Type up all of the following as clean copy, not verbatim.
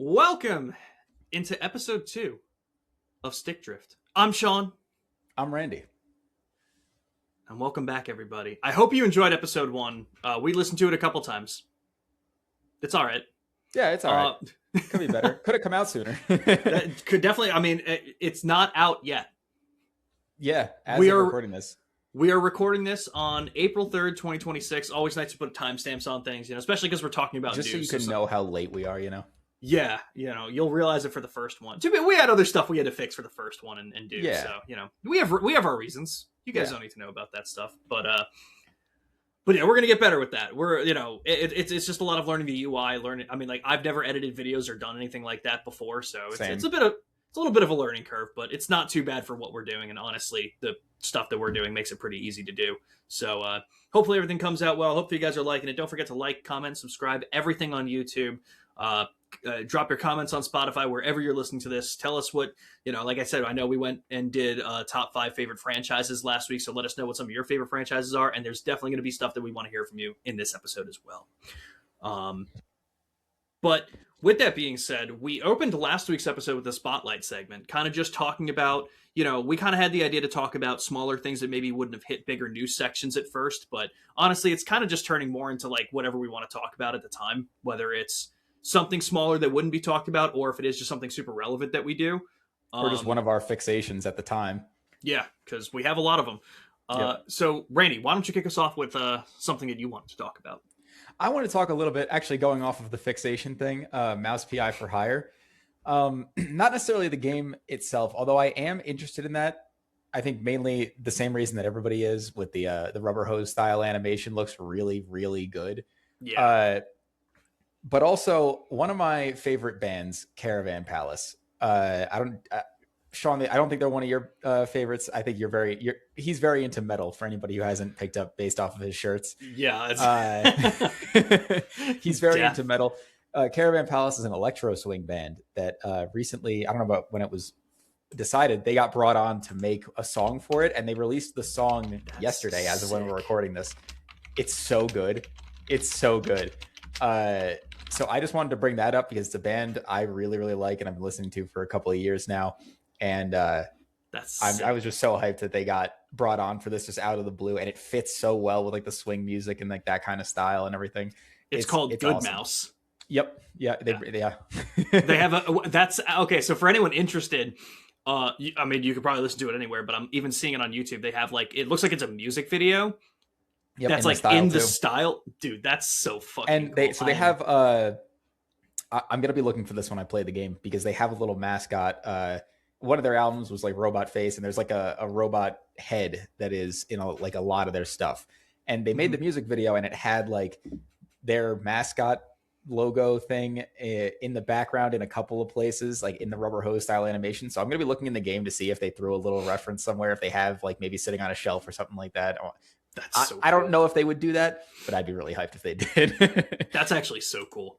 Welcome into episode 2 of Stick Drift. I'm Sean. I'm Randy. And welcome back, everybody. I hope you enjoyed episode 1. We listened to it a couple times. It's all right. Yeah, it's all right. Could be better. Could have come out sooner. That could definitely, it's not out yet. Yeah, we're recording this. We are recording this on April 3rd, 2026. Always nice to put timestamps on things, especially because we're talking about just news. So you can know how late we are, Yeah, you'll realize it for the first one. We had other stuff we had to fix for the first one and do. Yeah. So, we have our reasons. You guys don't need to know about that stuff. But yeah, we're gonna get better with that. We're it's just a lot of learning the UI, I've never edited videos or done anything like that before, so it's a little bit of a learning curve, but it's not too bad for what we're doing, and honestly, the stuff that we're doing makes it pretty easy to do. So hopefully everything comes out well. Hopefully you guys are liking it. Don't forget to like, comment, subscribe, everything on YouTube. Drop your comments on Spotify, wherever you're listening to this. Tell us what, like I said, I know we went and did top 5 favorite franchises last week, so let us know what some of your favorite franchises are, and there's definitely going to be stuff that we want to hear from you in this episode as well. But with that being said, we opened last week's episode with the Spotlight segment, kind of just talking about, we kind of had the idea to talk about smaller things that maybe wouldn't have hit bigger news sections at first, but honestly, it's kind of just turning more into like whatever we want to talk about at the time, whether it's something smaller that wouldn't be talked about, or if it is just something super relevant that we do. Or just one of our fixations at the time. Yeah, because we have a lot of them. Yep. So, Randy, why don't you kick us off with something that you wanted to talk about? I want to talk a little bit, actually going off of the fixation thing, Mouse PI for Hire. Not necessarily the game itself, although I am interested in that. I think mainly the same reason that everybody is, with the rubber hose style animation looks really, really good. Yeah. But also one of my favorite bands, Caravan Palace. Sean, I don't think they're one of your favorites. I think he's very into metal, for anybody who hasn't picked up based off of his shirts. Yeah. He's very into metal. Caravan Palace is an electro swing band that recently, I don't know about when it was decided, they got brought on to make a song for it, and they released the song yesterday as of when we're recording this. It's so good. So I just wanted to bring that up because it's a band I really, really like and I've been listening to for a couple of years now. And I was just so hyped that they got brought on for this just out of the blue, and it fits so well with like the swing music and like that kind of style and everything. It's called Good awesome. Mouse. Yep. Yeah. They have that's okay. So for anyone interested, you could probably listen to it anywhere, but I'm even seeing it on YouTube. They have it looks like it's a music video. Yep, that's like in the style, dude. That's so fucking. And they have. I'm gonna be looking for this when I play the game because they have a little mascot. One of their albums was like Robot Face, and there's like a robot head that is in a lot of their stuff. And they made the music video, and it had like their mascot logo thing in the background in a couple of places, like in the rubber hose style animation. So I'm gonna be looking in the game to see if they threw a little reference somewhere, if they have like maybe sitting on a shelf or something like that. That's so cool. I don't know if they would do that, but I'd be really hyped if they did. That's actually so cool.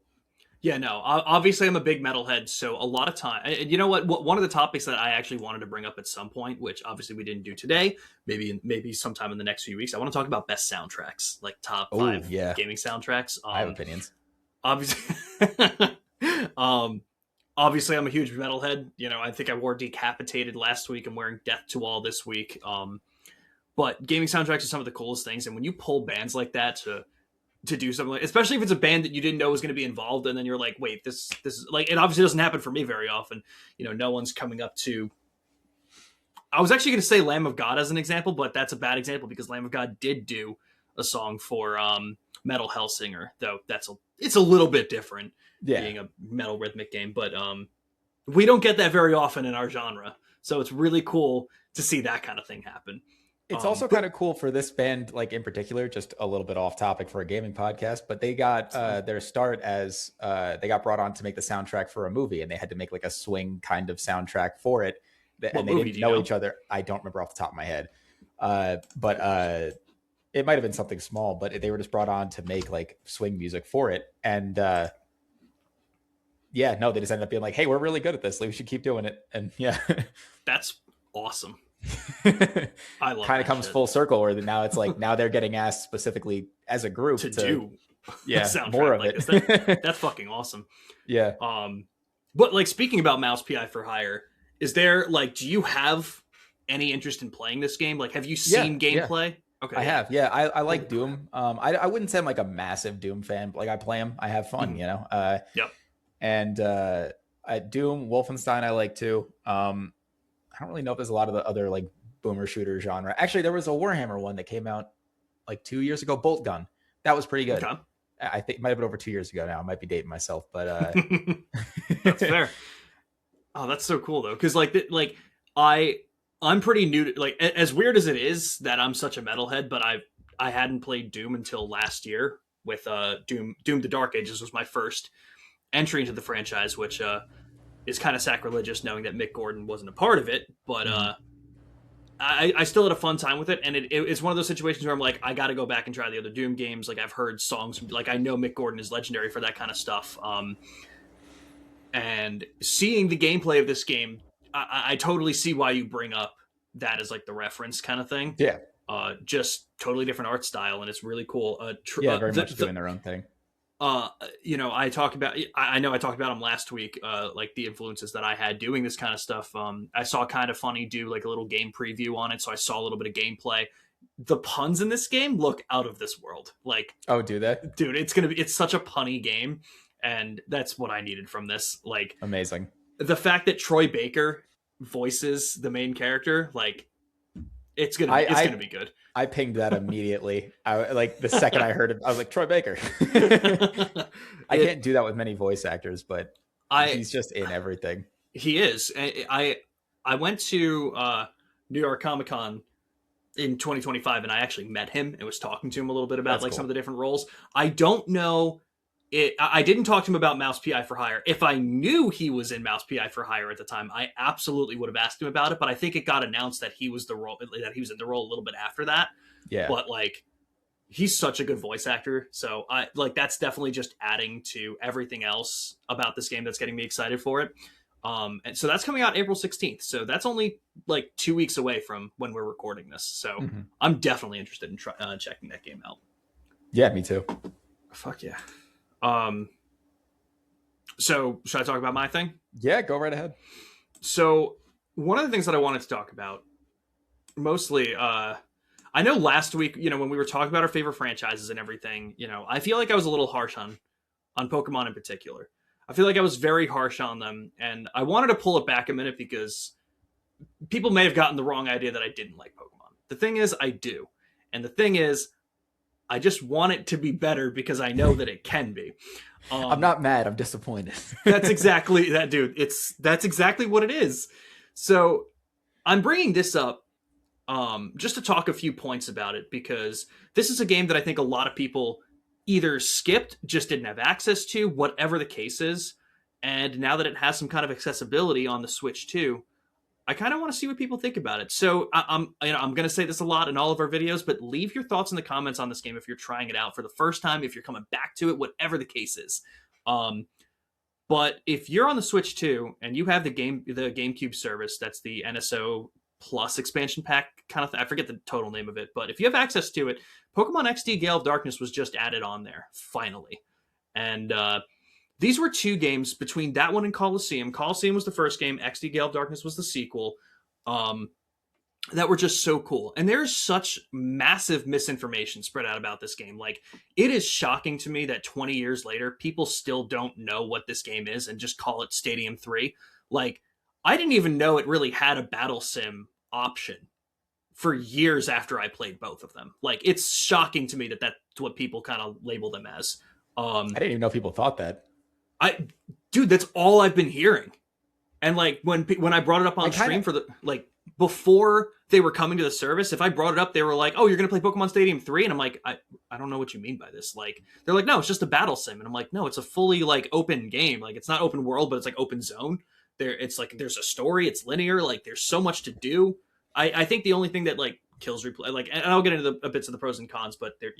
Yeah, no, obviously I'm a big metalhead, so a lot of time, and you know what, one of the topics that I actually wanted to bring up at some point, which obviously we didn't do today, maybe sometime in the next few weeks, I want to talk about best soundtracks, like top 5 gaming soundtracks. I have opinions. Obviously, obviously I'm a huge metalhead. I think I wore Decapitated last week. I'm wearing Death to All this week. But gaming soundtracks are some of the coolest things, and when you pull bands like that to do something, especially if it's a band that you didn't know was going to be involved, and then you're like, wait, this is like, it obviously doesn't happen for me very often. No one's coming up to. I was actually going to say Lamb of God as an example, but that's a bad example because Lamb of God did do a song for Metal Hellsinger, though it's a little bit different, being a metal rhythmic game, but we don't get that very often in our genre, so it's really cool to see that kind of thing happen. It's also kind of cool for this band, like in particular, just a little bit off topic for a gaming podcast, but they got their start as they got brought on to make the soundtrack for a movie, and they had to make like a swing kind of soundtrack for it. And they didn't know each other. I don't remember off the top of my head, but it might have been something small, but they were just brought on to make like swing music for it. And they just ended up being like, hey, we're really good at this. Like, we should keep doing it. And that's awesome. I love kind of comes full circle where now it's like now they're getting asked specifically as a group to do more of like it. that's fucking awesome. Yeah. But like speaking about Mouse PI for Hire, is there like do you have any interest in playing this game? Like, have you Yeah, seen yeah. gameplay? Okay, I yeah. have, yeah. I Holy like crap. Doom. I wouldn't say I'm like a massive Doom fan, but like I play them, I have fun, Mhm. you know. Yep. And Doom, Wolfenstein, I like too. I don't really know if there's a lot of the other like boomer shooter genre. Actually, there was a Warhammer one that came out like 2 years ago, Bolt Gun. That was pretty good. Okay. I think it might have been over 2 years ago now. I might be dating myself, but That's fair. Oh, that's so cool though, because like I I'm pretty new to like as weird as it is that I'm such a metalhead, but I hadn't played Doom until last year with Doom the Dark Ages was my first entry into the franchise, which is kind of sacrilegious knowing that Mick Gordon wasn't a part of it, but Mhm. I still had a fun time with it, and it's one of those situations where I'm like, I got to go back and try the other Doom games. Like I've heard songs, like I know Mick Gordon is legendary for that kind of stuff. And seeing the gameplay of this game, I totally see why you bring up that as like the reference kind of thing. Yeah, Just totally different art style, and it's really cool. yeah, very much doing their own thing. uh, I talk about. I know I talked about them last week. Like the influences that I had doing this kind of stuff. I saw Kind of Funny do like a little game preview on it, so I saw a little bit of gameplay. The puns in this game look out of this world. Like, Oh, do they? dude, it's such a punny game, and that's what I needed from this. Like Amazing. the fact that Troy Baker voices the main character, like I it's gonna I be good. I pinged that immediately. I like the second I heard it, I was like Troy Baker. I it can't do that with many voice actors, but I he's just in everything. He is. I went to New York Comic Con in 2025, and I actually met him and was talking to him a little bit about That's like some of cool. the different roles. I don't know. I didn't talk to him about Mouse PI for Hire. If I knew he was in Mouse PI for Hire at the time, I absolutely would have asked him about it. But I think it got announced that he was in the role a little bit after that. Yeah. But like, he's such a good voice actor, so I like that's definitely just adding to everything else about this game that's getting me excited for it. And so that's coming out April 16th. So that's only like 2 weeks away from when we're recording this. So Mhm. I'm definitely interested in checking that game out. Yeah, me too. Fuck yeah. Um, so should I talk about my thing? Yeah, go right ahead. So one of the things that I wanted to talk about mostly, I know last week, when we were talking about our favorite franchises and everything, I feel like I was a little harsh on Pokemon in particular. I feel like I was very harsh on them, and I wanted to pull it back a minute because people may have gotten the wrong idea that I didn't like Pokemon. The thing is, I do. And the thing is, I just want it to be better because I know that it can be. I'm not mad. I'm disappointed. That's exactly that, dude. That's exactly what it is. So I'm bringing this up just to talk a few points about it because this is a game that I think a lot of people either skipped, just didn't have access to, whatever the case is. And now that it has some kind of accessibility on the Switch too, I kind of want to see what people think about it. So I'm going to say this a lot in all of our videos, but leave your thoughts in the comments on this game if you're trying it out for the first time, if you're coming back to it, whatever the case is. Um, but if you're on the Switch too, and you have the GameCube service, that's the NSO Plus expansion pack kind of thing. I forget the total name of it, but if you have access to it, Pokemon XD Gale of Darkness was just added on there finally, and these were two games between that one and Coliseum. Coliseum was the first game. XD Gale of Darkness was the sequel. Um, that were just so cool. And there's such massive misinformation spread out about this game. Like, it is shocking to me that 20 years later, people still don't know what this game is and just call it Stadium 3. Like, I didn't even know it really had a battle sim option for years after I played both of them. Like, it's shocking to me that that's what people kind of label them as. I didn't even know people thought that. Dude, that's all I've been hearing. And like when I brought it up on stream for the like before they were coming to the service, if I brought it up, they were like, "Oh, you're gonna play Pokemon Stadium 3?" And I'm like, I don't know what you mean by this. Like, they're like, "No, it's just a battle sim," and I'm like, "No, it's a fully like open game. Like, it's not open world, but it's like open zone. It's like there's a story. It's linear. Like, there's so much to do. I think the only thing that like kills replay, like, and I'll get into the bits of the pros and cons, but they're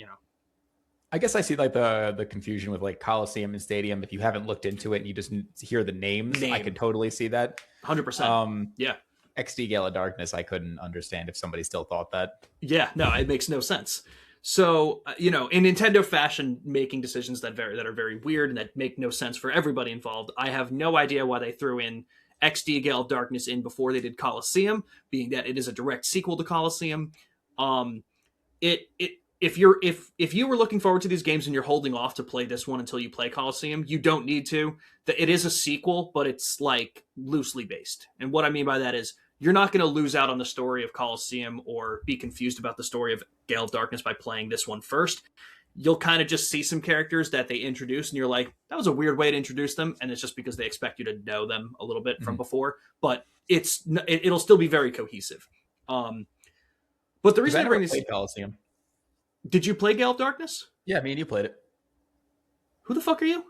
I guess I see like the confusion with like Coliseum and Stadium. If you haven't looked into it and you just hear the names, I could totally see that. 100%. Yeah. XD Gale of Darkness, I couldn't understand if somebody still thought that. Yeah, no, it makes no sense. So, in Nintendo fashion, making decisions that are very weird and that make no sense for everybody involved. I have no idea why they threw in XD Gale of Darkness in before they did Colosseum, being that it is a direct sequel to Colosseum. Um, it if you were looking forward to these games and you're holding off to play this one until you play Colosseum, you don't need to. It is a sequel, but it's like loosely based. And what I mean by that is you're not going to lose out on the story of Colosseum or be confused about the story of Gale of Darkness by playing this one first. You'll kind of just see some characters that they introduce, and you're like, that was a weird way to introduce them, and it's just because they expect you to know them a little bit from before. But it'll still be very cohesive. But the reason I bring this, Coliseum. Did you play Gale of Darkness? Yeah, me and you played it. Who the fuck are you?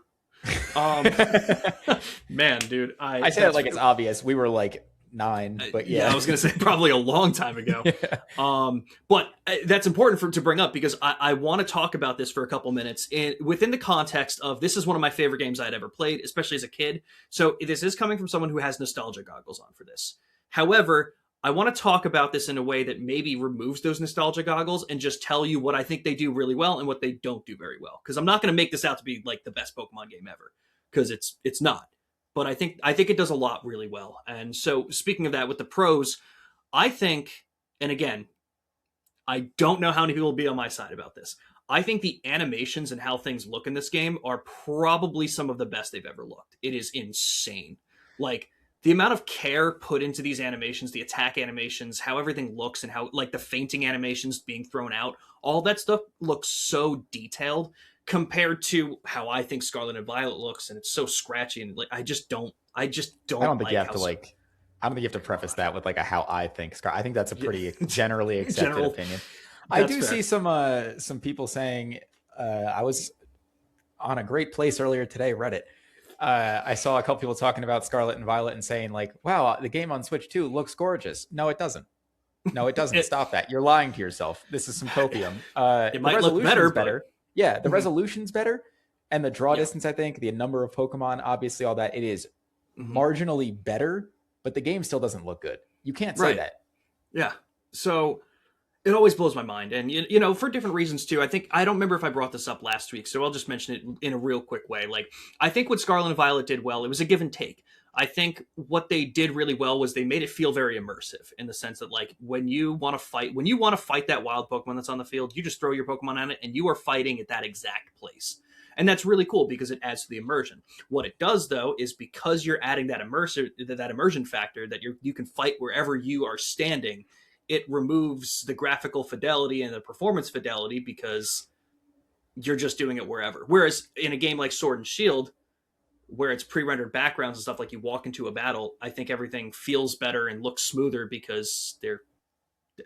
Man, dude, I say it like it's obvious. We were like 9, but yeah. I was gonna say probably a long time ago. Yeah. But that's important to bring up because I want to talk about this for a couple minutes within the context of this is one of my favorite games I had ever played, especially as a kid. So this is coming from someone who has nostalgia goggles on for this. However, I want to talk about this in a way that maybe removes those nostalgia goggles and just tell you what I think they do really well and what they don't do very well. Because I'm not going to make this out to be like the best Pokemon game ever, because it's not. But I think it does a lot really well. And so speaking of that, with the pros, I think, and again, I don't know how many people will be on my side about this. I think the animations and how things look in this game are probably some of the best they've ever looked. It is insane. Like, the amount of care put into these animations, the attack animations, how everything looks, and how like the fainting animations being thrown out, all that stuff looks so detailed compared to how I think Scarlet and Violet looks, and it's so scratchy and like I don't I don't think you have to like. I don't think you have to preface that with like a how I think. I think that's a pretty generally accepted opinion. I do see some people saying I was on a great place earlier today, Reddit. I saw a couple people talking about Scarlet and Violet and saying like, wow, the game on Switch 2 looks gorgeous. No, it doesn't. No, it doesn't. Stop that. You're lying to yourself. This is some copium. It might look better, but... Yeah, the resolution's better. And the draw distance, I think, the number of Pokemon, obviously all that, it is marginally better, but the game still doesn't look good. You can't say that. Yeah. So it always blows my mind. And, for different reasons, too. I don't remember if I brought this up last week, so I'll just mention it in a real quick way. Like, I think what Scarlet and Violet did well, it was a give and take. I think what they did really well was they made it feel very immersive in the sense that, like, when you want to fight that wild Pokemon that's on the field, you just throw your Pokemon on it and you are fighting at that exact place. And that's really cool because it adds to the immersion. What it does, though, is because you're adding that immersion factor that you can fight wherever you are standing, it removes the graphical fidelity and the performance fidelity because you're just doing it wherever. Whereas in a game like Sword and Shield, where it's pre-rendered backgrounds and stuff, like you walk into a battle, I think everything feels better and looks smoother because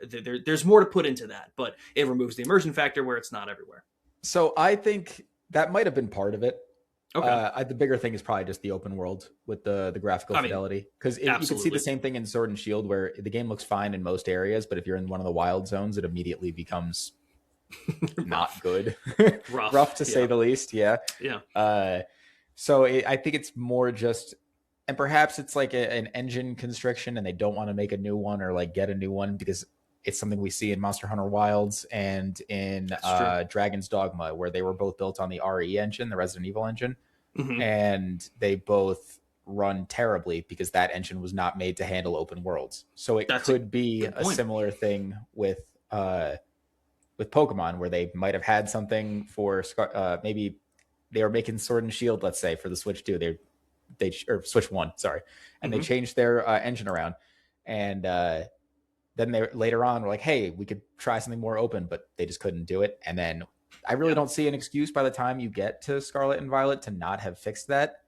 there's more to put into that, but it removes the immersion factor where it's not everywhere. So I think that might have been part of it. Okay. The bigger thing is probably just the open world with the graphical fidelity, because you can see the same thing in Sword and Shield where the game looks fine in most areas, but if you're in one of the wild zones, it immediately becomes not good. Rough to say the least. Yeah. So I think it's more just, and perhaps it's like an engine constriction and they don't want to make a new one or like get a new one because it's something we see in Monster Hunter Wilds and in Dragon's Dogma, where they were both built on the RE engine, the Resident Evil engine, and they both run terribly because that engine was not made to handle open worlds. So it could be a similar thing with Pokemon, where they might have had something for maybe they were making Sword and Shield, let's say, for the Switch 2. They or Switch 1, sorry, and they changed their engine around, and then they later on were like, hey, we could try something more open, but they just couldn't do it. And then I really don't see an excuse by the time you get to Scarlet and Violet to not have fixed that.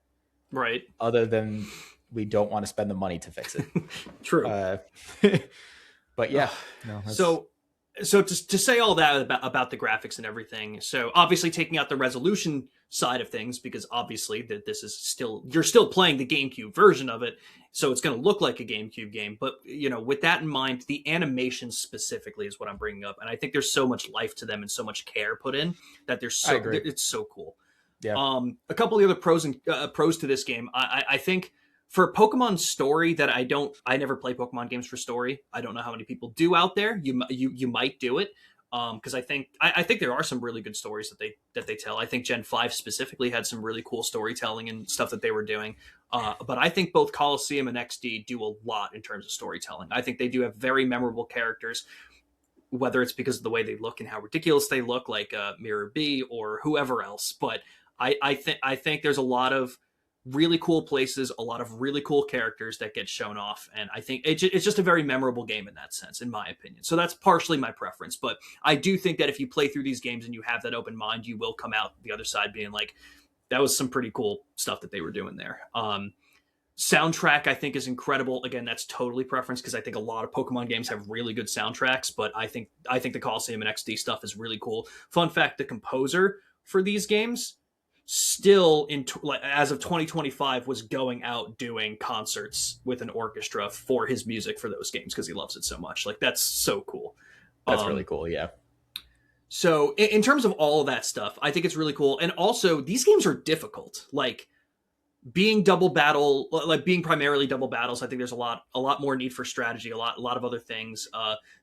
Right. Other than we don't want to spend the money to fix it. True. But yeah. So to say all that about the graphics and everything, so obviously taking out the resolution side of things, because obviously that this is you're still playing the GameCube version of it, so it's going to look like a GameCube game. But with that in mind, the animation specifically is what I'm bringing up, and I think there's so much life to them and so much care put in that it's so cool. Yeah. A couple of the other pros to this game, I think. For Pokemon story, that I never play Pokemon games for story. I don't know how many people do out there. You might do it. Because I think there are some really good stories that they tell. I think Gen 5 specifically had some really cool storytelling and stuff that they were doing. But I think both Coliseum and XD do a lot in terms of storytelling. I think they do have very memorable characters, whether it's because of the way they look and how ridiculous they look, like Mirror B or whoever else. But I think there's a lot of really cool places, a lot of really cool characters that get shown off, and I think it's just a very memorable game in that sense, in my opinion. So that's partially my preference, but I do think that if you play through these games and you have that open mind, you will come out the other side being like, that was some pretty cool stuff that they were doing there. Soundtrack, I think, is incredible. Again, that's totally preference, because I think a lot of Pokemon games have really good soundtracks, but I think the Coliseum and XD stuff is really cool. Fun fact, the composer for these games still as of 2025 was going out doing concerts with an orchestra for his music for those games because he loves it so much. Like, that's so cool. That's really cool. Yeah. So in terms of all of that stuff, I think it's really cool. And also, these games are difficult. Like, being primarily double battles, I think there's a lot more need for strategy, a lot of other things.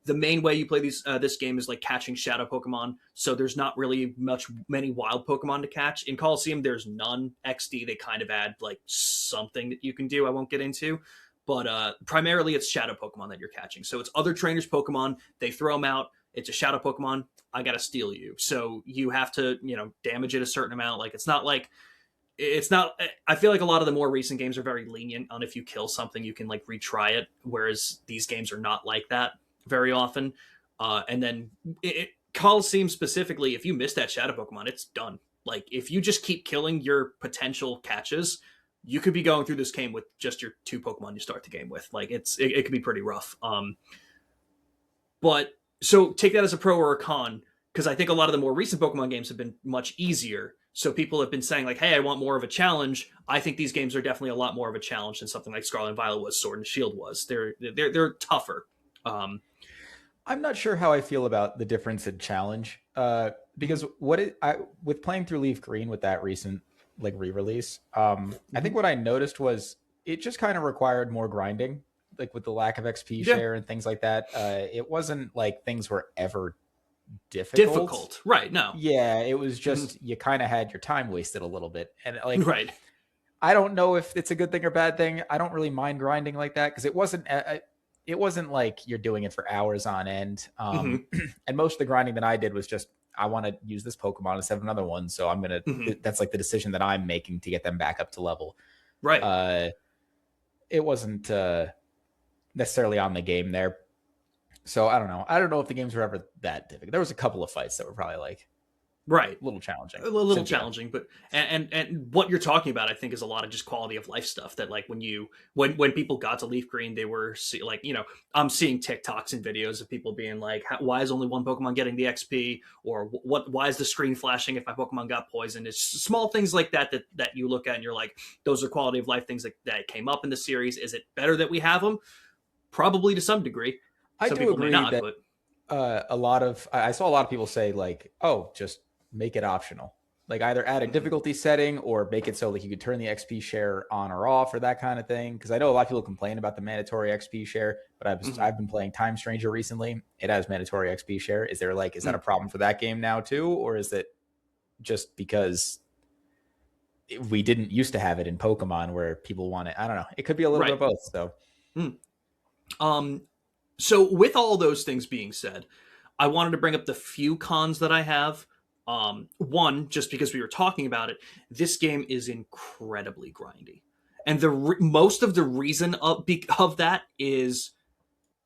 The main way you play this game is like catching shadow Pokemon, so there's not really many wild Pokemon to catch. In Coliseum, there's none. XD, they kind of add like something that you can do I won't get into, but primarily it's shadow Pokemon that you're catching. So it's other trainers' Pokemon, they throw them out, it's a shadow Pokemon, I gotta steal you. So you have to, damage it a certain amount. Like, I feel like a lot of the more recent games are very lenient on if you kill something, you can like retry it. Whereas these games are not like that very often. And then Coliseum specifically, if you miss that shadow Pokemon, it's done. Like, if you just keep killing your potential catches, you could be going through this game with just your 2 Pokemon you start the game with. Like, it could be pretty rough. But so take that as a pro or a con, because I think a lot of the more recent Pokemon games have been much easier. So people have been saying like, hey, I want more of a challenge. I think these games are definitely a lot more of a challenge than something like Scarlet and Violet was, Sword and Shield was. They're tougher. I'm not sure how I feel about the difference in challenge, because with playing through Leaf Green with that recent like re-release, I think what I noticed was it just kind of required more grinding, like with the lack of XP share and things like that. It wasn't like things were ever difficult, right? No, yeah, it was just you kind of had your time wasted a little bit, and like, right. I don't know if it's a good thing or bad thing. I don't really mind grinding like that, because it wasn't like you're doing it for hours on end. And most of the grinding that I did was just, I want to use this Pokemon instead of another one, so I'm gonna that's like the decision that I'm making to get them back up to level, right? It wasn't necessarily on the game there. So I don't know. I don't know if the games were ever that difficult. There was a couple of fights that were probably like right, a little challenging, but and what you're talking about, I think, is a lot of just quality of life stuff that, like, when people got to Leaf Green, they were I'm seeing TikToks and videos of people being like, why is only one Pokemon getting the XP, or why is the screen flashing if my Pokemon got poisoned? It's small things like that you look at and you're like, those are quality of life things that came up in the series. Is it better that we have them? Probably, to some degree. I do agree that I saw a lot of people say like, oh, just make it optional. Like, either add a difficulty setting or make it so like you could turn the XP share on or off, or that kind of thing. Because I know a lot of people complain about the mandatory XP share, but I've been playing Time Stranger recently. It has mandatory XP share. Is that a problem for that game now too, or is it just because we didn't used to have it in Pokemon where people want it? I don't know. It could be a little bit of both. So. So with all those things being said, I wanted to bring up the few cons that I have. One, just because we were talking about it, this game is incredibly grindy. And most of the reason of that is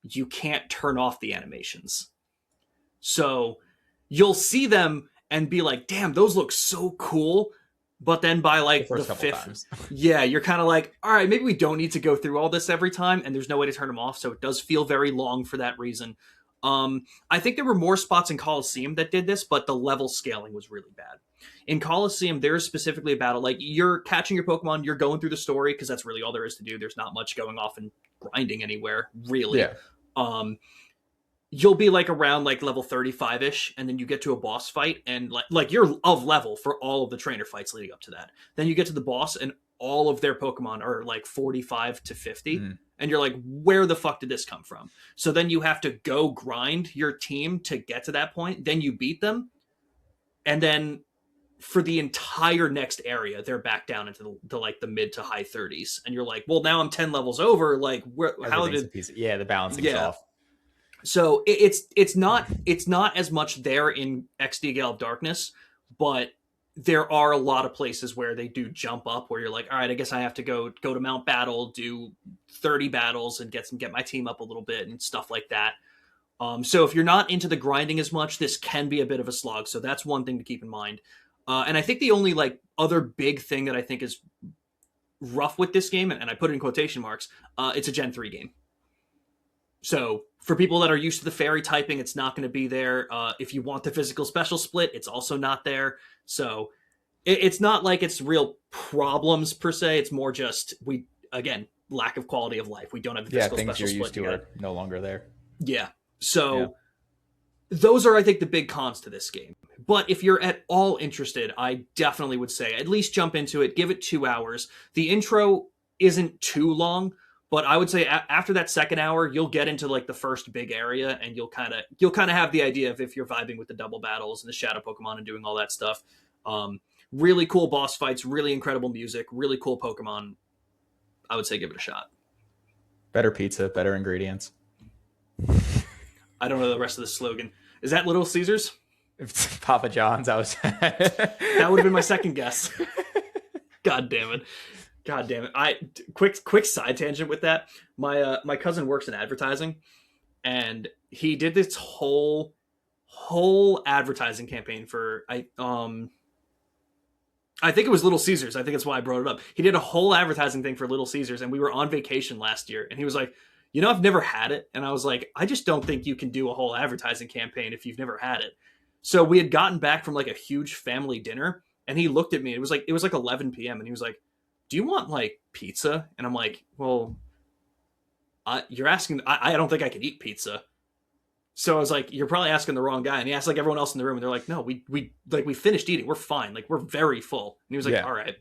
you can't turn off the animations. So you'll see them and be like, damn, those look so cool. But then by like the fifth, you're kind of like, all right, maybe we don't need to go through all this every time, and there's no way to turn them off, so it does feel very long for that reason. I think there were more spots in Coliseum that did this, but the level scaling was really bad. In Coliseum, there's specifically a battle, like, you're catching your Pokemon, you're going through the story, because that's really all there is to do. There's not much going off and grinding anywhere, really. Yeah. You'll be like around like level 35-ish, and then you get to a boss fight, and like you're of level for all of the trainer fights leading up to that. Then you get to the boss, and all of their Pokemon are like 45 to 50. Mm. And you're like, where the fuck did this come from? So then you have to go grind your team to get to that point. Then you beat them. And then for the entire next area, they're back down into the mid to high 30s. And you're like, well, now I'm 10 levels over. Like, how did... the balancing's off. So it's not as much there in XD Gale of Darkness, but there are a lot of places where they do jump up where you're like, all right, I guess I have to go to Mount Battle, do 30 battles and get my team up a little bit and stuff like that. So if you're not into the grinding as much, this can be a bit of a slog. So that's one thing to keep in mind. And I think the only like other big thing that I think is rough with this game, and I put it in quotation marks, it's a Gen 3 game. So for people that are used to the fairy typing, it's not going to be there. If you want the physical special split, it's also not there. So it's not like it's real problems per se. It's more just, lack of quality of life. We don't have the physical special split. Things you're used to are no longer there. Yeah. So those are, I think, the big cons to this game. But if you're at all interested, I definitely would say at least jump into it. Give it 2 hours. The intro isn't too long, but I would say after that second hour, you'll get into like the first big area, and you'll kind of have the idea of if you're vibing with the double battles and the shadow Pokemon and doing all that stuff. Really cool boss fights, really incredible music, really cool Pokemon. I would say give it a shot. Better pizza, better ingredients. I don't know the rest of the slogan. Is that Little Caesars? Papa John's. That would have been my second guess. God damn it. Quick side tangent with that. My cousin works in advertising, and he did this whole advertising campaign for I think it was Little Caesars. I think that's why I brought it up. He did a whole advertising thing for Little Caesars, and we were on vacation last year, and he was like, I've never had it. And I was like, I just don't think you can do a whole advertising campaign if you've never had it. So we had gotten back from like a huge family dinner, and he looked at me. It was like 11 p.m. and he was like, do you want like pizza? And I'm like, well, you're asking, I don't think I could eat pizza. So I was like, you're probably asking the wrong guy. And he asked like everyone else in the room, and they're like, no, we finished eating. We're fine. Like, we're very full. And he was like, all right.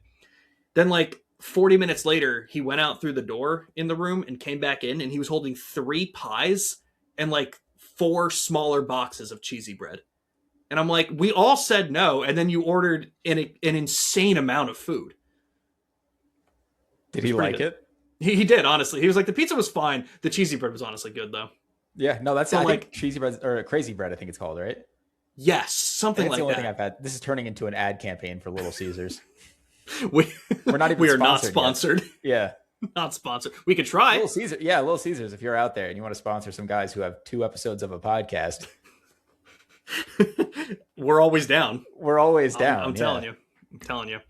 Then like 40 minutes later, he went out through the door in the room and came back in, and he was holding 3 pies and like 4 smaller boxes of cheesy bread. And I'm like, we all said no. And then you ordered an insane amount of food. Did he like it? He did, honestly. He was like, the pizza was fine. The cheesy bread was honestly good, though. Yeah, no, that's like cheesy bread, or crazy bread, I think it's called, right? Yes, something like that. That's the only thing I've had. This is turning into an ad campaign for Little Caesars. We're not even. We are not sponsored. Yeah, not sponsored. We could try. Little Caesars. If you're out there and you want to sponsor some guys who have 2 episodes of a podcast, we're always down. I'm telling you.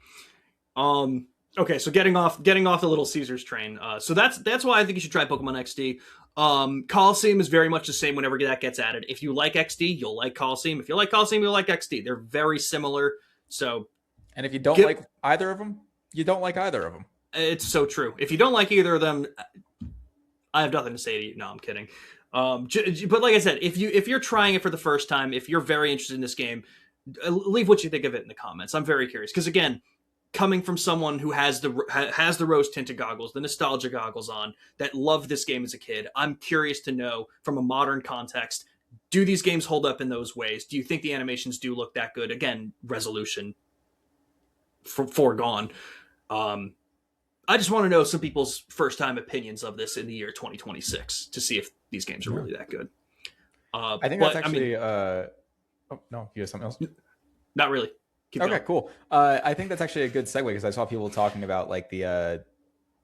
Okay, so getting off the Little Caesars train. So that's why I think you should try Pokemon XD. Coliseum is very much the same whenever that gets added. If you like XD, you'll like Coliseum. If you like Coliseum, you'll like XD. They're very similar. So, and if you don't like either of them, you don't like either of them. It's so true. If you don't like either of them, I have nothing to say to you. No, I'm kidding. But like I said, if you're trying it for the first time, if you're very interested in this game, leave what you think of it in the comments. I'm very curious because, again, coming from someone who has the rose tinted goggles, the nostalgia goggles on, that loved this game as a kid, I'm curious to know from a modern context, do these games hold up in those ways? Do you think the animations do look that good? Again, resolution foregone. I just want to know some people's first time opinions of this in the year 2026 to see if these games are really that good. I think that's actually. Oh no, you have something else? Not really. Keep okay, going. Cool. I think that's actually a good segue because I saw people talking about like the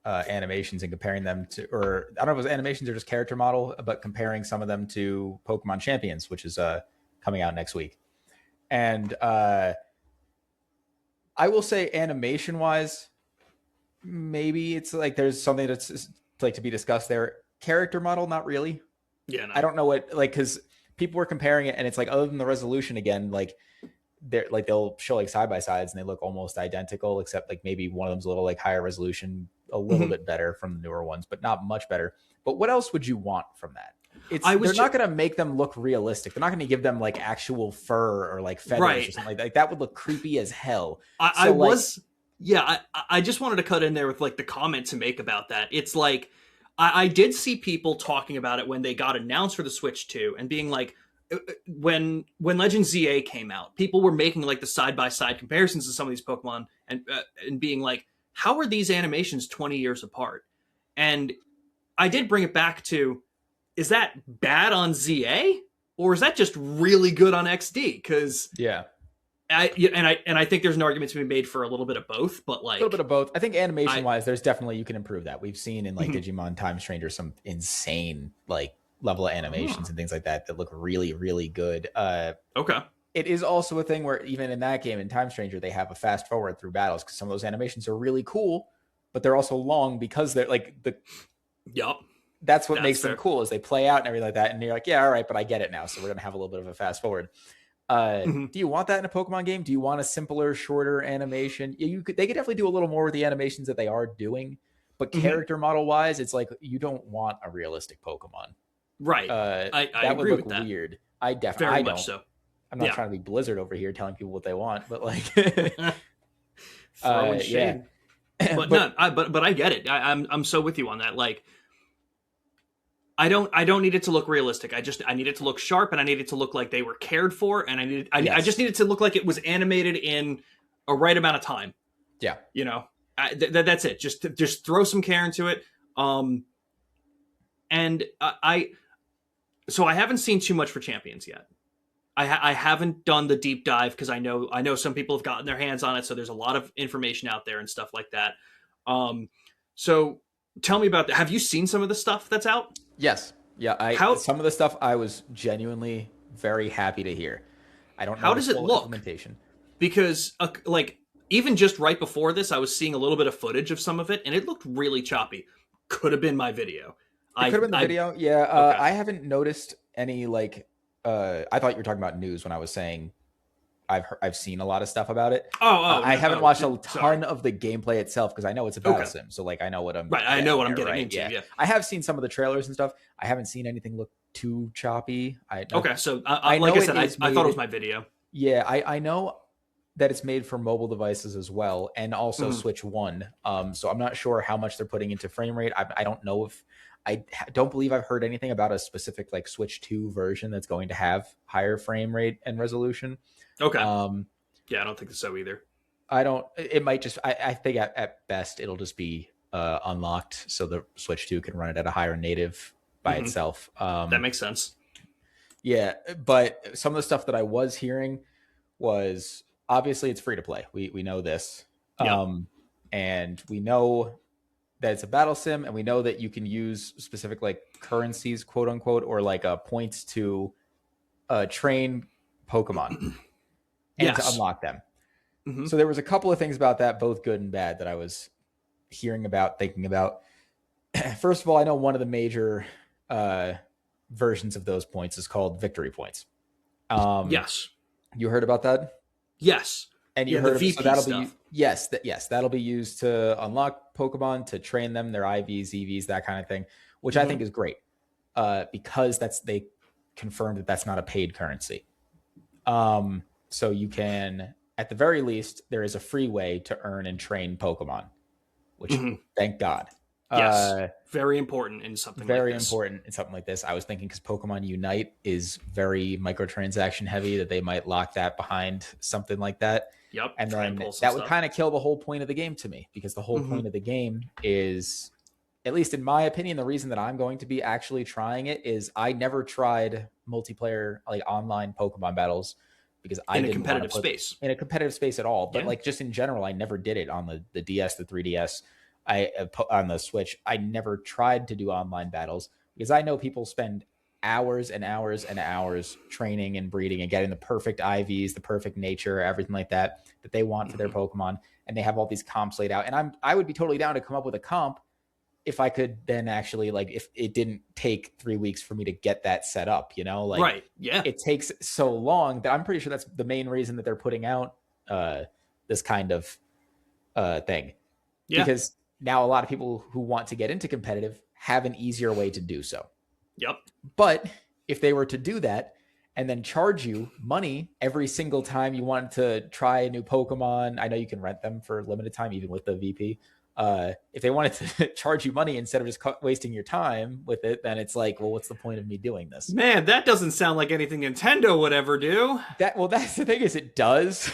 animations and comparing them to, or I don't know if it was animations or just character model, but comparing some of them to Pokemon Champions, which is coming out next week. And I will say, animation wise, maybe it's like there's something that's like to be discussed there. Character model, not really. Yeah, no. I don't know what, like, because people were comparing it, and it's like, other than the resolution, again, like they're like, they'll show like side by sides and they look almost identical, except like maybe one of them's a little like higher resolution, a little bit better from the newer ones, but not much better. But what else would you want from that? They're not going to make them look realistic. They're not going to give them like actual fur or like feathers or something like that. Like, that would look creepy as hell. I was Yeah, I just wanted to cut in there with like the comment to make about that. It's like I did see people talking about it when they got announced for the Switch 2 and being like, when Legend ZA came out, people were making like the side by side comparisons to some of these Pokemon and being like, how are these animations 20 years apart? And I did bring it back to, is that bad on ZA or is that just really good on XD? Because Yeah. I think there's an argument to be made for a little bit of both, but A little bit like of both. I think animation I wise, there's definitely you can improve that. We've seen in like mhm. Digimon Time Stranger some insane like level of animations Huh. and things like that that look really, really good. Okay. It is also a thing where even in that game in Time Stranger, they have a fast forward through battles because some of those animations are really cool, but they're also long because they're like Yup. that's what That's makes them fair. cool is they play out and everything like that. And you're like, yeah, all right, but I get it now. So we're gonna have a little bit of a fast forward. Hmm. Do you want that in a Pokemon game? Do you want a simpler, shorter animation? They could definitely do a little more with the animations that they are doing, but Hmm. character model wise, it's like you don't want a realistic Pokemon. Right. I That would agree look with that. weird. Very I much don't. so. I'm not Yeah. trying to be Blizzard over here telling people what they want, but like, Throwing yeah. shade. But But no, but I get it. I'm so with you on that. Like I don't need it to look realistic. I need it to look sharp and I need it to look like they were cared for and I just yes, need it to look like it was animated in a right amount of time. yeah, You know, that's it. Just throw some care into it. Um, and so I haven't seen too much for Champions yet. I haven't done the deep dive because I know some people have gotten their hands on it, so there's a lot of information out there and stuff like that. Um, so tell me about that. Have you seen some of the stuff that's out? yes, yeah. I How some of the stuff I was genuinely very happy to hear. I don't know how the does it full look? implementation. Because like even just right before this, I was seeing a little bit of footage of some of it, and it looked really choppy. Could have been my video. It could have been the I video. Yeah, okay. I haven't noticed any like. I thought you were talking about news when I was saying I've seen a lot of stuff about it. Oh I no, haven't watched a sorry. ton of the gameplay itself because I know it's a battle Okay, sim, so like I know what I'm right. I know getting what I'm there, getting right? into. Yeah, Yeah. I have seen some of the trailers and stuff. I haven't seen anything look too choppy. Okay, so I like know I it said, is I thought it was made. my video. Yeah, I know that it's made for mobile devices as well, and also Mhm. Switch One. So I'm not sure how much they're putting into frame rate. I don't know if don't believe I've heard anything about a specific like Switch Two version that's going to have higher frame rate and resolution. Okay. Um, Yeah, I don't think so either. I don't. It might just. I think at best it'll just be unlocked, so the Switch Two can run it at a higher native by Hmm. itself. That makes sense. Yeah, but some of the stuff that I was hearing was obviously it's free to play. We know this, Yep. and we know that it's a battle sim, and we know that you can use specific like currencies, quote unquote, or like points to train Pokemon and to Yes. unlock them. Hmm. So there was a couple of things about that, both good and bad, that I was hearing about, thinking about. First of all, I know one of the major uh, versions of those points is called victory points. Um, Yes. you heard about that? Yes. And you Yeah, the heard of it. So VP that'll be stuff. yes, that'll be used to unlock Pokemon, to train them, their IVs, EVs, that kind of thing, which I think Hmm. is great because they confirmed that that's not a paid currency. So you can, at the very least, there is a free way to earn and train Pokemon, which Hmm. thank God. Yes. Uh, Very important in something like very this. important in something like this. I was thinking because Pokemon Unite is very microtransaction heavy that they might lock that behind something like that. Yep. And Try and then pull some that would stuff. kind of kill the whole point of the game to me because the whole Hmm. point of the game is, at least in my opinion, the reason that I'm going to be actually trying it is I never tried multiplayer, like online Pokemon battles because I In a didn't want to competitive put space. in a competitive space at all. But Yeah. like just in general, I never did it on the DS, the 3DS. On the Switch, I never tried to do online battles because I know people spend hours and hours and hours training and breeding and getting the perfect IVs, the perfect nature, everything like that that they want for their Hmm. Pokemon, and they have all these comps laid out. And I would be totally down to come up with a comp if I could then actually like if it didn't take 3 weeks for me to get that set up, like Right. Yeah. it takes so long that I'm pretty sure that's the main reason that they're putting out this kind of thing Yeah. because now a lot of people who want to get into competitive have an easier way to do so. Yep. But if they were to do that and then charge you money every single time you want to try a new Pokemon. I know you can rent them for limited time, even with the VP. If they wanted to charge you money instead of just wasting your time with it, then it's like, well, what's the point of me doing this? Man, that doesn't sound like anything Nintendo would ever do. That's the thing, is it does.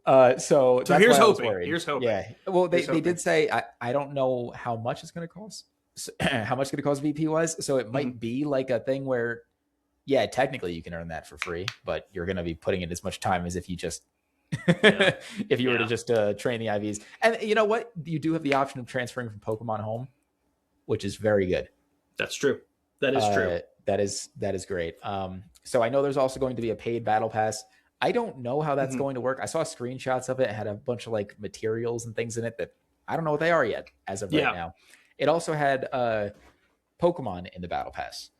So here's hoping. Here's hoping. Yeah. Well, they did say, I don't know how much it's going to cost. How much it's going to cost VP wise. So it might be like a thing where, yeah, technically you can earn that for free, but you're going to be putting in as much time as if you just, if you were to just train the IVs. And you know what? You do have the option of transferring from Pokemon Home, which is very good. That's true. That is true. That is great. So I know there's also going to be a paid battle pass. I don't know how that's going to work. I saw screenshots of it. It had a bunch of like materials and things in it that I don't know what they are yet as of right now. It also had Pokemon in the battle pass.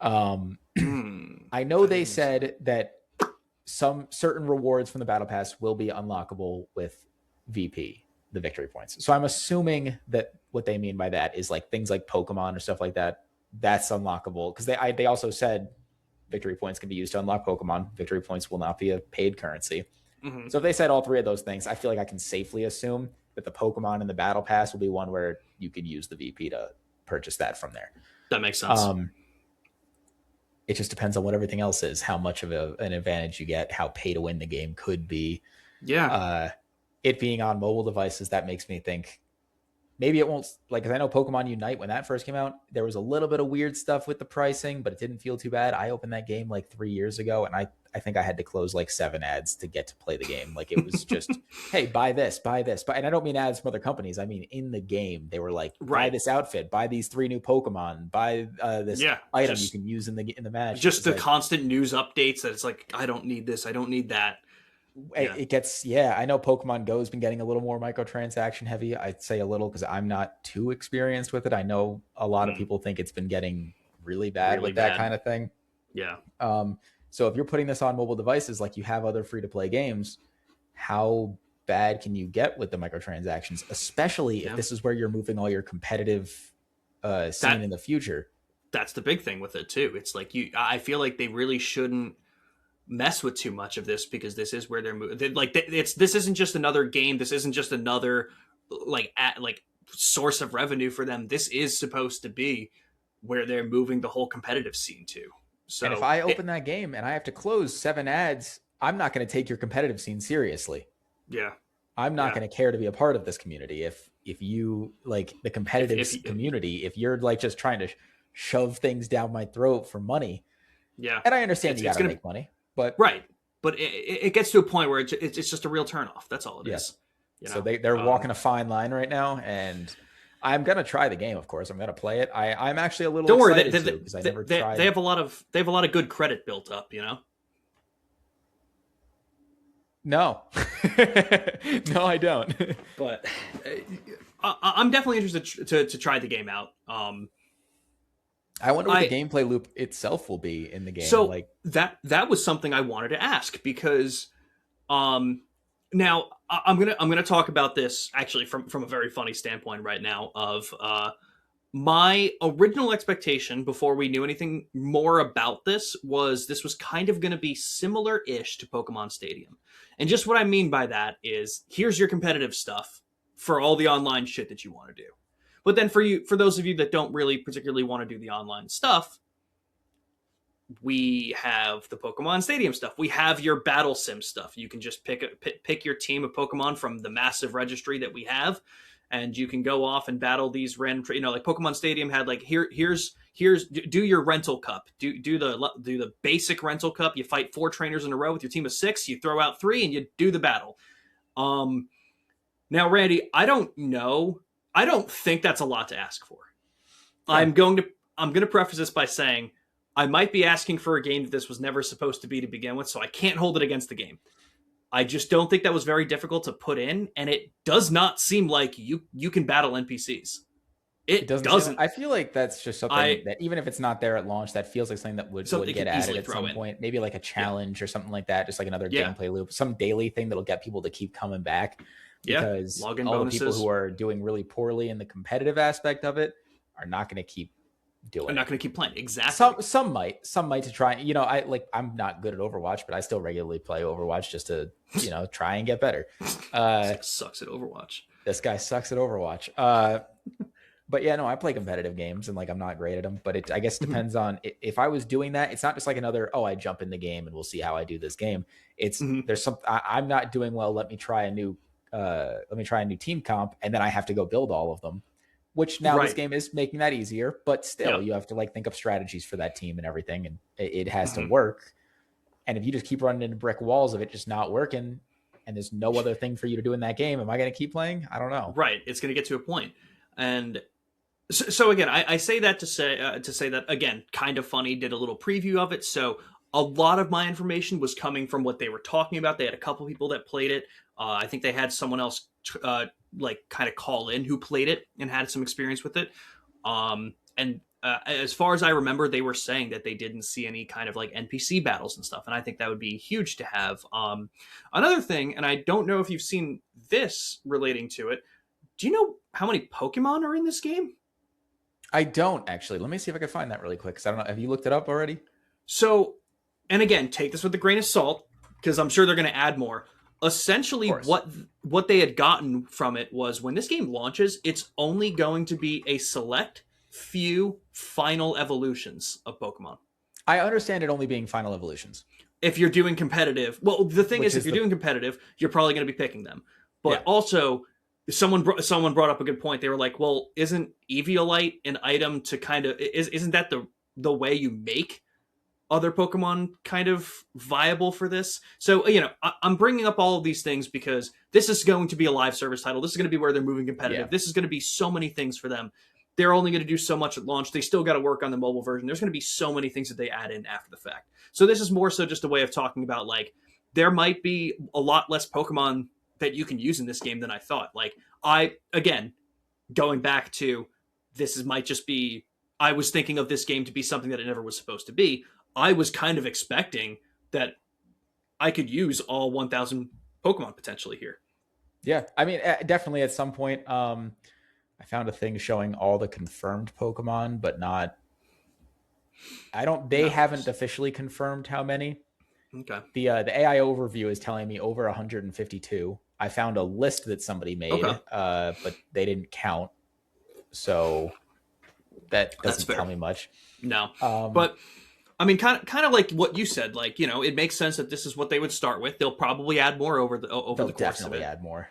I know they said that some certain rewards from the battle pass will be unlockable with VP, the victory points. So I'm assuming that what they mean by that is like things like Pokemon or stuff like that. That's unlockable, because they also said victory points can be used to unlock Pokemon. Victory points will not be a paid currency. So if they said all three of those things, I feel like I can safely assume that the Pokemon in the battle pass will be one where you can use the VP to purchase that from there. That makes sense. It just depends on what everything else is, how much of an advantage you get, how pay to win the game could be. Yeah. It being on mobile devices, that makes me think maybe it won't, like, because I know Pokemon Unite, when that first came out, there was a little bit of weird stuff with the pricing, but it didn't feel too bad. I opened that game like 3 years ago, and I think I had to close like 7 ads to get to play the game. Like, it was just, hey, buy this, buy this. And I don't mean ads from other companies. I mean, in the game, they were like, buy this outfit, buy these 3 new Pokemon, buy this item you can use in the match. Just the constant news updates that it's like, I don't need this, I don't need that. It gets, I know Pokemon Go has been getting a little more microtransaction heavy. I'd say a little because I'm not too experienced with it. I know a lot of people think it's been getting really bad with that kind of thing. Yeah. So if you're putting this on mobile devices, like you have other free to play games, how bad can you get with the microtransactions, especially if this is where you're moving all your competitive scene in the future? That's the big thing with it too. It's like I feel like they really shouldn't mess with too much of this, because this is where they're moving. Like, this isn't just another game. This isn't just another like source of revenue for them. This is supposed to be where they're moving the whole competitive scene to. So, and if I open that game and I have to close 7 ads, I'm not going to take your competitive scene seriously. Yeah. I'm not going to care to be a part of this community. If you like the competitive community, if you're like just trying to shove things down my throat for money. Yeah. And I understand you got to make money. But but it gets to a point where it's just a real turnoff. That's all it is. You know? So they're walking a fine line right now, and I'm gonna try the game. Of course, I'm gonna play it. I'm actually a little. Don't worry, because I never tried. They have a lot of good credit built up. You know. No, no, I don't. But I'm definitely interested to try the game out. I wonder what the gameplay loop itself will be in the game. So like that was something I wanted to ask, because now I'm gonna talk about this actually from a very funny standpoint right now. Of my original expectation before we knew anything more about this was kind of going to be similar-ish to Pokemon Stadium. And just what I mean by that is, here's your competitive stuff for all the online shit that you want to do. But then for those of you that don't really particularly want to do the online stuff, we have the Pokemon Stadium stuff. We have your battle sim stuff. You can just pick your team of Pokemon from the massive registry that we have, and you can go off and battle these random. Like Pokemon Stadium had like here's do your rental cup. Do the basic rental cup. You fight 4 trainers in a row with your team of 6. You throw out 3 and you do the battle. Now, Randy, I don't know. I don't think that's a lot to ask for. Yeah. I'm going to preface this by saying I might be asking for a game that this was never supposed to be to begin with, so I can't hold it against the game. I just don't think that was very difficult to put in, and it does not seem like you can battle NPCs. It doesn't. I feel like that's just something that, even if it's not there at launch, that feels like something that would get added at some point. Maybe like a challenge or something like that, just like another gameplay loop, some daily thing that'll get people to keep coming back. Because all the people who are doing really poorly in the competitive aspect of it are not going to keep I'm doing. not going to keep playing. Exactly. Some might to try. You know, I'm not good at Overwatch, but I still regularly play Overwatch just to try and get better. This guy sucks at Overwatch. This guy sucks at Overwatch. But yeah, no, I play competitive games and like I'm not great at them. But I guess it depends on if I was doing that. It's not just like another I jump in the game and we'll see how I do this game. It's there's some I'm not doing well. Let me try a new team comp, and then I have to go build all of them. Which now this game is making that easier, but still you have to like think up strategies for that team and everything, and it has to work. And if you just keep running into brick walls of it just not working, and there's no other thing for you to do in that game, am I going to keep playing? I don't know. Right, it's going to get to a point, and so again, I say that to say that again, kind of funny. Did a little preview of it, so a lot of my information was coming from what they were talking about. They had a couple people that played it. I think they had someone else like kind of call in who played it and had some experience with it. And as far as I remember, they were saying that they didn't see any kind of like NPC battles and stuff. And I think that would be huge to have. Another thing, and I don't know if you've seen this relating to it. Do you know how many Pokemon are in this game? I don't actually. Let me see if I can find that really quick. Because I don't know. Have you looked it up already? So, and again, take this with a grain of salt because I'm sure they're going to add more. Essentially, what they had gotten from it was when this game launches, it's only going to be a select few final evolutions of Pokemon. I understand it only being final evolutions. If you're doing competitive, well, the thing is, if you're doing competitive, you're probably going to be picking them. But also, someone brought up a good point. They were like, "Well, isn't Eviolite an item to kind of isn't that the way you make other Pokemon kind of viable for this?" So, I'm bringing up all of these things because this is going to be a live service title. This is going to be where they're moving competitive. This is going to be so many things for them. They're only going to do so much at launch. They still got to work on the mobile version. There's going to be so many things that they add in after the fact. So this is more so just a way of talking about, like, there might be a lot less Pokemon that you can use in this game than I thought. Like, again, going back to might just be, I was thinking of this game to be something that it never was supposed to be. I was kind of expecting that I could use all 1,000 Pokemon potentially here. Yeah, I mean, definitely at some point, I found a thing showing all the confirmed Pokemon, but not. They haven't officially confirmed how many. Okay. The AI overview is telling me over 152. I found a list that somebody made, but they didn't count, so that doesn't tell me much. No, but I mean, kind of like what you said. Like, it makes sense that this is what they would start with. They'll probably add more over the course of it. They'll definitely add more.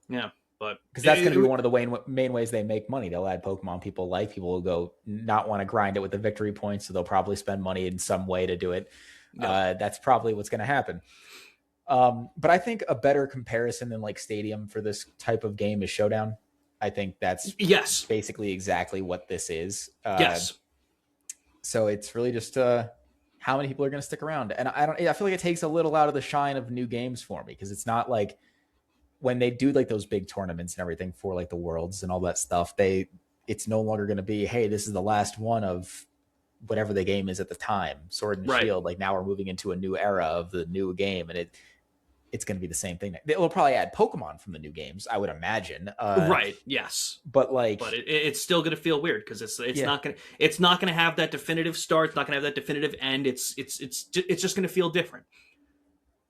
Yeah, but because that's going to be one of the main ways they make money. They'll add Pokemon people like. People will go not want to grind it with the victory points, so they'll probably spend money in some way to do it. That's probably what's going to happen. But I think a better comparison than like Stadium for this type of game is Showdown. I think that's basically exactly what this is. Yes. So it's really just how many people are going to stick around, and I feel like it takes a little out of the shine of new games for me because it's not like when they do like those big tournaments and everything for like the Worlds and all that stuff. It's no longer going to be, hey, this is the last one of whatever the game is at the time, Sword and Shield. Like now we're moving into a new era of the new game, and it's going to be the same thing. They'll probably add Pokemon from the new games, I would imagine. Right. Yes. But it's still going to feel weird because it's not going to have that definitive start. It's not going to have that definitive end. It's just going to feel different.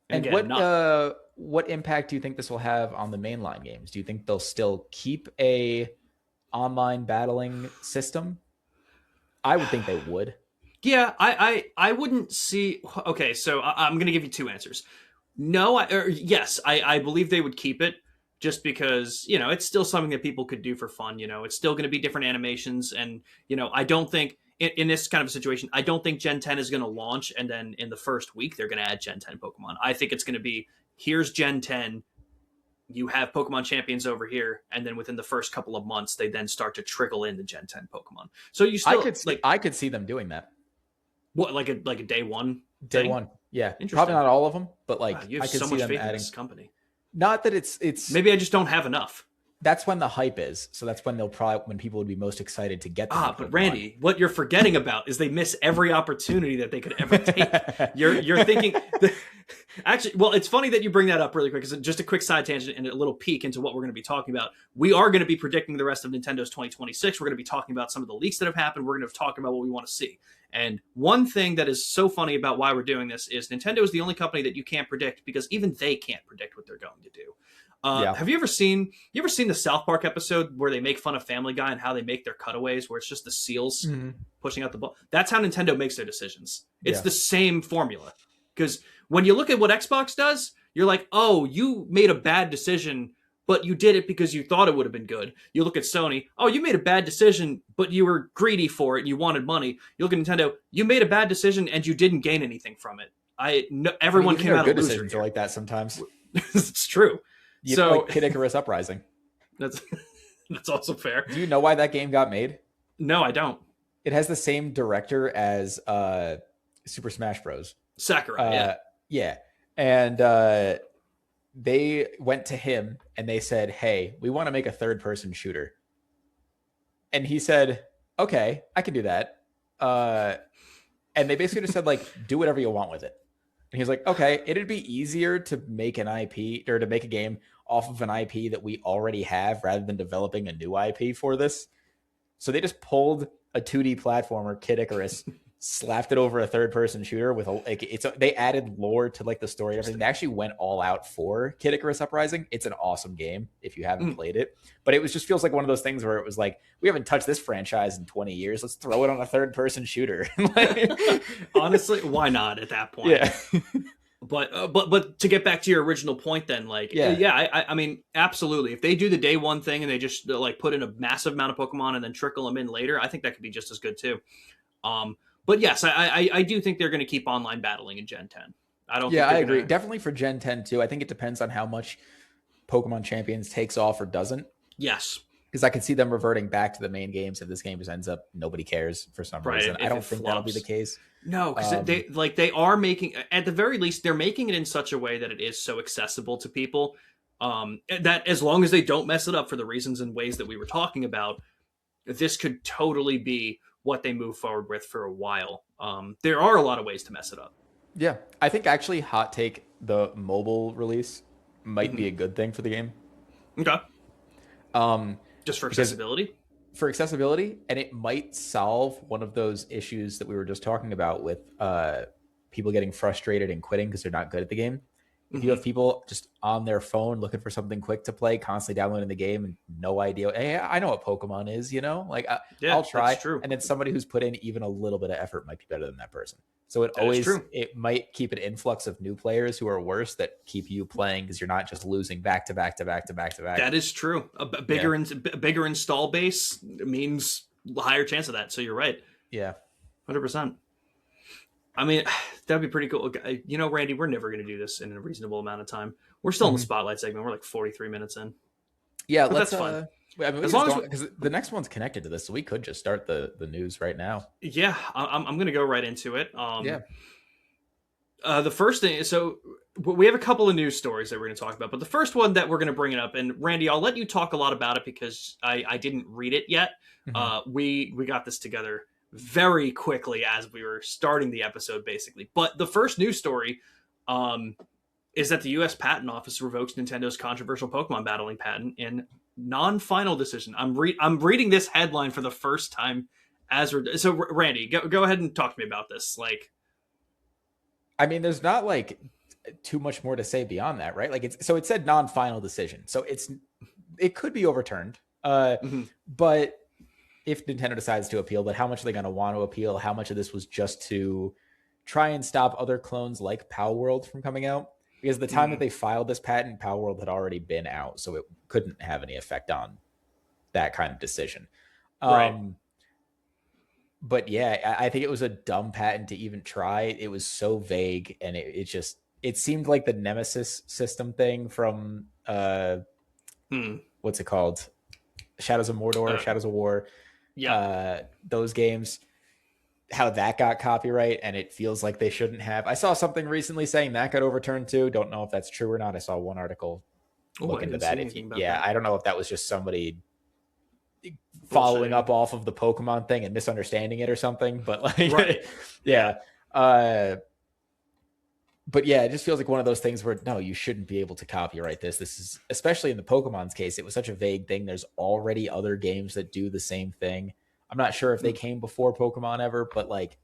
And again, what impact do you think this will have on the mainline games? Do you think they'll still keep a online battling system? I would think they would. Yeah, I wouldn't see. Okay, so I'm going to give you two answers. No, yes, I believe they would keep it just because, it's still something that people could do for fun. It's still going to be different animations. And, I don't think in this kind of a situation, I don't think Gen 10 is going to launch. And then in the first week, they're going to add Gen 10 Pokemon. I think it's going to be, here's Gen 10. You have Pokemon champions over here. And then within the first couple of months, they then start to trickle in the Gen 10 Pokemon. So you still I could see them doing that. What, like a day one? Day one. Yeah. Probably not all of them, but like you have I could so see much them faith adding in this company. Not that it's maybe I just don't have enough. that's when the hype is. So that's when when people would be most excited to get the new But Pokemon. Randy, what you're forgetting about is they miss every opportunity that they could ever take. You're thinking actually, well, it's funny that you bring that up really quick, because just a quick side tangent and a little peek into what we're going to be talking about. We are going to be predicting the rest of Nintendo's 2026. We're going to be talking about some of the leaks that have happened. We're going to talk about what we want to see. And one thing that is so funny about why we're doing this is Nintendo is the only company that you can't predict, because even they can't predict what they're going to do. Yeah. Have you ever seen the South Park episode where they make fun of Family Guy and how they make their cutaways, where it's just the seals pushing out the ball? That's how Nintendo makes their decisions. It's the same formula. Because when you look at what Xbox does, you're like, oh, you made a bad decision, but you did it because you thought it would have been good. You look at Sony, oh, you made a bad decision, but you were greedy for it and you wanted money. You look at Nintendo, you made a bad decision and you didn't gain anything from it. Everyone came out a loser. Decisions are like that sometimes. It's true. So like Kid Icarus Uprising. That's also fair. Do you know why that game got made? No, I don't. It has the same director as Super Smash Bros. Sakurai. Yeah. And they went to him and they said, hey, we want to make a third-person shooter. And he said, okay, I can do that. And they basically just said, like, do whatever you want with it. And he was like, okay, it'd be easier to make an IP or to make a game off of an IP that we already have rather than developing a new IP for this. So they just pulled a 2D platformer, Kid Icarus, slapped it over a third-person shooter with they added lore to like the story and everything. They actually went all out for Kid Icarus Uprising. It's an awesome game if you haven't played it, but it just feels like one of those things where it was like, we haven't touched this franchise in 20 years. Let's throw it on a third-person shooter. Honestly, why not at that point? Yeah. But to get back to your original point, then, like, I mean, absolutely. If they do the day one thing and they just like put in a massive amount of Pokemon and then trickle them in later, I think that could be just as good too. But yes, I do think they're going to keep online battling in Gen 10. I agree. Definitely for Gen 10 too. I think it depends on how much Pokemon Champions takes off or doesn't. Yes. Because I can see them reverting back to the main games if this game just ends up nobody cares for some reason. I don't think that'll be the case. No, because they are making, at the very least, they're making it in such a way that it is so accessible to people that as long as they don't mess it up for the reasons and ways that we were talking about, this could totally be what they move forward with for a while. There are a lot of ways to mess it up. Yeah, I think actually, hot take, the mobile release might be a good thing for the game. Okay. Just for accessibility? For accessibility, and it might solve one of those issues that we were just talking about with people getting frustrated and quitting because they're not good at the game. If you have people just on their phone looking for something quick to play, constantly downloading the game and no idea, hey, I know what Pokemon is, you know? Like, I'll try. That's true. And then somebody who's put in even a little bit of effort might be better than that person. So it might keep an influx of new players who are worse that keep you playing because you're not just losing back to back to back to back to back. That is true. A bigger install base means a higher chance of that. So you're right. Yeah. 100%. I mean, that'd be pretty cool. You know, Randy, we're never going to do this in a reasonable amount of time. We're still in the spotlight segment. We're like 43 minutes in. Yeah, that's fine. I mean, as long as because the next one's connected to this, so we could just start the news right now. Yeah, I'm going to go right into it. The first thing, so we have a couple of news stories that we're going to talk about, but the first one that we're going to bring it up, and Randy, I'll let you talk a lot about it because I didn't read it yet. We got this together very quickly as we were starting the episode, basically. But the first news story is that the U.S. Patent Office revokes Nintendo's controversial Pokemon battling patent in non-final decision. I'm reading this headline for the first time so Randy, go ahead and talk to me about this. Like, I mean, there's not like too much more to say beyond that, right? Like it said non-final decision, so it could be overturned. But if Nintendo decides to appeal, but how much are they going to want to appeal? How much of this was just to try and stop other clones like Power World from coming out? Because the time that they filed this patent, Power World had already been out, so it couldn't have any effect on that kind of decision. Right. But yeah, I think it was a dumb patent to even try. It was so vague, and it seemed like the Nemesis system thing from what's it called? Shadows of Mordor, Shadows of War. Yeah. Those games, how that got copyright, and it feels like they shouldn't have. I saw something recently saying that got overturned too. Don't know if that's true or not. I saw one article Oh, look I into didn't see that. If you, anything about yeah, that. I don't know if that was just somebody following Bullshitting. up off of the Pokemon thing and misunderstanding it or something, but like, Right. Yeah. yeah. Uh, but yeah, it just feels like one of those things where no, you shouldn't be able to copyright this. This is especially in the Pokemon's case, it was such a vague thing. There's already other games that do the same thing. I'm not sure if they Mm. came before Pokemon ever, but like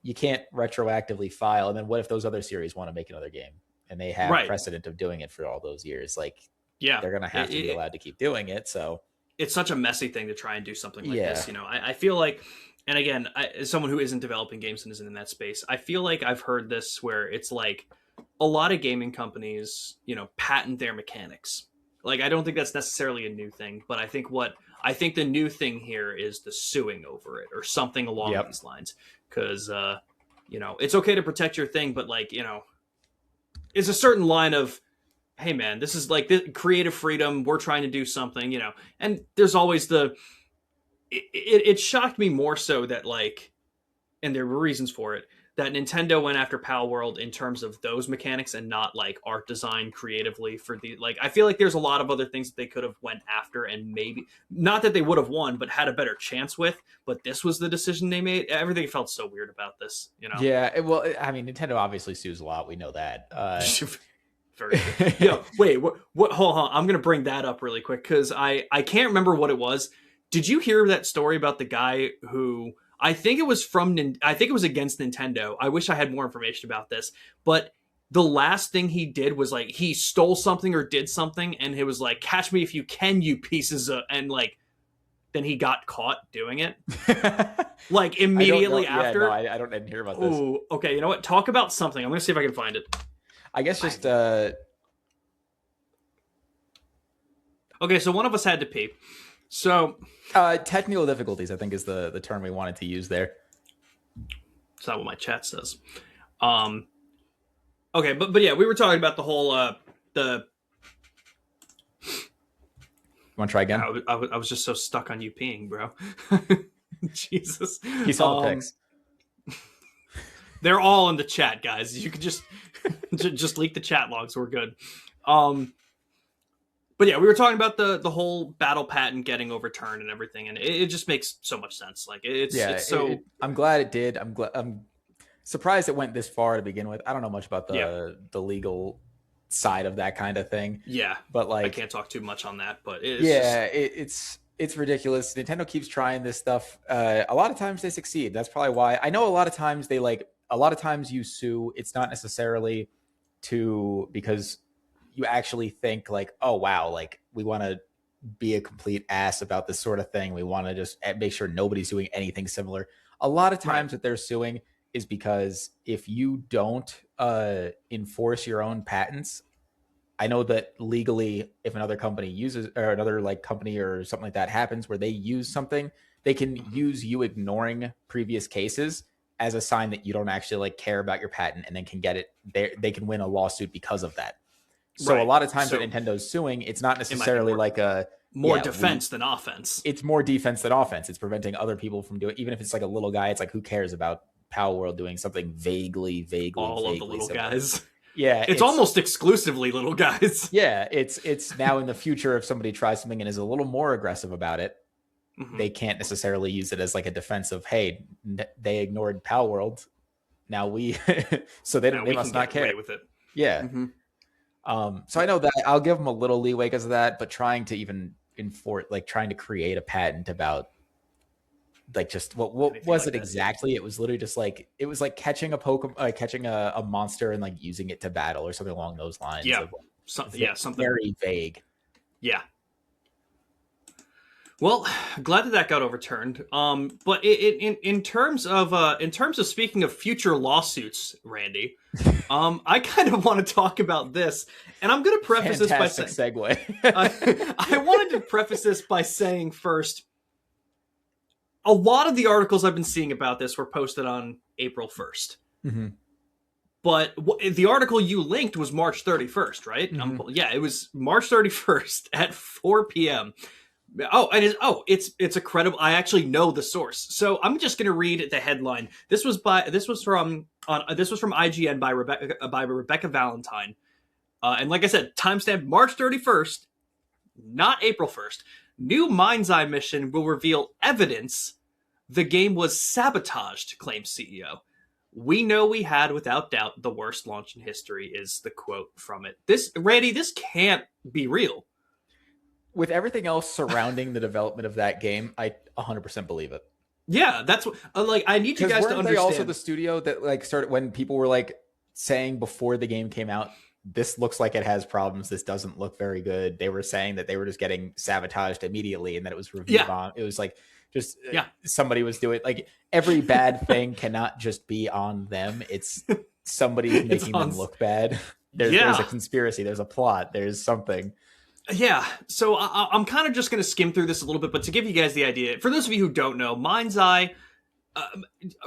you can't retroactively file. And then what if those other series want to make another game and they have Right. precedent of doing it for all those years? Like Yeah. they're gonna have to be allowed to keep doing it. So It's such a messy thing to try and do something like yeah, this. I feel like, and again, as someone who isn't developing games and isn't in that space, I feel like I've heard this where it's like a lot of gaming companies, patent their mechanics. Like, I don't think that's necessarily a new thing, but I think the new thing here is the suing over it or something along yep, these lines. Because, it's okay to protect your thing, but like, it's a certain line of, hey man, this is like the creative freedom. We're trying to do something, and there's always it shocked me more so that like, and there were reasons for it, that Nintendo went after Pal World in terms of those mechanics and not like art design creatively for the, like, I feel like there's a lot of other things that they could have went after and maybe not that they would have won, but had a better chance with, but this was the decision they made. Everything felt so weird about this. yeah. Well, I mean, Nintendo obviously sues a lot. We know that. Very true. Wait, what? Hold on. I'm gonna bring that up really quick because I can't remember what it was. Did you hear that story about the guy who I think it was I think it was against Nintendo. I wish I had more information about this, but the last thing he did was like he stole something or did something, and it was like, "Catch me if you can, you pieces of," and like then he got caught doing it like I don't know. immediately Yeah, no, after. I didn't hear about this. Oh, okay. You know what? Talk about something. I'm gonna see if I can find it. I guess just Okay, so one of us had to pee. So technical difficulties, I think, is the term we wanted to use there. it's not what my chat says. Okay, but yeah, we were talking about the whole the. Want to try again? I was just so stuck on you peeing, bro. Jesus. He saw the pics. They're all in the chat, guys. You could just just leak the chat logs. We're good. But yeah, we were talking about the whole battle patent getting overturned and everything, and it just makes so much sense. Like it's so. I'm glad it did. I'm surprised it went this far to begin with. I don't know much about the legal side of that kind of thing. Yeah, but like I can't talk too much on that. But it's ridiculous. Nintendo keeps trying this stuff. A lot of times they succeed. That's probably why. I know a lot of times a lot of times you sue. It's not necessarily because you actually think like, oh wow, like we want to be a complete ass about this sort of thing. We want to just make sure nobody's doing anything similar. A lot of times that they're suing is because if you don't enforce your own patents, I know that legally, if another company uses, or another like company or something like that happens where they use something, they can use you ignoring previous cases as a sign that you don't actually like care about your patent, and then can get it. They can win a lawsuit because of that. So a lot of times when Nintendo's suing, it's not necessarily like a more defense than offense. It's more defense than offense. It's preventing other people from doing, even if it's like a little guy, it's like, who cares about Power World doing something vaguely all of the little similar. guys. Yeah. It's almost exclusively little guys. Yeah. It's now in the future, if somebody tries something and is a little more aggressive about it, they can't necessarily use it as like a defense of, hey, they ignored Power World. Now so they must not care with it. Yeah. So I know that I'll give them a little leeway because of that, but trying to even trying to create a patent about like just what was like it exactly? It was literally just like, it was like catching a Pokemon, catching a monster and like using it to battle or something along those lines. Yeah. Something very vague. Yeah. Well, glad that got overturned. But in terms of speaking of future lawsuits, Randy, I kind of want to talk about this, and I'm going to preface this by saying, segue. I wanted to preface this by saying first, a lot of the articles I've been seeing about this were posted on April 1st. But the article you linked was March 31st, right? Yeah, it was March 31st at 4 p.m. Oh, and it's a credible. I actually know the source, so I'm just going to read the headline. This was from IGN by Rebecca Valentine. And like I said, timestamp March 31st, not April 1st. New Mind's Eye mission will reveal evidence the game was sabotaged, claims CEO. We know we had, without doubt, the worst launch in history, is the quote from it. Randy, this can't be real. With everything else surrounding the development of that game, I 100% believe it. Yeah, that's what, like, I need you guys to understand. They also the studio that like started when people were like saying before the game came out, this looks like it has problems. This doesn't look very good. They were saying that they were just getting sabotaged immediately and that it was review bomb. It was like just somebody was doing like every bad thing cannot just be on them. It's somebody making them look bad. There's a conspiracy. There's a plot. There's something. Yeah, so I'm kind of just going to skim through this a little bit, but to give you guys the idea, for those of you who don't know, Mind's Eye,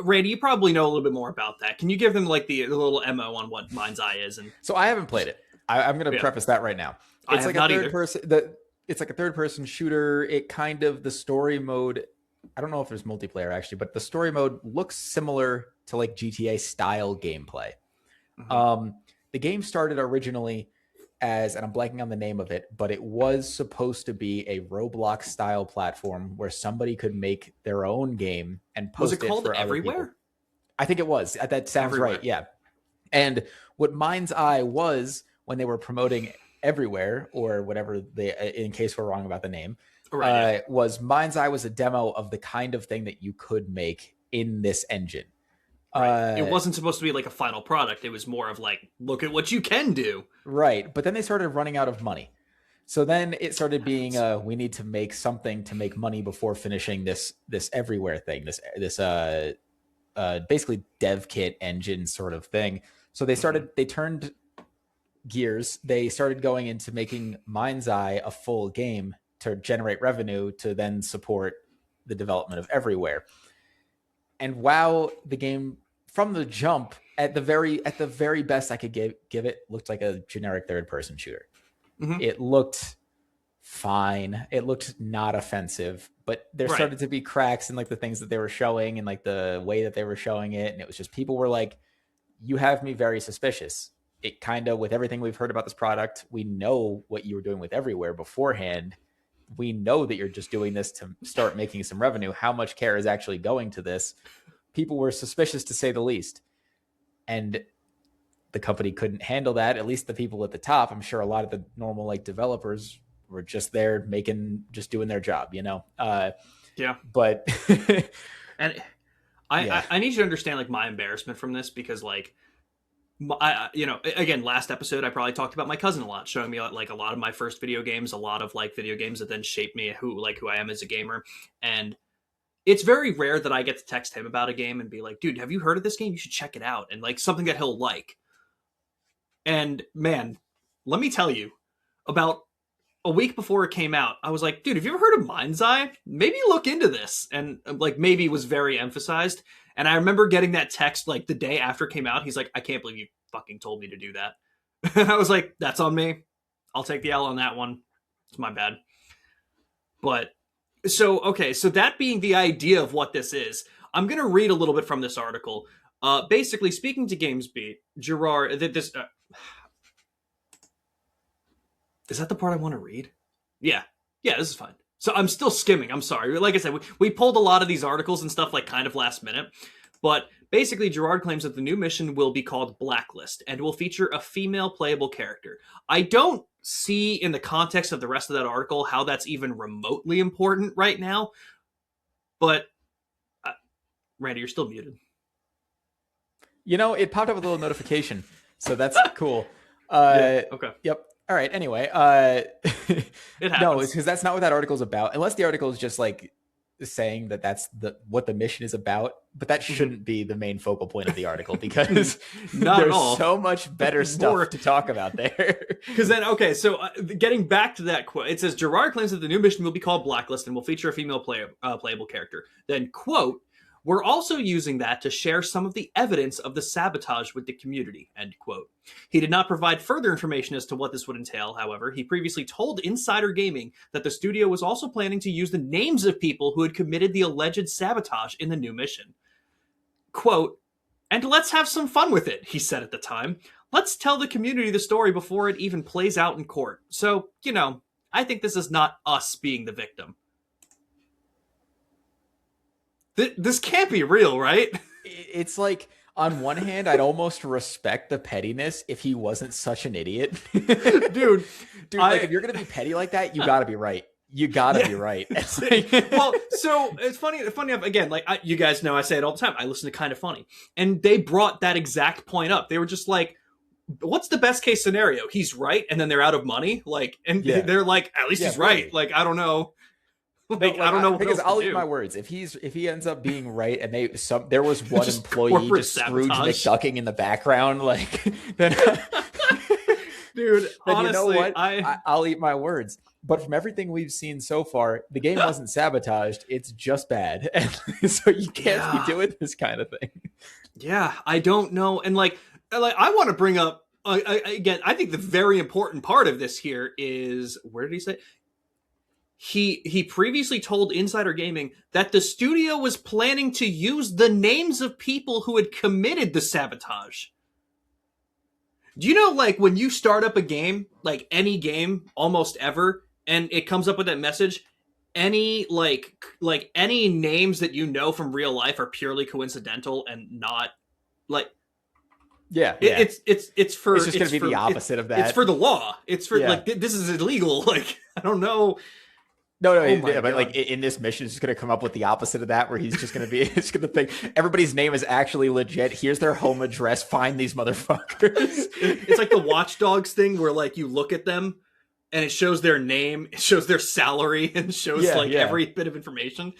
Randy, you probably know a little bit more about that. Can you give them like the little MO on what Mind's Eye is? And so I haven't played it. I'm going to preface that right now. It's like a third person. It's like a third person shooter. It kind of the story mode. I don't know if there's multiplayer actually, but the story mode looks similar to like GTA style gameplay. Mm-hmm. The game started originally as, and I'm blanking on the name of it, but it was supposed to be a Roblox style platform where somebody could make their own game and post it for Everywhere? Other people. I think it was. That sounds Everywhere. Right. Yeah. And what Mind's Eye was when they were promoting Everywhere or whatever they, in case we're wrong about the name, was Mind's Eye was a demo of the kind of thing that you could make in this engine. Right. It wasn't supposed to be like a final product. It was more of like, look at what you can do. Right. But then they started running out of money. So then it started being, we need to make something to make money before finishing this Everywhere thing, this basically dev kit engine sort of thing. So they turned gears. They started going into making Mind's Eye a full game to generate revenue to then support the development of Everywhere. And while the game from the jump at the very best I could give it looked like a generic third person shooter. Mm-hmm. It looked fine. It looked not offensive, but there started to be cracks in like the things that they were showing and like the way that they were showing it. And it was just, people were like, you have me very suspicious. It kind of, with everything we've heard about this product, we know what you were doing with Everywhere beforehand. We know that you're just doing this to start making some revenue. How much care is actually going to this? People were suspicious to say the least. And the company couldn't handle that. At least the people at the top. I'm sure a lot of the normal like developers were just there just doing their job, you know? But and I need you to understand like my embarrassment from this, because like, again, last episode, I probably talked about my cousin a lot, showing me like a lot of my first video games, a lot of like video games that then shaped me who I am as a gamer. And it's very rare that I get to text him about a game and be like, dude, have you heard of this game? You should check it out. And like something that he'll like. And man, let me tell you, about a week before it came out, I was like, dude, have you ever heard of Mind's Eye? Maybe look into this. And like maybe was very emphasized. And I remember getting that text like the day after it came out. He's like, I can't believe you fucking told me to do that. And I was like, that's on me. I'll take the L on that one. It's my bad. But so that being the idea of what this is, I'm going to read a little bit from this article. Basically, speaking to GamesBeat, Gerard, is that the part I want to read? Yeah, this is fine. So I'm still skimming. I'm sorry. Like I said, we pulled a lot of these articles and stuff like kind of last minute. But basically, Gerard claims that the new mission will be called Blacklist and will feature a female playable character. I don't see in the context of the rest of that article how that's even remotely important right now. But, Randy, you're still muted. You know, it popped up with a little notification. So that's cool. Okay. Yep. All right. Anyway, it happens. No, it's because that's not what that article is about. Unless the article is just like saying that that's what the mission is about, but that shouldn't be the main focal point of the article, because there's so much better stuff to talk about there. Because then, so getting back to that quote, it says Gerard claims that the new mission will be called Blacklist and will feature a female playable character. Then, quote, we're also using that to share some of the evidence of the sabotage with the community, end quote. He did not provide further information as to what this would entail, however. He previously told Insider Gaming that the studio was also planning to use the names of people who had committed the alleged sabotage in the new mission. Quote, and let's have some fun with it, he said at the time. let's tell the community the story before it even plays out in court. So, I think this is not us being the victim. This can't be real, right? It's like, on one hand, I'd almost respect the pettiness if he wasn't such an idiot. Dude, like, if you're going to be petty like that, you got to be right. You gotta be right. Well, so it's funny enough, again, like you guys know I say it all the time, I listen to Kind of Funny, and they brought that exact point up. They were just like, what's the best case scenario? He's right and then they're out of money, like, and they're like, at least he's right. Like, I don't know, like, I don't know what because else I'll to eat do. My words. If he ends up being right and there was one employee just Scrooge McDucking in the background, like, then dude, then honestly, you know what? I'll eat my words. But from everything we've seen so far, the game wasn't sabotaged. It's just bad. And so you can't be doing this kind of thing. Yeah, I don't know. And like I want to bring up, again, I think the very important part of this here is, where did he say? He previously told Insider Gaming that the studio was planning to use the names of people who had committed the sabotage. Do you know, like, when you start up a game, like any game, almost ever, and it comes up with that message, any like any names that you know from real life are purely coincidental and not like. It's for. It's just going to be the opposite of that. It's for the law. It's for like, this is illegal. Like, I don't know. No, but like in this mission, it's just going to come up with the opposite of that, where he's just going to be, it's going to think everybody's name is actually legit. Here's their home address. Find these motherfuckers. It's like the Watch Dogs thing, where like you look at them and it shows their name, it shows their salary, and shows every bit of information.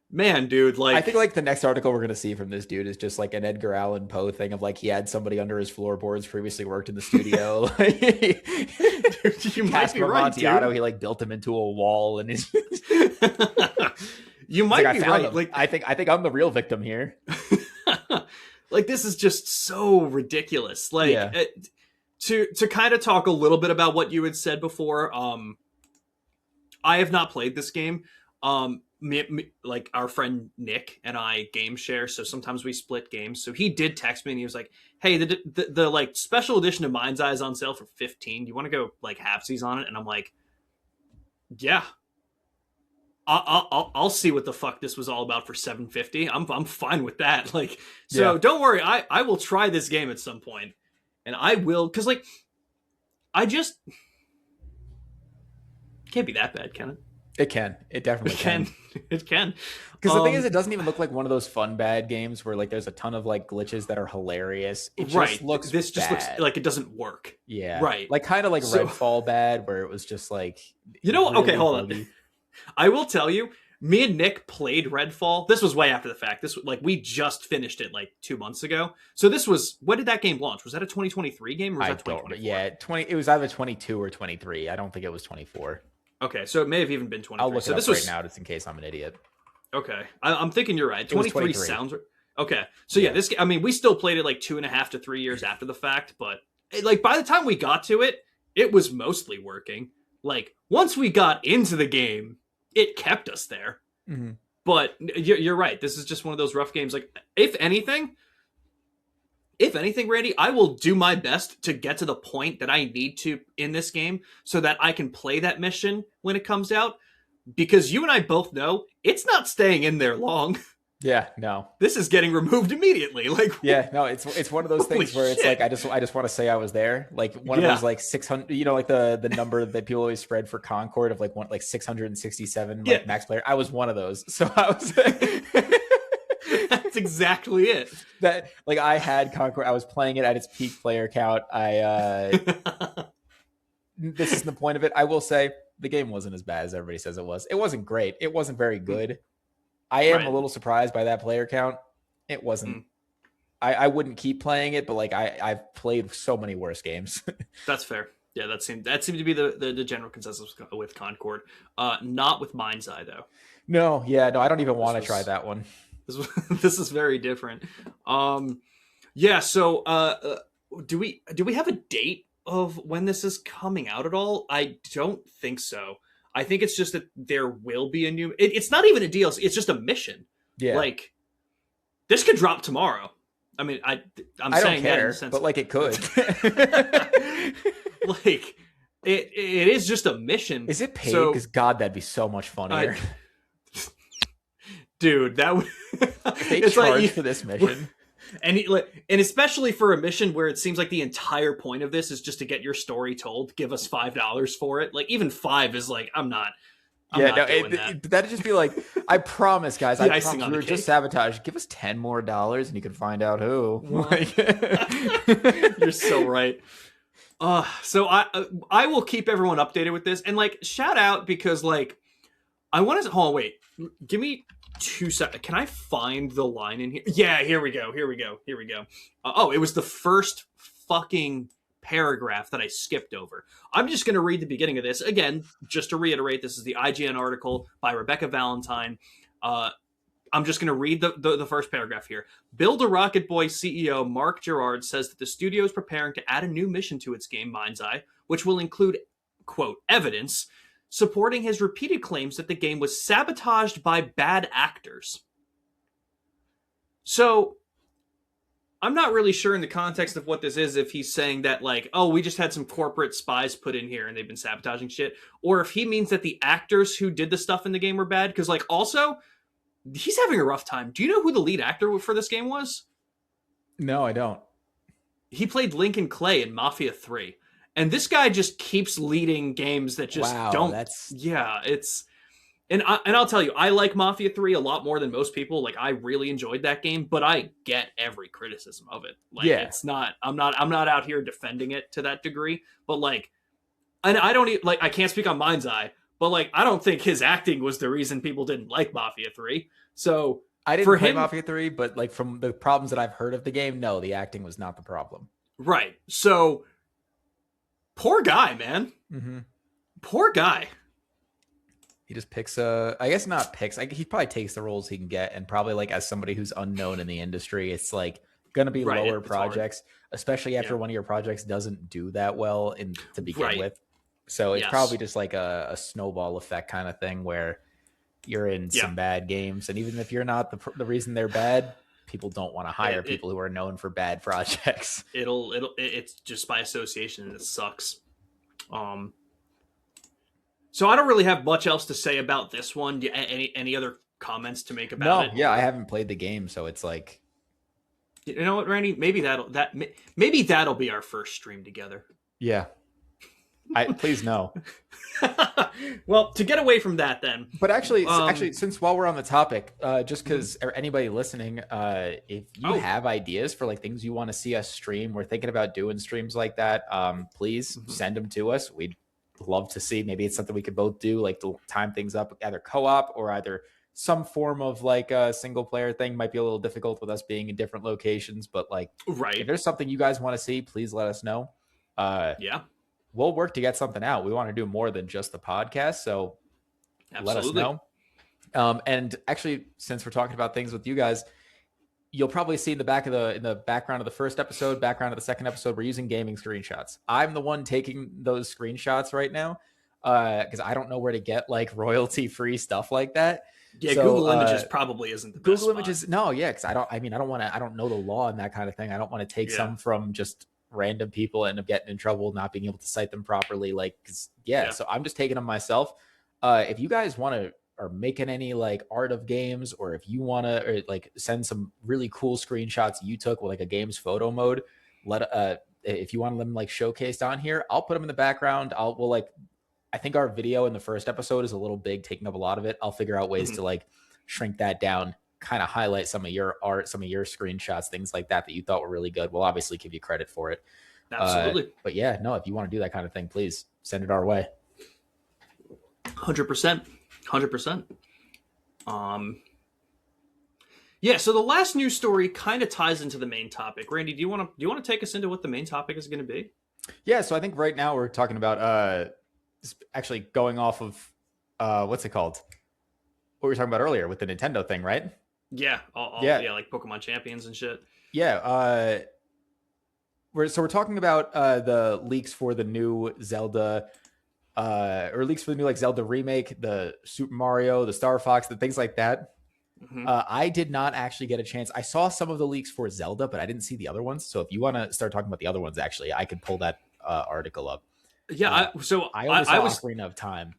Man, dude, like, I think like the next article we're gonna see from this dude is just like an Edgar Allan Poe thing of like, he had somebody under his floorboards, previously worked in the studio. Dude, you might be right, Amontillado, he like built him into a wall, and his you might be right. Like, I think I'm the real victim here. Like, this is just so ridiculous. Like, to kind of talk a little bit about what you had said before. I have not played this game. Like, our friend Nick and I game share, so sometimes we split games. So he did text me and he was like, hey, the like special edition of Mind's Eye is on sale for $15. Do you want to go like halfsies on it? And I'm like, yeah, I'll see what the fuck this was all about for $7.50. I'm fine with that. Like, so don't worry, I will try this game at some point, and I will, because like, I just can't be that bad, can it? It can. It definitely can. It can. Because the thing is, it doesn't even look like one of those fun bad games where like there's a ton of like glitches that are hilarious. It just looks This just looks bad. like it doesn't work. Yeah. Right. Like kind of like Redfall bad, where it was just like, really, okay, hold on. I will tell you, me and Nick played Redfall. This was way after the fact. This, like, we just finished it like 2 months ago. So this was, when did that game launch? Was that a 2023 game, or was that 2024? Yeah, it was either 22 or 23. I don't think it was 24. Okay, so it may have even been 23. I'll look so it this up was, right now, just in case I'm an idiot. Okay, I'm thinking you're right. 23 sounds right. Okay, so yeah, this, I mean, we still played it like 2.5 to 3 years after the fact, but like by the time we got to it, it was mostly working. Like, once we got into the game, it kept us there. Mm-hmm. But you're right. This is just one of those rough games. Like, if anything, Randy, I will do my best to get to the point that I need to in this game so that I can play that mission when it comes out. Because you and I both know it's not staying in there long. Yeah, no. This is getting removed immediately. Like, yeah, no, it's one of those things where it's like I just want to say I was there. Like one of those like 600, you know, like the number that people always spread for Concord of like 667 like max player. I was one of those. So I was That's exactly it. That, like, I had Concord. I was playing it at its peak player count. This is the point of it. I will say the game wasn't as bad as everybody says it was. It wasn't great. It wasn't very good. I am a little surprised by that player count. It wasn't. I wouldn't keep playing it, but like I've played so many worse games. That's fair. Yeah, that seemed to be the general consensus with Concord. Not with Mind's Eye though. No, I don't even want to try that one. This is very different. Yeah. So, do we have a date of when this is coming out at all? I don't think so. I think it's just that there will be a new. It's not even a DLC. It's just a mission. Yeah. Like, this could drop tomorrow. I mean, I'm I don't saying that in care, the sense, but like it could. like it is just a mission. Is it paid? So, Because God, that'd be so much funnier. dude, that would If they it's charge like for this mission. and and especially for a mission where it seems like the entire point of this is just to get your story told, give us $5 for it. Like even 5 is like I'm not doing that. That'd just be like, I promise, guys. The I icing promise on we the were just cake. sabotaged. Give us $10 more, and you can find out who. Like, You're so right. So I will keep everyone updated with this, and like shout out because like I want to hold on, wait, give me 2 seconds. Can I find the line in here? Yeah, here we go. Oh, it was the first fucking paragraph that I skipped over. I'm just going to read the beginning of this again, just to reiterate. This is the IGN article by Rebecca Valentine. I'm just going to read the first paragraph here. Build a Rocket Boy CEO Mark Gerard says that the studio is preparing to add a new mission to its game Mind's Eye, which will include, quote, evidence supporting his repeated claims that the game was sabotaged by bad actors. So, I'm not really sure in the context of what this is, if he's saying that, like, oh, we just had some corporate spies put in here and they've been sabotaging shit, or if he means that the actors who did the stuff in the game were bad, because, like, also, he's having a rough time. Do you know who the lead actor for this game was? no, I don't. He played Lincoln Clay in Mafia 3. And this guy just keeps leading games that just don't. Yeah, it's. And I'll tell you, I like Mafia 3 a lot more than most people. Like, I really enjoyed that game, but I get every criticism of it. Like, Yeah. it's not. I'm not out here defending it to that degree. But like, and I don't like. I can't speak on Mind's Eye, but like, I don't think his acting was the reason people didn't like Mafia 3. So I didn't for play him, Mafia 3, but like from the problems that I've heard of the game, no, the acting was not the problem. right? So poor guy, man. Mm-hmm. Poor guy. He just picks I guess not picks. He probably takes the roles he can get, and probably like as somebody who's unknown in the industry, it's like going to be lower projects, especially after one of your projects doesn't do that well to begin with. So it's probably just like a snowball effect kind of thing where you're in some bad games, and even if you're not the reason they're bad, people don't want to hire people who are known for bad projects. It's just by association, and it sucks. So I don't really have much else to say about this one. Any other comments to make about it? Yeah, I haven't played the game, so it's like, you know what, Randy? Maybe that'll be our first stream together. Yeah. Please no. Well, to get away from that then. But actually, since while we're on the topic, just because anybody listening, if you have ideas for like things you want to see us stream, we're thinking about doing streams like that. Please send them to us. We'd love to see. Maybe it's something we could both do, like to time things up, either co-op or either some form of like a single player thing. Might be a little difficult with us being in different locations, but like, if there's something you guys want to see, please let us know. We'll work to get something out. We want to do more than just the podcast, so let us know. And actually, since we're talking about things with you guys, you'll probably see in the background of the first episode, background of the second episode, we're using gaming screenshots. I'm the one taking those screenshots right now because I don't know where to get like royalty-free stuff like that. Yeah, so, Google Images probably isn't the best Google Images, no, because I don't know the law and that kind of thing. I don't want to take some from just random people, end up getting in trouble, not being able to cite them properly. Like, so I'm just taking them myself. If you guys want to are making any like art of games, or if you want to like send some really cool screenshots you took with like a game's photo mode, if you want them like showcased on here, I'll put them in the background. I think our video in the first episode is a little big, taking up a lot of it. I'll figure out ways to like shrink that down, kind of highlight some of your art, some of your screenshots, things like that you thought were really good. We'll obviously give you credit for it. Absolutely. But yeah, no, if you want to do that kind of thing, please send it our way. 100%. So the last news story kind of ties into the main topic. Randy, do you want to take us into what the main topic is going to be? Yeah, so I think right now we're talking about actually going off of what's it called? What we were talking about earlier with the Nintendo thing, right? Yeah, like Pokemon Champions and shit. Yeah, we're talking about the leaks for the new Zelda, or leaks for the new like Zelda remake, the Super Mario, the Star Fox, the things like that. Mm-hmm. I did not actually get a chance. I saw some of the leaks for Zelda, but I didn't see the other ones. So if you want to start talking about the other ones, actually, I could pull that article up. Yeah, Uh, I only I saw was Ocarina of Time.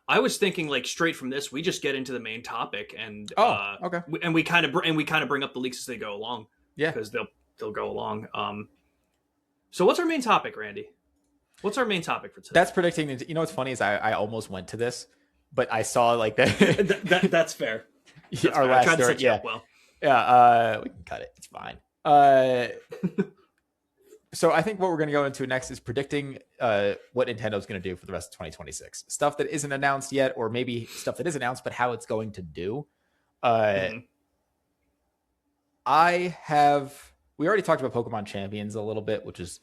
I was thinking like straight from this, we just get into the main topic Oh, okay. we kind of bring up the leaks as they go along Yeah. because they'll go along. So what's our main topic, Randy? What's our main topic for today? That's predicting. You know what's funny is I almost went to this, but I saw like that. That's fair. That's our fair. I last tried to story. set you Yeah. up well. Yeah. We can cut it. It's fine. So I think what we're going to go into next is predicting what Nintendo's going to do for the rest of 2026. Stuff that isn't announced yet, or maybe stuff that is announced, but how it's going to do. We already talked about Pokemon Champions a little bit, which is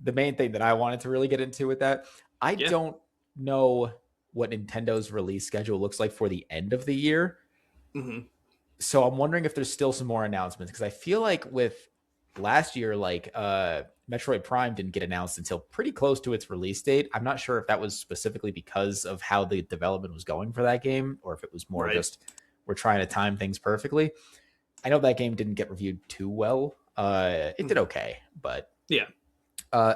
the main thing that I wanted to really get into with that. I don't know what Nintendo's release schedule looks like for the end of the year. Mm-hmm. So I'm wondering if there's still some more announcements, because I feel like with last year, like Metroid Prime didn't get announced until pretty close to its release date. I'm not sure if that was specifically because of how the development was going for that game, or if it was more just we're trying to time things perfectly. I know that game didn't get reviewed too well. It did okay, but yeah.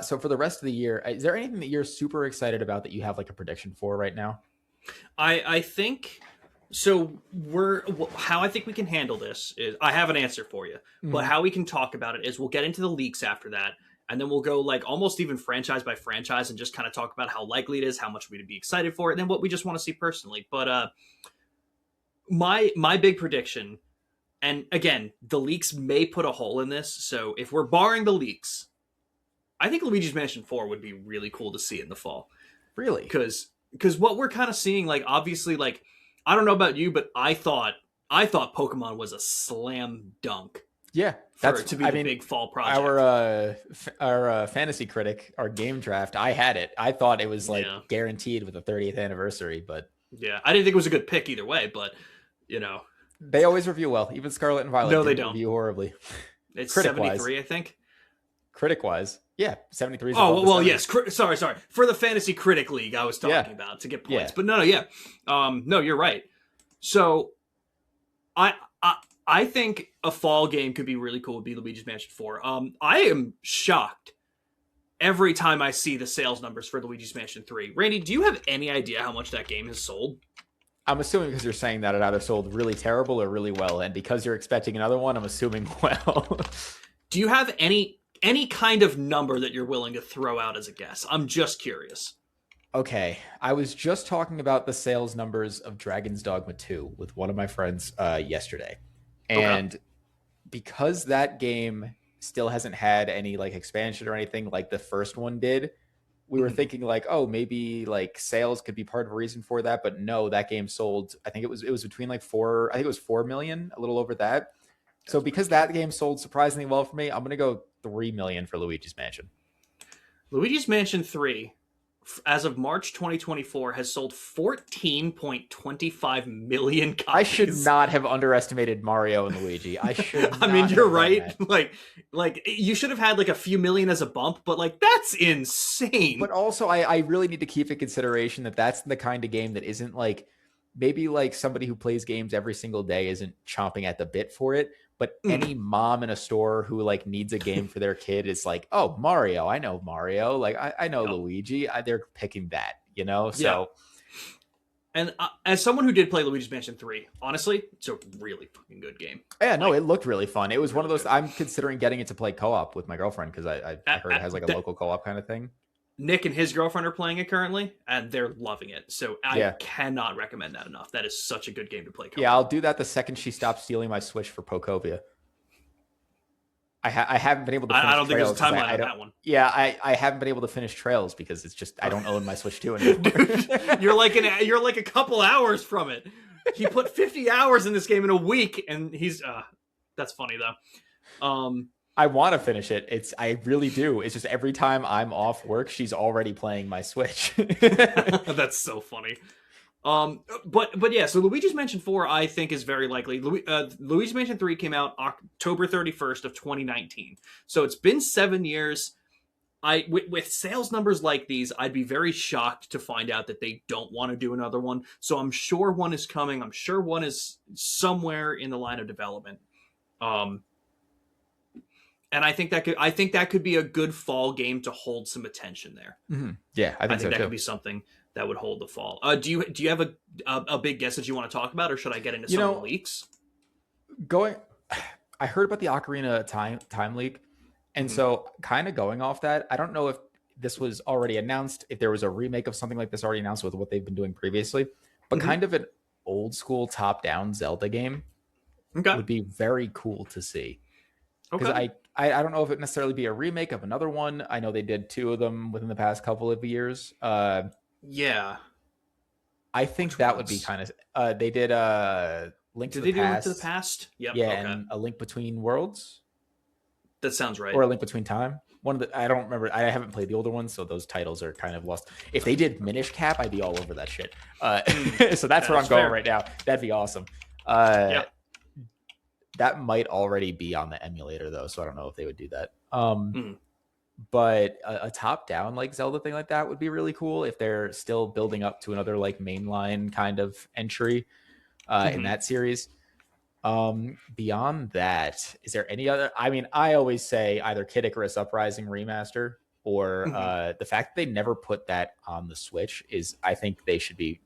So for the rest of the year, is there anything that you're super excited about that you have like a prediction for right now? I think so. How I think we can handle this is I have an answer for you, but how we can talk about it is we'll get into the leaks after that, and then we'll go like almost even franchise by franchise and just kind of talk about how likely it is, how much we'd be excited for it, and then what we just want to see personally. But my big prediction, and again, the leaks may put a hole in this, so if we're barring the leaks, I think Luigi's Mansion 4 would be really cool to see in the fall. Really? Because what we're kind of seeing, like, obviously, like, I don't know about you, but I thought Pokemon was a slam dunk. Yeah, to be the big fall project. Our fantasy critic, our game draft, I had it. I thought it was like guaranteed with the 30th anniversary, but yeah, I didn't think it was a good pick either way. But you know, they always review well. Even Scarlet and Violet, no, they don't review horribly. It's 73, I think. Critic wise, yeah, 73. Oh well, yes. Sorry. For the Fantasy Critic League, I was talking about to get points, but no, no, you're right. So, I think a fall game could be really cool. Would be Luigi's Mansion 4. I am shocked every time I see the sales numbers for Luigi's Mansion 3. Randy, do you have any idea how much that game has sold? I'm assuming because you're saying that it either sold really terrible or really well, and because you're expecting another one, I'm assuming well. Do you have any kind of number that you're willing to throw out as a guess? I'm just curious. Okay, I was just talking about the sales numbers of Dragon's Dogma 2 with one of my friends yesterday. And because that game still hasn't had any like expansion or anything like the first one did, we were thinking like, oh, maybe like sales could be part of a reason for that. But no, that game sold, I think it was between like 4 million, a little over that. So because that game sold surprisingly well for me, I'm going to go 3 million for Luigi's Mansion. Luigi's Mansion 3, as of March 2024, has sold 14.25 million copies. I should not have underestimated Mario and Luigi. I should. I mean, you're right. Like you should have had like a few million as a bump, but like that's insane. But also, I really need to keep in consideration that that's the kind of game that isn't like maybe like somebody who plays games every single day isn't chomping at the bit for it. But any mom in a store who like needs a game for their kid is like, oh, Mario, I know Mario. Like I know Luigi. They're picking that, you know? So, and as someone who did play Luigi's Mansion 3, honestly, it's a really fucking good game. Yeah, no, it looked really fun. It was one of those, I'm considering getting it to play co-op with my girlfriend because I heard it has like a local co-op kind of thing. Nick and his girlfriend are playing it currently, and they're loving it. So I cannot recommend that enough. That is such a good game to play. Yeah, I'll do that the second she stops stealing my Switch for Pokovia. I haven't been able to finish I don't think Trails there's a timeline on that one. Yeah, I haven't been able to finish Trails because it's just I don't own my Switch 2 anymore. Dude, you're like a couple hours from it. He put 50 hours in this game in a week, and he's that's funny though. I want to finish it. I really do. It's just every time I'm off work, she's already playing my Switch. That's so funny. But yeah, so Luigi's Mansion 4, I think, is very likely. Luigi's Mansion 3 came out October 31st of 2019. So it's been 7 years. with sales numbers like these, I'd be very shocked to find out that they don't want to do another one. So I'm sure one is coming. I'm sure one is somewhere in the line of development. Um, and I think that could be a good fall game to hold some attention there. Mm-hmm. Yeah, I think so that too. could be something that would hold the fall. Do you have a big guess that you want to talk about, or should I get into some of the leaks? I heard about the Ocarina time leak, and so kind of going off that, I don't know if this was already announced, if there was a remake of something like this already announced with what they've been doing previously, but kind of an old school top-down Zelda game would be very cool to see. Because I don't know if it necessarily be a remake of another one. I know they did 2 of them within the past couple of years. Yeah. I think that would be kind of... they did Link to the Past. Link to the Past? Yep. Yeah, and A Link Between Worlds. That sounds right. Or A Link Between Time. One of the, I don't remember. I haven't played the older ones, so those titles are kind of lost. If they did Minish Cap, I'd be all over that shit. So that's where I'm going right now. That'd be awesome. Yeah. That might already be on the emulator, though, so I don't know if they would do that. But a top-down like Zelda thing like that would be really cool if they're still building up to another like mainline kind of entry in that series. Beyond that, is there any other? I mean, I always say either Kid Icarus Uprising remaster or the fact that they never put that on the Switch is, I think they should be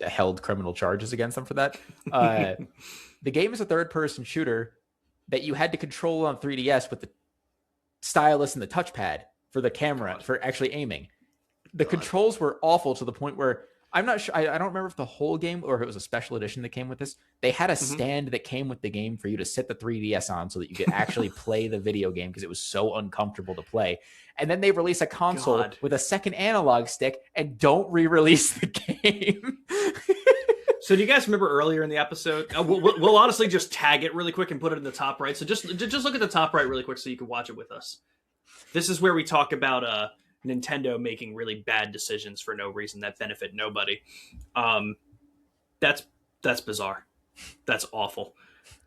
held criminal charges against them for that. The game is a third-person shooter that you had to control on 3DS with the stylus and the touchpad for the camera for actually aiming. The controls were awful to the point where I'm not sure. I don't remember if the whole game or if it was a special edition that came with this. They had a stand that came with the game for you to sit the 3DS on so that you could actually play the video game because it was so uncomfortable to play. And then they release a console with a second analog stick and don't re-release the game. So do you guys remember earlier in the episode? We'll honestly just tag it really quick and put it in the top right. So just look at the top right really quick so you can watch it with us. This is where we talk about Nintendo making really bad decisions for no reason that benefit nobody. That's bizarre. That's awful.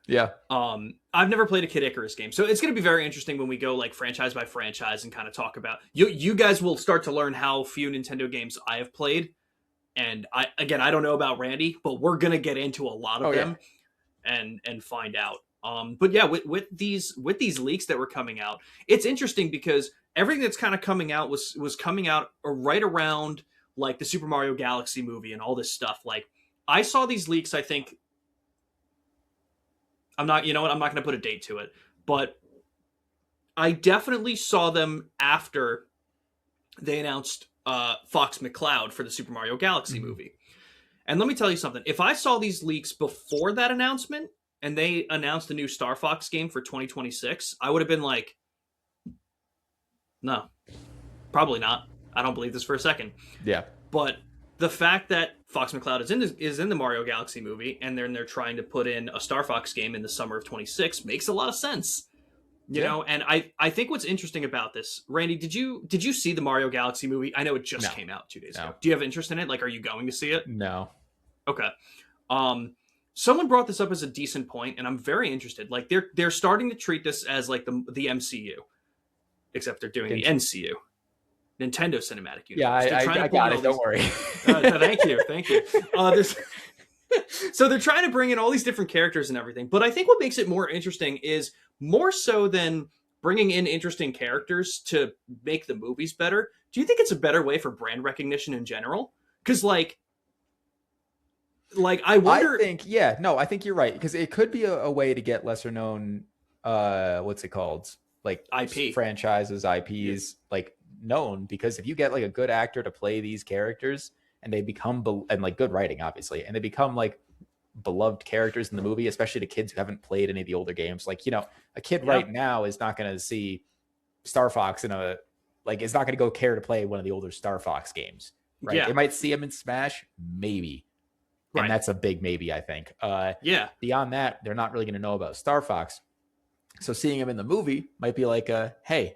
Yeah. I've never played a Kid Icarus game, so it's going to be very interesting when we go like franchise by franchise and kind of talk about you guys will start to learn how few Nintendo games I have played. And I don't know about Randy, but we're gonna get into a lot of them and find out. But yeah, with these leaks that were coming out, it's interesting because everything that's kind of coming out was coming out right around like the Super Mario Galaxy movie and all this stuff. Like I saw these leaks, I think I'm not gonna put a date to it, but I definitely saw them after they announced Fox McCloud for the Super Mario Galaxy movie. And let me tell you something. If I saw these leaks before that announcement and they announced a new Star Fox game for 2026, I would have been like, no, probably not. I don't believe this for a second. Yeah. But the fact that Fox McCloud is in the Mario Galaxy movie and they're trying to put in a Star Fox game in the summer of 26 makes a lot of sense. You know, and I think what's interesting about this, Randy, did you see the Mario Galaxy movie? I know it just came out 2 days ago. Do you have interest in it? Like, are you going to see it? No. Okay. Someone brought this up as a decent point, and I'm very interested. Like, they're starting to treat this as like the MCU, except they're doing the NCU, Nintendo Cinematic Universe. Yeah, I got it. Don't worry. Thank you. So they're trying to bring in all these different characters and everything. But I think what makes it more interesting is more so than bringing in interesting characters to make the movies better. Do you think it's a better way for brand recognition in general? Because like I wonder. I think you're right. Because it could be a way to get lesser known, what's it called? Like IP franchises, IPs, like known. Because if you get like a good actor to play these characters and they become, and like good writing, obviously, and they become like beloved characters in the movie, especially to kids who haven't played any of the older games. Like, you know, a kid right now is not going to see Star Fox is not going to go care to play one of the older Star Fox games, right? Yeah. They might see him in Smash, maybe. Right. And that's a big maybe, I think. Beyond that, they're not really going to know about Star Fox. So seeing him in the movie might be like hey,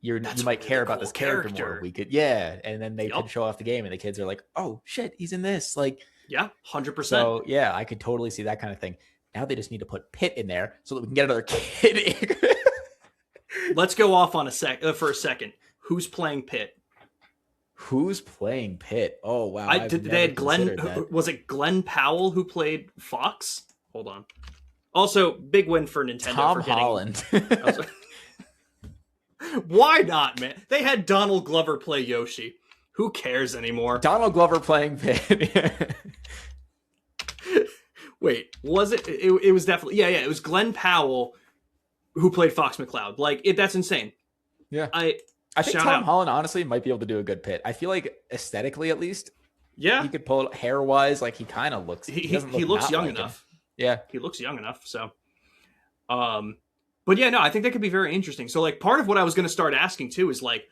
you might care about this character more. We could, and then they could show off the game and the kids are like, oh shit, he's in this. Like, 100%. So yeah, I could totally see that kind of thing. Now they just need to put Pit in there so that we can get another kid. let's go off on for a second. Who's playing Pitt? Who's playing Pitt? Oh wow, They had Glenn. Was it Glenn Powell who played Fox? Hold on. Also, big win for Nintendo. Tom for getting, Holland. Why not, man? They had Donald Glover play Yoshi. Who cares anymore? Donald Glover playing Pitt. Wait, was it? It was definitely yeah. It was Glenn Powell who played Fox McCloud. Like that's insane. Yeah, I think Tom Holland honestly might be able to do a good Pitt. I feel like aesthetically, at least, yeah, he could pull it hair wise. Like he kind of looks. He looks young enough. Yeah, he looks young enough. So, but yeah, no, I think that could be very interesting. So, like, part of what I was going to start asking too is like,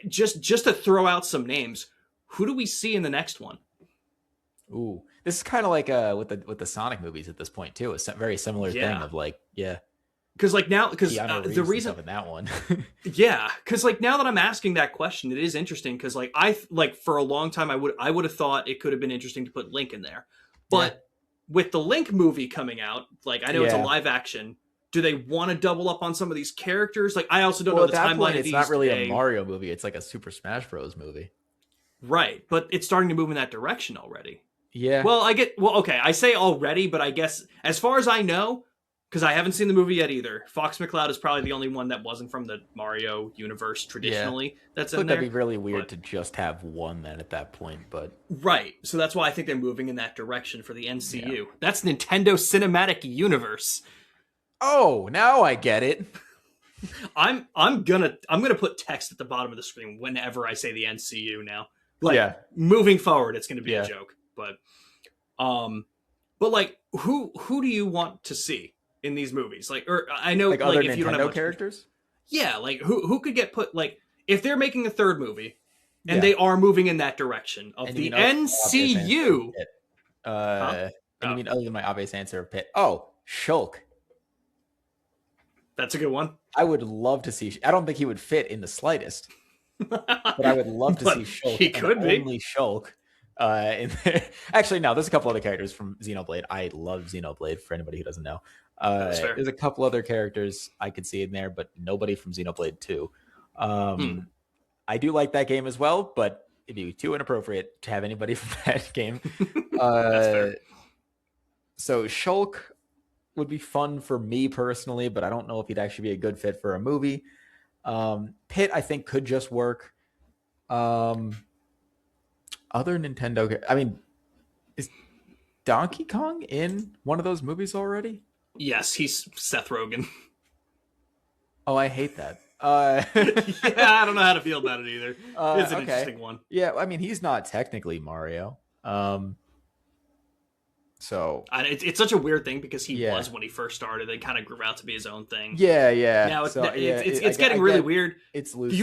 just to throw out some names. Who do we see in the next one? Ooh, this is kind of like with the Sonic movies at this point too. It's a very similar thing of like, yeah. Because like now, because the reason in that one, yeah, because like now that I'm asking that question, it is interesting. Because like for a long time I would have thought it could have been interesting to put Link in there, but with the Link movie coming out, like I know it's a live action. Do they want to double up on some of these characters? Like I also don't know the timeline. It's not really a Mario movie. It's like a Super Smash Bros. Movie, right? But it's starting to move in that direction already. Yeah. Well, okay. I say already, but I guess as far as I know. Because I haven't seen the movie yet either. Fox McCloud is probably the only one that wasn't from the Mario universe traditionally. That's in there. That'd be really weird to just have one then at that point, but right. So that's why I think they're moving in that direction for the NCU. Yeah. That's Nintendo Cinematic Universe. Oh, now I get it. I'm gonna put text at the bottom of the screen whenever I say the NCU now. Like moving forward, it's gonna be a joke. But like who do you want to see in these movies? Like, or I know, like other if Nintendo you don't have characters. Yeah, like who could get put? Like, if they're making a third movie, and they are moving in that direction of the NCU. And you mean other than my obvious answer of Pitt? Oh, Shulk. That's a good one. I would love to see. I don't think he would fit in the slightest, but I would love to see Shulk. He could be only Shulk. In there. Actually, no, there's a couple other characters from Xenoblade. I love Xenoblade, for anybody who doesn't know. There's a couple other characters I could see in there, but nobody from Xenoblade 2. I do like that game as well, but it'd be too inappropriate to have anybody from that game. That's fair. So Shulk would be fun for me personally, but I don't know if he'd actually be a good fit for a movie. Pitt, I think, could just work. Other Nintendo, I mean, is Donkey Kong in one of those movies already? Yes, he's Seth Rogen. Oh, I hate that. Yeah, I don't know how to feel about it either. It's an interesting one. Yeah, I mean, he's not technically Mario. So it's such a weird thing because he was when he first started and kind of grew out to be his own thing. Yeah. Now it's getting really weird. It's loose.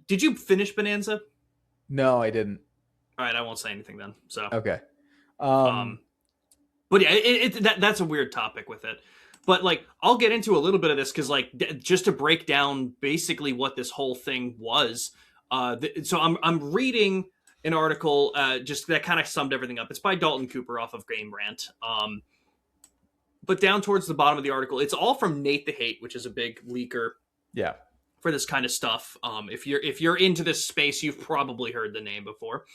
Did you finish Bonanza? No, I didn't. All right, I won't say anything then. So okay. But yeah, that's a weird topic with it. But like, I'll get into a little bit of this because like, just to break down basically what this whole thing was. So I'm reading an article just that kind of summed everything up. It's by Dalton Cooper off of Game Rant. But down towards the bottom of the article, it's all from Nate the Hate, which is a big leaker. Yeah. For this kind of stuff. If you're into this space, you've probably heard the name before.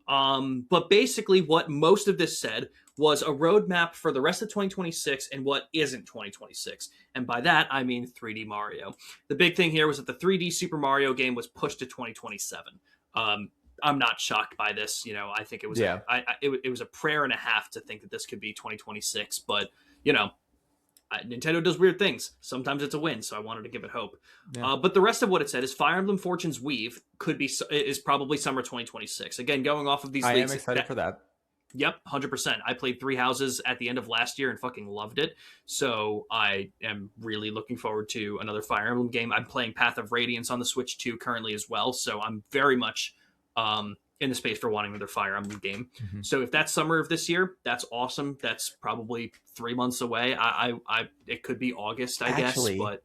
But basically what most of this said was a roadmap for the rest of 2026 and what isn't 2026. And by that, I mean 3D Mario. The big thing here was that the 3D Super Mario game was pushed to 2027. I'm not shocked by this. You know, I think it was, it was a prayer and a half to think that this could be 2026, but you know, Nintendo does weird things. Sometimes it's a win, so I wanted to give it hope. Yeah. But the rest of what it said is Fire Emblem Fortune's Weave is probably summer 2026. Again, going off of these leaks. I am excited for that. Yep, 100%. I played Three Houses at the end of last year and fucking loved it. So I am really looking forward to another Fire Emblem game. I'm playing Path of Radiance on the Switch 2 currently as well. So I'm very much in the space for wanting another Fire Emblem game. Mm-hmm. So if that's summer of this year, that's awesome. That's probably 3 months away. It could be August, I guess. But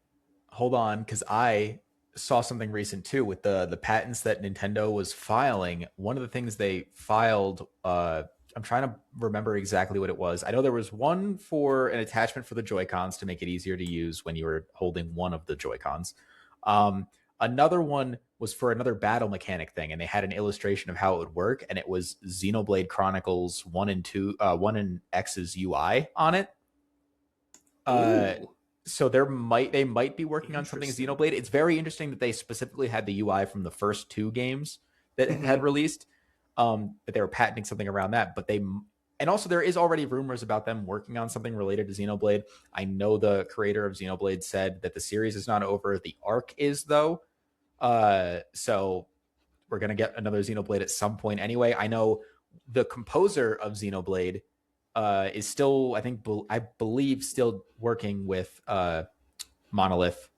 hold on, because I saw something recent too with the patents that Nintendo was filing. One of the things they filed I'm trying to remember exactly what it was. I know there was one for an attachment for the Joy-Cons to make it easier to use when you were holding one of the Joy-Cons. Um, Another one was for another battle mechanic thing, and they had an illustration of how it would work, and it was Xenoblade Chronicles 1 and X's UI on it. Ooh, So they might be working on something interesting. Xenoblade. It's very interesting that they specifically had the UI from the first two games that Hmm. had released. That they were patenting something around that, but and also there is already rumors about them working on something related to Xenoblade. I know the creator of Xenoblade said that the series is not over. The arc is though. So we're gonna get another Xenoblade at some point anyway. I know the composer of Xenoblade is still, I believe, still working with Monolith,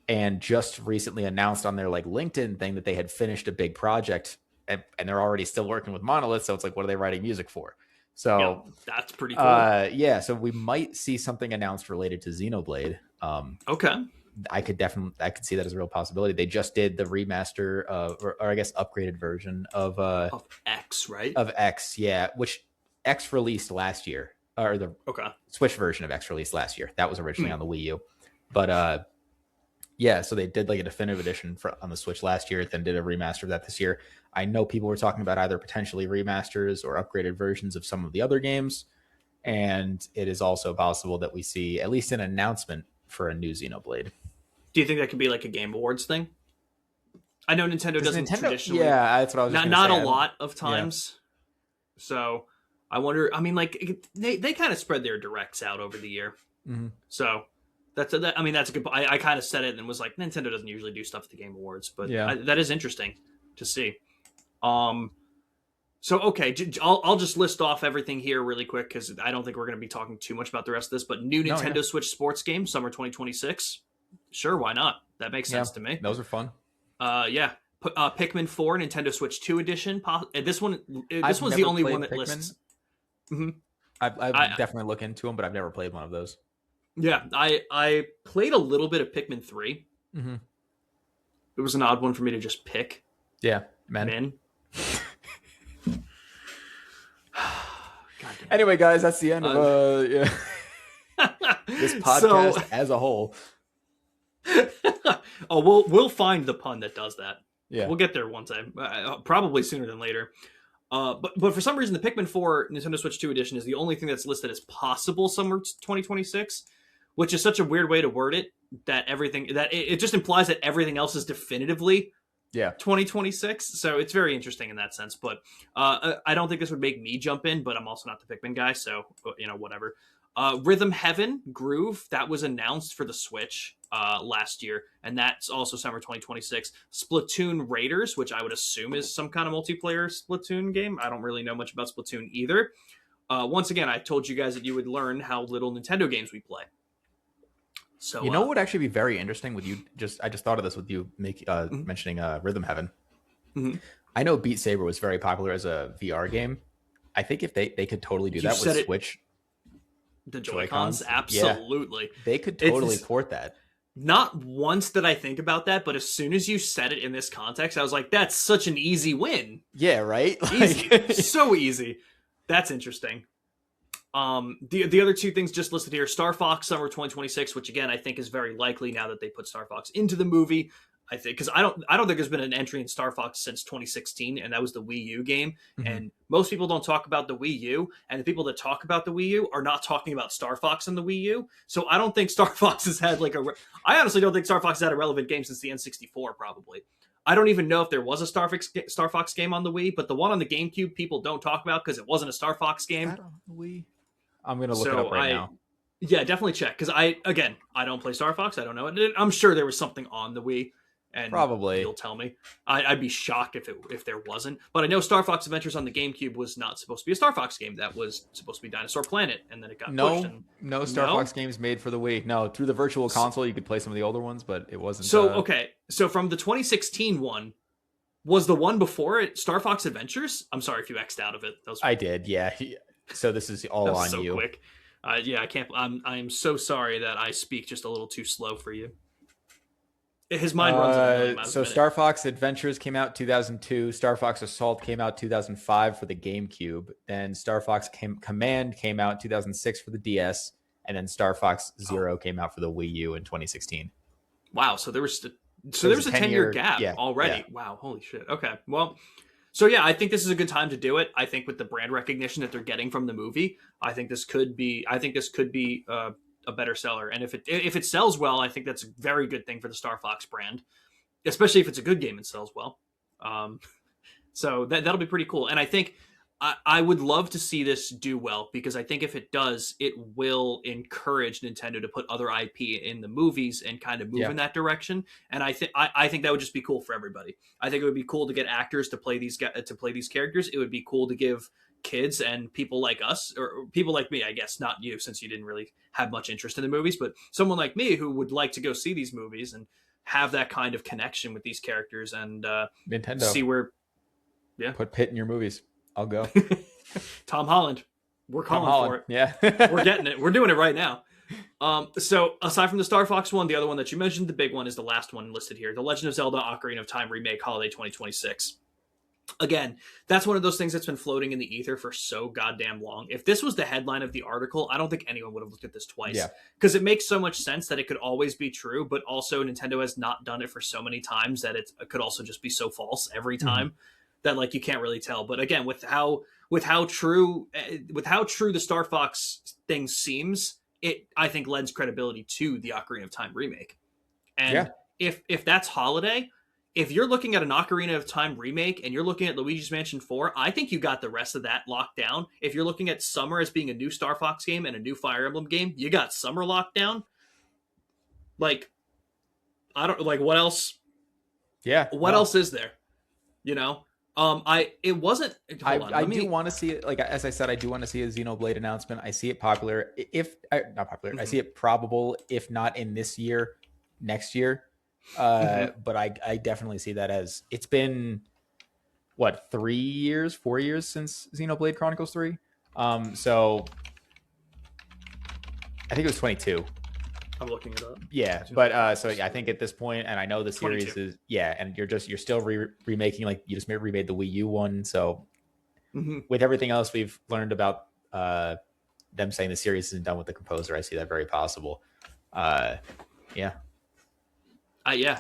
and just recently announced on their like LinkedIn thing that they had finished a big project, and they're already still working with Monolith. So it's like, what are they writing music for? Yep, So that's pretty cool. yeah, so we might see something announced related to Xenoblade. Okay. I could see that as a real possibility. They just did the remaster or I guess upgraded version Of X, right? of X, yeah, which X released last year, or the Okay. Switch version of X released last year. That was originally Hmm. on the Wii U, but yeah, so they did like a definitive edition on the Switch last year, then did a remaster of that this year. I know people were talking about either potentially remasters or upgraded versions of some of the other games, and it is also possible that we see at least an announcement for a new Xenoblade. Do you think that could be like a Game Awards thing? I know Nintendo Does doesn't Nintendo? traditionally, Yeah, that's what I was just not gonna not say. a I don't. lot of Yeah. times. So I wonder. I mean, like they kind of spread their directs out over the year. Mhm. So I mean, that's a good. I kind of said it and was like, Nintendo doesn't usually do stuff at the Game Awards, but Yeah. that is interesting to see. Um. So okay, I'll just list off everything here really quick because I don't think we're going to be talking too much about the rest of this. But new No. Yeah. Nintendo Switch sports game, summer 2026. Sure, why not? That makes Yeah. sense to me. Those are fun. Yeah. Pikmin 4 Nintendo Switch 2 edition. This one, this I've one's the never only one played that Pikmin. lists. Mhm. I've I definitely looked into them, but I've never played one of those. Yeah, I played a little bit of Pikmin 3. Mm-hmm. It was an odd one for me to just pick. Yeah, man. Min. God damn. Anyway, guys, that's the end of this podcast So, as a whole. oh, we'll find the pun that does that. Yeah. We'll get there one time, probably sooner than later. But for some reason, the Pikmin 4 Nintendo Switch 2 edition is the only thing that's listed as possible summer 2026, which is such a weird way to word it. It just implies that everything else is definitively Yeah. 2026. So it's very interesting in that sense. But I don't think this would make me jump in, but I'm also not the Pikmin guy, so whatever. Rhythm Heaven Groove, that was announced for the Switch last year, and that's also summer 2026. Splatoon Raiders, which I would assume is some kind of multiplayer Splatoon game. I don't really know much about Splatoon either. Once again, I told you guys that you would learn how little Nintendo games we play. So You know what would actually be very interesting with you? I just thought of this with you mhm, mentioning Rhythm Heaven. mhm. I know Beat Saber was very popular as a VR game. I think if they could totally do You that with said it. Switch The Joy-Cons, Joy-Cons, yeah, absolutely. they could totally It's port that. not once did I think about that, but as soon as you said it in this context, I was like, that's such an easy win. Yeah, right? Easy. Like, So easy. That's interesting. The other two things just listed here: Star Fox Summer 2026, which again I think is very likely now that they put Star Fox into the movie. I think because I don't think there's been an entry in Star Fox since 2016, and that was the Wii U game. Mhm. And most people don't talk about the Wii U, and the people that talk about the Wii U are not talking about Star Fox and the Wii U. So I don't think Star Fox has had I honestly don't think Star Fox has had a relevant game since the N64 probably. I don't even know if there was a Star Fox game on the Wii, but the one on the GameCube people don't talk about because it wasn't a Star Fox game. I'm gonna look it up right now. Yeah, definitely check because I don't play Star Fox. I don't know it. I'm sure there was something on the Wii, and Probably. you'll tell me. I'd be shocked if there wasn't. But I know Star Fox Adventures on the GameCube was not supposed to be a Star Fox game. That was supposed to be Dinosaur Planet, and then it got pushed. No, And, no Star No? Fox games made for the Wii. No, through the Virtual Console, you could play some of the older ones, but it wasn't. so okay, so from the 2016 one, was the one before it Star Fox Adventures? I'm sorry if you X'd out of it. That was I did, yeah. So this is all That was on so you. quick. Yeah, I can't. I'm so sorry that I speak just a little too slow for you. His mind runs at a million miles a So minute. Star Fox Adventures came out 2002. Star Fox Assault came out 2005 for the GameCube. Then Command came out 2006 for the DS, and then Star Fox Oh, Zero came out for the Wii U in 2016. wow. So There there was a was a 10-year 10-year, gap yeah, yeah, already. Wow, holy shit. Okay. Well, so yeah, I think this is a good time to do it. I think with the brand recognition that they're getting from the movie, I think this could be a better seller. And if it sells well, I think that's a very good thing for the Star Fox brand, especially if it's a good game and sells well. Um, So that'll be pretty cool. And I think I would love to see this do well because I think if it does, it will encourage Nintendo to put other IP in the movies and kind of move yeah. in that direction. And I think that would just be cool for everybody. I think it would be cool to get actors to play these characters. It would be cool to give kids and people like us or people like me, I guess, not you since you didn't really have much interest in the movies, but someone like me who would like to go see these movies and have that kind of connection with these characters and Nintendo, see where yeah. put Pitt in your movies. I'll go. Tom Holland. We're Tom calling for Holland, it. yeah. We're getting it. We're doing it right now. So aside from the Star Fox one, the other one that you mentioned, the big one is the last one listed here. The Legend of Zelda Ocarina of Time remake holiday 2026. Again, that's one of those things that's been floating in the ether for so goddamn long. If this was the headline of the article, I don't think anyone would have looked at this twice. Yeah. Because it makes so much sense that it could always be true, but also Nintendo has not done it for so many times that it could also just be so false every time that like you can't really tell. But again, with how true the Star Fox thing seems, it I think lends credibility to the Ocarina of Time remake. Yeah. And if that's holiday, if you're looking at an Ocarina of Time remake and you're looking at Luigi's Mansion 4, I think you got the rest of that locked down. If you're looking at summer as being a new Star Fox game and a new Fire Emblem game, you got summer locked down. Like, I don't like what else. Yeah. What else is there? You know, I it wasn't. Hold on, I let do me. want to see it. Like as I said, I do want to see a Xenoblade announcement. I see it popular. If not popular, I see it probable. If not in this year, next year. But I definitely see that as it's been what 4 years since Xenoblade Chronicles 3. So I think it was 22. I'm looking it up. Yeah, but so I think at this point, and I know the series 22. is and you're still remaking, like you just remade the Wii U one. So with everything else we've learned about them saying the series isn't done with the composer, I see that very possible. Yeah.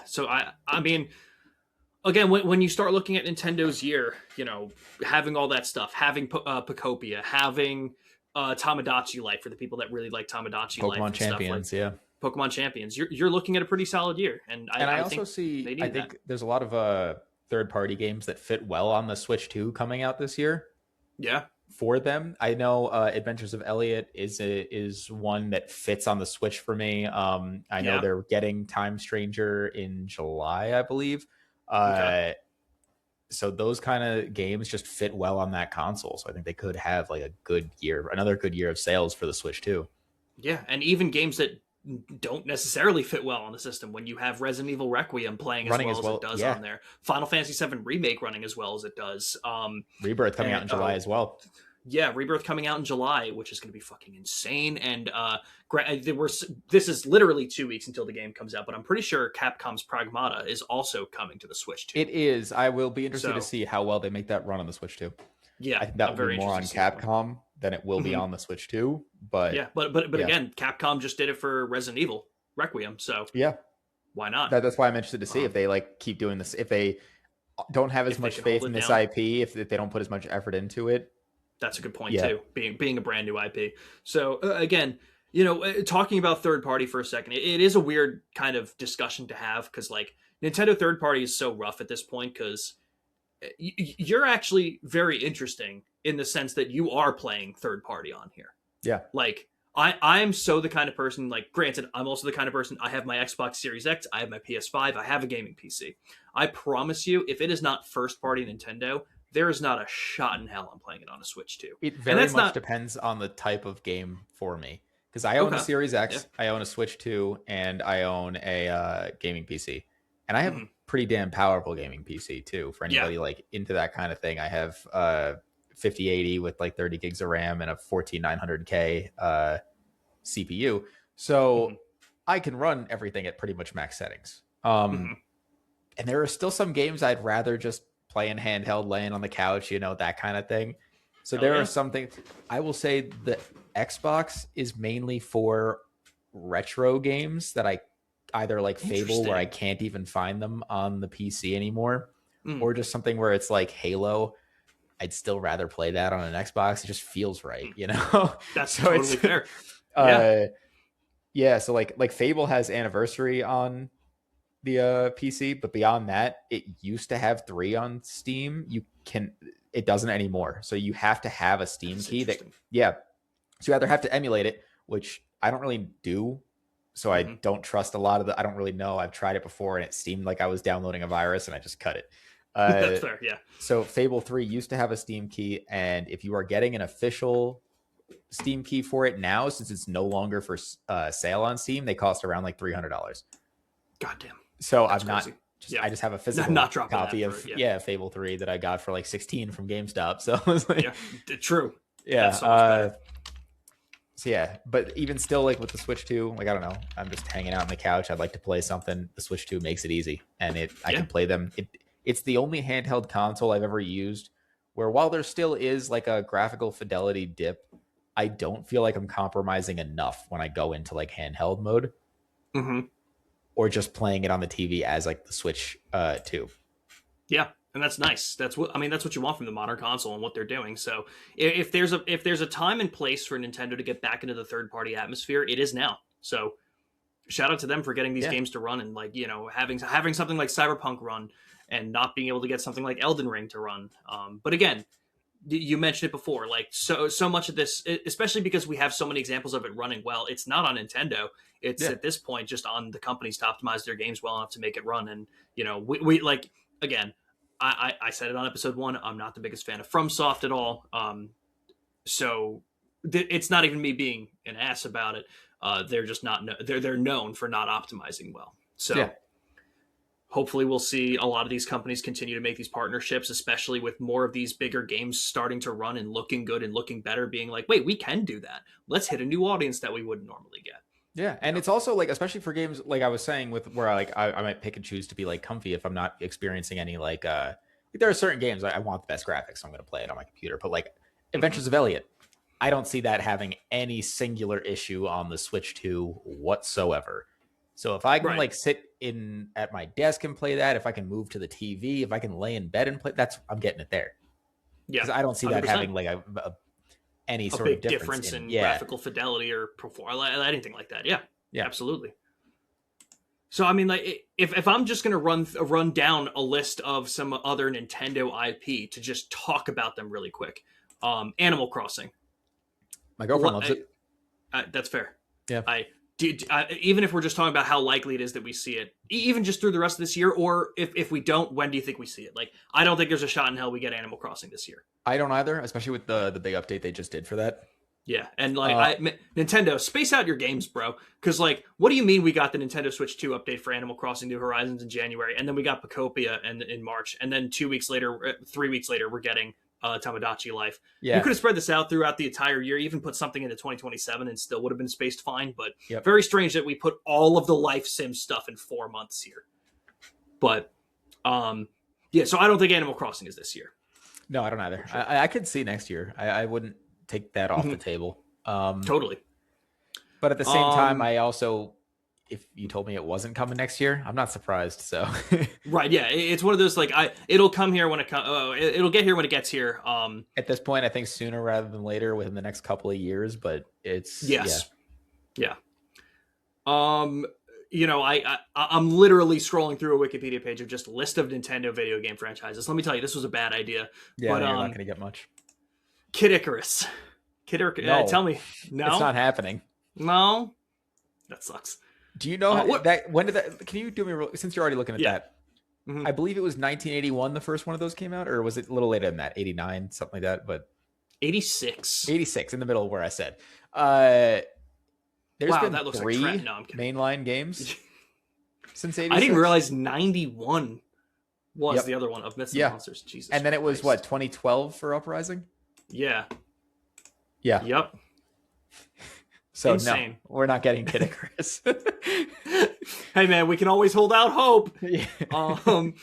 So I mean, again, when you start looking at Nintendo's year, you know, having all that stuff, having Pocopia, having Tamagotchi Life for the people that really like Tamagotchi Life, Pokemon Champions, yeah. Pokemon Champions, you're looking at a pretty solid year, and I also think I think there's a lot of third-party games that fit well on the Switch 2 coming out this year. Yeah, for them, I know Adventures of Elliot is one that fits on the Switch for me. I know they're getting Time Stranger in July, I believe. Okay. So those kind of games just fit well on that console. So I think they could have like another good year of sales for the Switch too. Yeah, and even games that don't necessarily fit well on the system when you have Resident Evil Requiem playing as well as it does on there, Final Fantasy VII Remake running as well as it does, Rebirth coming out in July as well. Yeah, Rebirth coming out in July, which is going to be fucking insane. And this is literally 2 weeks until the game comes out, but I'm pretty sure Capcom's Pragmata is also coming to the Switch too. It is. I will be interested to see how well they make that run on the Switch too. Yeah, I think that will be more on Capcom than it will be on the Switch too. But yeah, but again, Capcom just did it for Resident Evil Requiem, so yeah, why not? That's why I'm interested to see if they like keep doing this. If they don't have as much faith in this IP, if they don't put as much effort into it. That's a good point too. Being a brand new IP. So again, you know, talking about third party for a second, it is a weird kind of discussion to have because like Nintendo third party is so rough at this point because you're actually very interesting in the sense that you are playing third party on here. Yeah. Like I'm so the kind of person, like granted, I'm also the kind of person, I have my Xbox Series X, I have my PS5, I have a gaming PC. I promise you, if it is not first party Nintendo, there is not a shot in hell I'm playing it on a Switch 2. It very much depends on the type of game for me. Because I own a Series X, I own a Switch 2, and I own a gaming PC. And I have a pretty damn powerful gaming PC too. For anybody like into that kind of thing, I have 5080 with like 30 gigs of RAM and a 14900K CPU. So I can run everything at pretty much max settings. Um, Hmm. and there are still some games I'd rather just play in handheld, laying on the couch, that kind of thing. So Hell there are yeah. some things. I will say the Xbox is mainly for retro games that I either like Fable, where I Interesting. can't even find them on the PC anymore, Mm, or just something where it's like Halo. I'd still rather play that on an Xbox. It just feels right, mm. you know? That's So totally it's fair. Yeah. uh yeah, so like Fable has Anniversary on the PC, but beyond that, it used to have 3 on Steam. It doesn't anymore. So you have to have a That Steam is key that interesting. yeah. So you either have to emulate it, which I don't really do. So I Hmm. don't trust a lot of I don't really know. I've tried it before and it seemed like I was downloading a virus and I just cut it. That's Uh fair. Yeah. so Fable 3 used to have a Steam key, and if you are getting an official Steam key for it now, since it's no longer for sale on Steam, they cost around like $300. Goddamn. So That's I'm not crazy. just Yeah. I just have a physical Not dropping that copy for it. of Yeah. Fable 3 that I got for like 16 from GameStop. So I was like, Yeah. True. yeah, That's so much better. so yeah, but even still, like with the Switch 2, like I don't know, I'm just hanging out on the couch. I'd like to play something. The Switch 2 makes it easy, and I Yeah. can play them. It's the only handheld console I've ever used where, while there still is like a graphical fidelity dip, I don't feel like I'm compromising enough when I go into like handheld mode, Hmm. or just playing it on the TV as like the Switch 2. Yeah. And that's nice. That's what you want from the modern console and what they're doing. So if there's a time and place for Nintendo to get back into the third party atmosphere, it is now. So shout out to them for getting these Yeah, games to run, and like having something like Cyberpunk run, and not being able to get something like Elden Ring to run. But again, you mentioned it before, like so much of this, especially because we have so many examples of it running well. It's not on Nintendo. It's yeah, at this point just on the companies to optimize their games well enough to make it run. And we like, again, I said it on episode 1. I'm not the biggest fan of FromSoft at all. So it's not even me being an ass about it. They're just not. They're known for not optimizing well. yeah. So hopefully we'll see a lot of these companies continue to make these partnerships, especially with more of these bigger games starting to run and looking good and looking better, being like, wait, we can do that. Let's hit a new audience that we wouldn't normally get. Yeah, You and know? it's also like, especially for games like I was saying, with where I might pick and choose to be like comfy if I'm not experiencing any like there are certain games I want the best graphics, so I'm going to play it on my computer. But like Mm-hmm. Adventures of Elliot, I don't see that having any singular issue on the Switch 2 whatsoever. So if I can Right. like sit in at my desk and play that, if I can move to the TV, if I can lay in bed and play, I'm getting it there, Yeah. because I don't see that 100%. having like any A sort of big difference difference in in yeah, graphical fidelity or perform anything like that. Yeah. yeah, Absolutely. So I mean, like, if I'm just gonna run down a list of some other Nintendo IP to just talk about them really quick, Animal Crossing. my girlfriend loves it. That's fair. Yeah. Even if we're just talking about how likely it is that we see it, even just through the rest of this year, or if we don't, when do you think we see it? Like, I don't think there's a shot in hell we get Animal Crossing this year. I don't either, especially with the big update they just did for that. Yeah, and like Uh, Nintendo, space out your games, bro. Because like, what do you mean we got the Nintendo Switch 2 update for Animal Crossing: New Horizons in January, and then we got Pocopia in March, and then 2 weeks later, 3 weeks later, we're getting Tamagotchi Life. You yeah, could have spread this out throughout the entire year, even put something into 2027, and still would have been spaced fine. But yep. very strange that we put all of the Life Sim stuff in 4 months here. But yeah, so I don't think Animal Crossing is this year. No, I don't either. Sure. I could see next year. I wouldn't take that off the Mhm. table. Totally. But at the same time, Um, I also, if you told me it wasn't coming next year, I'm not surprised. So right. Yeah. It's one of those like it'll come here when it comes. It'll get here when it gets here. at this point, I think sooner rather than later, within the next couple of years. But it's yeah, Yes. Yeah. Um. I'm literally scrolling through a Wikipedia page of just a list of Nintendo video game franchises. Let me tell you, this was a bad idea. yeah. But No, you're not going to get much. Kid Icarus. Kid Icarus. No, Tell me, it's not no, happening. no, that sucks. Do you know What? that? When did that? Can you do me since you're already looking at Yeah. that? Mhm. I believe it was 1981 the first one of those came out, or was it a little later than that? 89, something like that. But 86. 86 in the middle where I said. There's Wow, been that looks like 3 crap. No, I'm kidding. mainline games since 86. I didn't realize 91 was Yep. the other one of Myths and Yeah. Monsters. Jesus. And then it was Christ. what, 2012 for Uprising? Yeah. Yeah. Yep. So Insane. no, we're not getting Kid Icarus. Hey man, we can always hold out hope. Yeah. How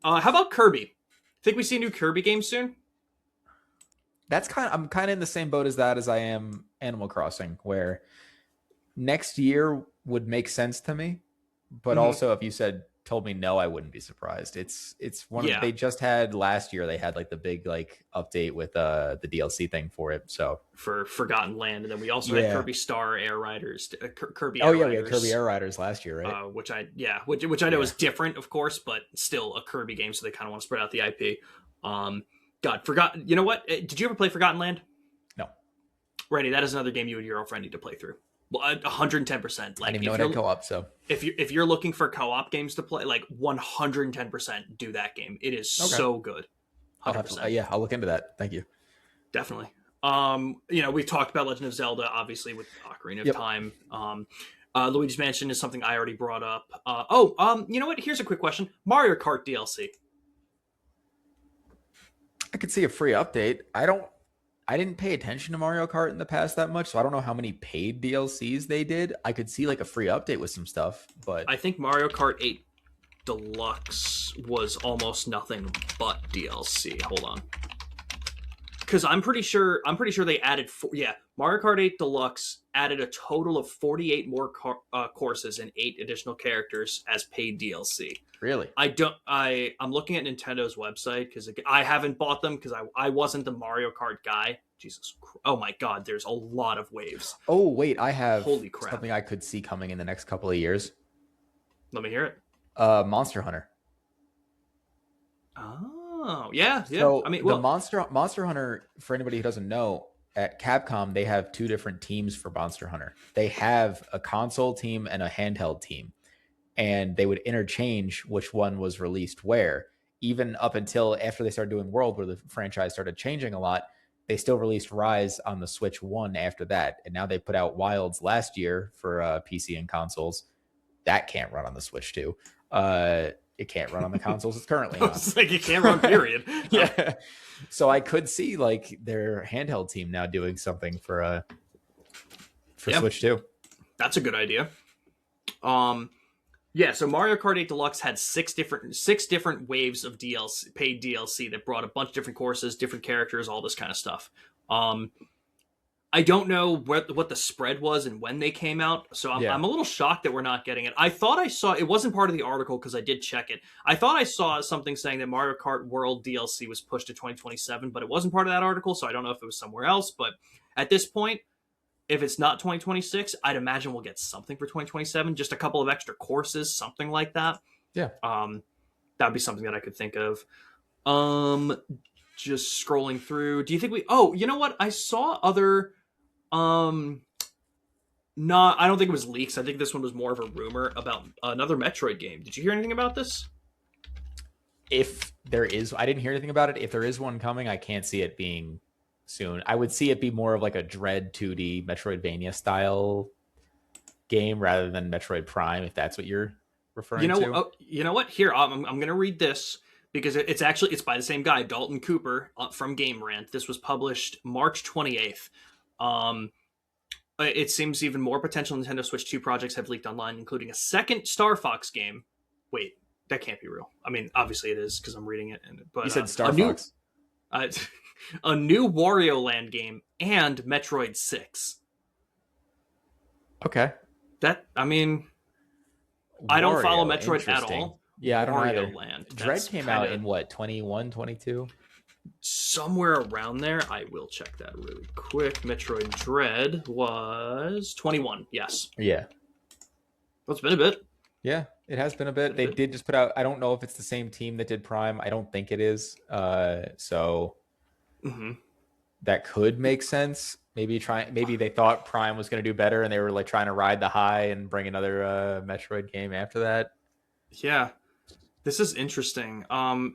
about Kirby? Think we see a new Kirby game soon? I'm kind of in the same boat as that as I am Animal Crossing, where next year would make sense to me, but Mm-hmm. also if you told me no, I wouldn't be surprised. It's one of Yeah, they just had last year. They had like the big like update with the DLC thing for it. So for Forgotten Land, and then we also had yeah. Kirby Star Air Riders, Kirby Oh Air yeah, we had Kirby Riders, Air Riders last year, right? which I know Yeah. is different, of course, but still a Kirby game, so they kind of want to spread out the IP. God, forgot. You know what? Did you ever play Forgotten Land? No, Randy, that is another game you and your girlfriend need to play through. Well, 110%. I Like didn't even know it had co-op. So if you're looking for co-op games to play, like 110% do that game. It is okay, so good. I'll have to. 100%. Yeah, I'll look into that. Thank you. Definitely. We've talked about Legend of Zelda, obviously, with Ocarina of Yep. Time. Luigi's Mansion is something I already brought up. You know what? Here's a quick question: Mario Kart DLC. I could see a free update. I didn't pay attention to Mario Kart in the past that much, so I don't know how many paid DLCs they did. I could see like a free update with some stuff, but I think Mario Kart 8 Deluxe was almost nothing but DLC. Hold on, because I'm pretty sure they added Mario Kart 8 Deluxe added a total of 48 more courses and 8 additional characters as paid DLC. really. I'm looking at Nintendo's website because I haven't bought them because I wasn't the Mario Kart guy. Jesus, oh my God, there's a lot of waves. Oh wait, I have Holy crap! something I could see coming in the next couple of years. Let me hear it. Monster Hunter. Oh yeah, yeah. So I mean, the well, Monster Hunter, for anybody who doesn't know, at Capcom they have two different teams for Monster Hunter. They have a console team and a handheld team, and they would interchange which one was released where. Even up until after they started doing World, where the franchise started changing a lot, they still released Rise on the Switch 1 after that. And now they put out Wilds last year for PC and consoles. That can't run on the Switch 2. It can't run on the consoles it's currently on. it's like you can't run. Period. Yeah. So I could see like their handheld team now doing something for Yeah. Switch 2. That's a good idea. Yeah, so Mario Kart 8 Deluxe had six different waves of DLC, paid DLC that brought a bunch of different courses, different characters, all this kind of stuff. I don't know what the spread was and when they came out, so I'm a little shocked that we're not getting it. I thought I saw it wasn't part of the article because I did check it. I thought I saw something saying that Mario Kart World DLC was pushed to 2027, but it wasn't part of that article, so I don't know if it was somewhere else. But at this point, if it's not 2026, I'd imagine we'll get something for 2027, just a couple of extra courses, something like that. Yeah. That'd be something that I could think of. Just scrolling through. Do you think oh, you know what? I saw other I don't think it was leaks. I think this one was more of a rumor about another Metroid game. Did you hear anything about this? If there is, I didn't hear anything about it. If there is one coming, I can't see it being soon. I would see it be more of like a Dread 2D Metroidvania style game rather than Metroid Prime, if that's what you're referring to. You know what? Here, I'm going to read this because it's by the same guy, Dalton Cooper from Game Rant. This was published March 28th. It seems even more potential Nintendo Switch 2 projects have leaked online, including a second Star Fox game. Wait, that can't be real. I mean, obviously it is because I'm reading it. But You said Star Fox. A new Wario Land game and Metroid 6. Okay. I don't follow Wario, Metroid at all. Yeah, I don't Wario either. Land. Dread came out in what, 21, 22? Somewhere around there. I will check that really quick. Metroid Dread was 21. Yes. Yeah. Well, it's been a bit. Yeah, it has been a bit. They did just put out, I don't know if it's the same team that did Prime. I don't think it is. So that could make sense. Maybe they thought Prime was going to do better and they were like trying to ride the high and bring another Metroid game after that. Yeah. This is interesting. I'm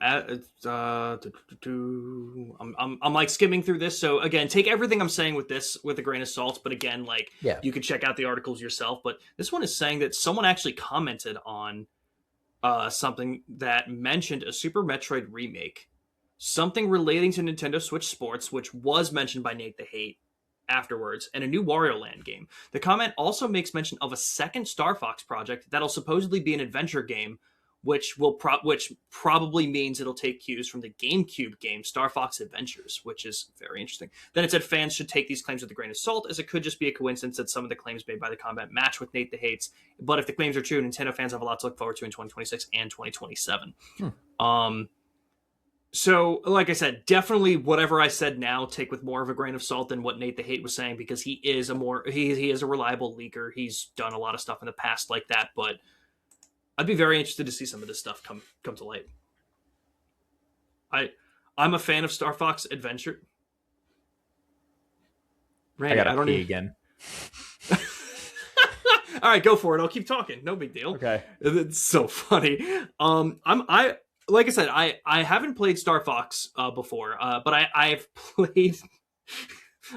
like skimming through this. So again, take everything I'm saying with this with a grain of salt. But again, you could check out the articles yourself. But this one is saying that someone actually commented on something that mentioned a Super Metroid remake, something relating to Nintendo Switch Sports, which was mentioned by Nate the Hate. afterwards, and a new Wario Land game. The comment also makes mention of a second Star Fox project that'll supposedly be an adventure game, which probably means it'll take cues from the GameCube game Star Fox Adventures, which is very interesting. Then it said fans should take these claims with a grain of salt, as it could just be a coincidence that some of the claims made by the comment match with Nate the Hates. But if the claims are true, Nintendo fans have a lot to look forward to in 2026 and 2027. So, like I said, definitely whatever I said now, take with more of a grain of salt than what Nate the Hate was saying, because he is he is a reliable leaker. He's done a lot of stuff in the past like that, but I'd be very interested to see some of this stuff come to light. I'm a fan of Star Fox Adventure. Randy, I gotta pee again. All right, go for it. I'll keep talking. No big deal. Okay. It's so funny. Like I said, I haven't played Star Fox before, but I've played.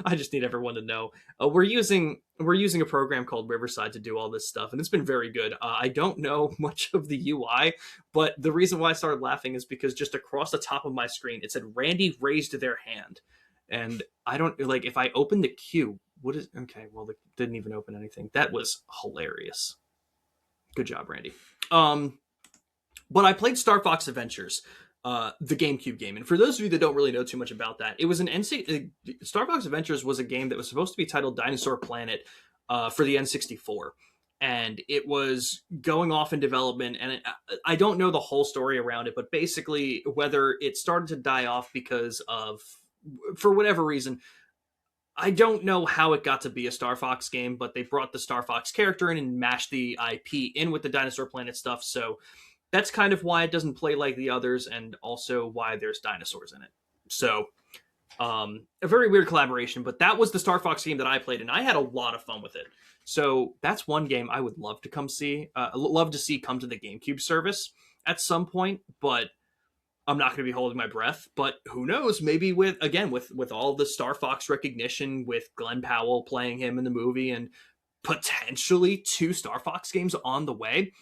I just need everyone to know we're using a program called Riverside to do all this stuff, and it's been very good. I don't know much of the UI, but the reason why I started laughing is because just across the top of my screen it said Randy raised their hand, and I don't like if I open the queue. What is okay? Well, it didn't even open anything. That was hilarious. Good job, Randy. But I played Star Fox Adventures, the GameCube game. And for those of you that don't really know too much about that, it was Star Fox Adventures was a game that was supposed to be titled Dinosaur Planet for the N64. And it was going off in development. And I don't know the whole story around it, but basically whether it started to die off because of, for whatever reason, I don't know how it got to be a Star Fox game, but they brought the Star Fox character in and mashed the IP in with the Dinosaur Planet stuff. So that's kind of why it doesn't play like the others, and also why there's dinosaurs in it. So, a very weird collaboration, but that was the Star Fox game that I played, and I had a lot of fun with it. So that's one game I would love to see come to the GameCube service at some point, but I'm not going to be holding my breath. But who knows? Maybe with all the Star Fox recognition, with Glenn Powell playing him in the movie, and potentially 2 Star Fox games on the way,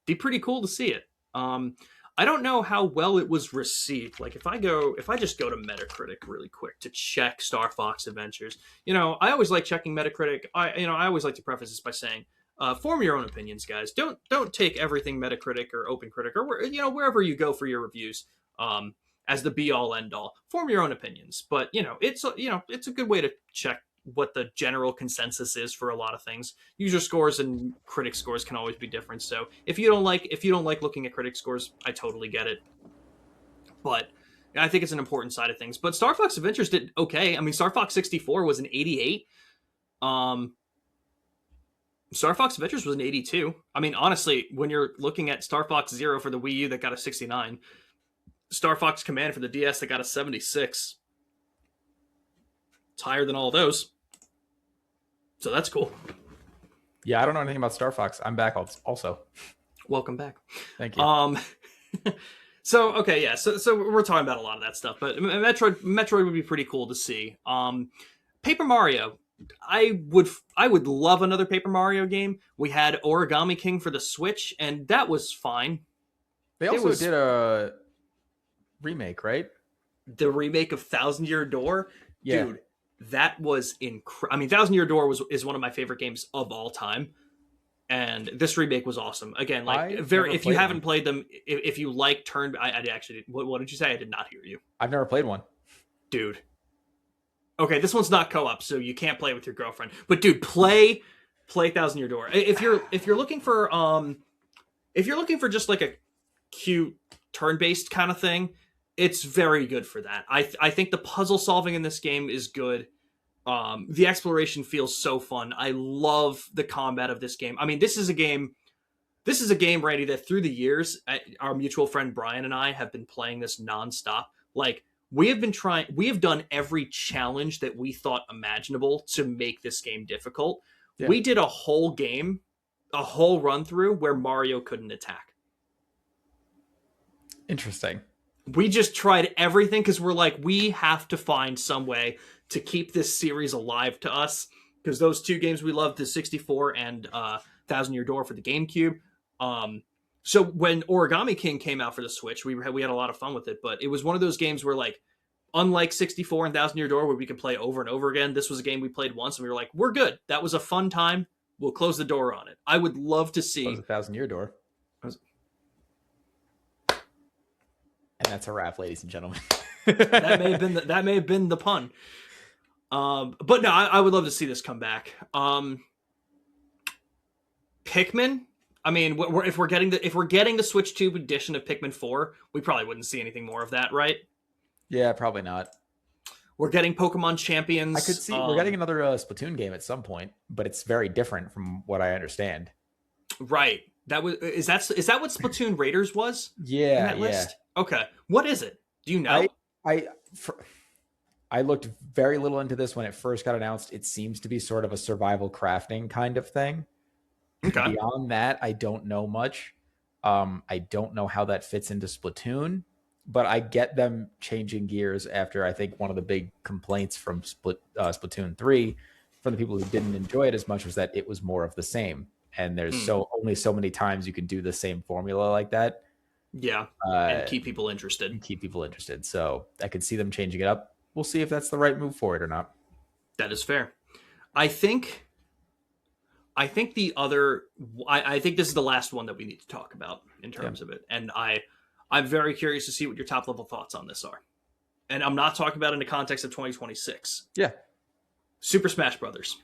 be pretty cool to see it. I don't know how well it was received. Like if I just go to Metacritic really quick to check Star Fox Adventures, I always like checking Metacritic. I always like to preface this by saying, form your own opinions, guys. Don't take everything Metacritic or OpenCritic or wherever you go for your reviews as the be all end all. Form your own opinions, but it's a good way to check what the general consensus is for a lot of things. User scores and critic scores can always be different. So if you don't like looking at critic scores, I totally get it. But I think it's an important side of things. But Star Fox Adventures did okay. I mean, Star Fox 64 was an 88. Star Fox Adventures was an 82. I mean, honestly, when you're looking at Star Fox Zero for the Wii U that got a 69, Star Fox Command for the DS that got a 76. It's higher than all of those. So that's cool. Yeah, I don't know anything about Star Fox. I'm back also. Welcome back. Thank you. So okay, yeah. So we're talking about a lot of that stuff, but Metroid would be pretty cool to see. Paper Mario. I would love another Paper Mario game. We had Origami King for the Switch, and that was fine. They also did a remake, right? The remake of Thousand Year Door? Yeah. Dude, that was incredible. I mean, Thousand Year Door is one of my favorite games of all time. And this remake was awesome. Again, if you haven't played them, if you like I actually, what did you say? I did not hear you. I've never played one. Dude. Okay, this one's not co-op, so you can't play with your girlfriend. But dude, play Thousand Year Door. If you're looking for just like a cute turn-based kind of thing, it's very good for that. I think the puzzle solving in this game is good. The exploration feels so fun. I love the combat of this game. I mean, this is a game, Randy, that through the years, our mutual friend Brian and I have been playing this nonstop. Like, we have done every challenge that we thought imaginable to make this game difficult. Yeah. We did a whole run through where Mario couldn't attack. Interesting. We just tried everything because we're like, we have to find some way to keep this series alive to us, because those 2 games we loved, the 64 and Thousand Year Door for the GameCube. So when Origami King came out for the Switch, we had a lot of fun with it, but it was one of those games where like Unlike 64 and Thousand Year Door, where we could play over and over again, this was a game we played once and we were like, we're good. That was a fun time. We'll close the door on it. I would love to see. Close a 1,000-year door. And that's a wrap, ladies and gentlemen. That may have been the pun. But no, I would love to see this come back. Pikmin. I mean, if we're getting the Switch Tube edition of Pikmin 4, we probably wouldn't see anything more of that, right? Yeah, probably not. We're getting Pokemon Champions. I could see we're getting another Splatoon game at some point, but it's very different from what I understand. Right. Is that what Splatoon Raiders was? Yeah, in that list? Okay. What is it? Do you know? I looked very little into this when it first got announced. It seems to be sort of a survival crafting kind of thing. Okay. Beyond that, I don't know much. I don't know how that fits into Splatoon, but I get them changing gears after I think one of the big complaints from Splatoon 3 from the people who didn't enjoy it as much was that it was more of the same. And there's only so many times you can do the same formula like that. Yeah, and keep people interested. So I could see them changing it up. We'll see if that's the right move for it or not. That is fair. I think I think this is the last one that we need to talk about in terms of it. And I'm very curious to see what your top level thoughts on this are. And I'm not talking about in the context of 2026. Yeah. Super Smash Brothers.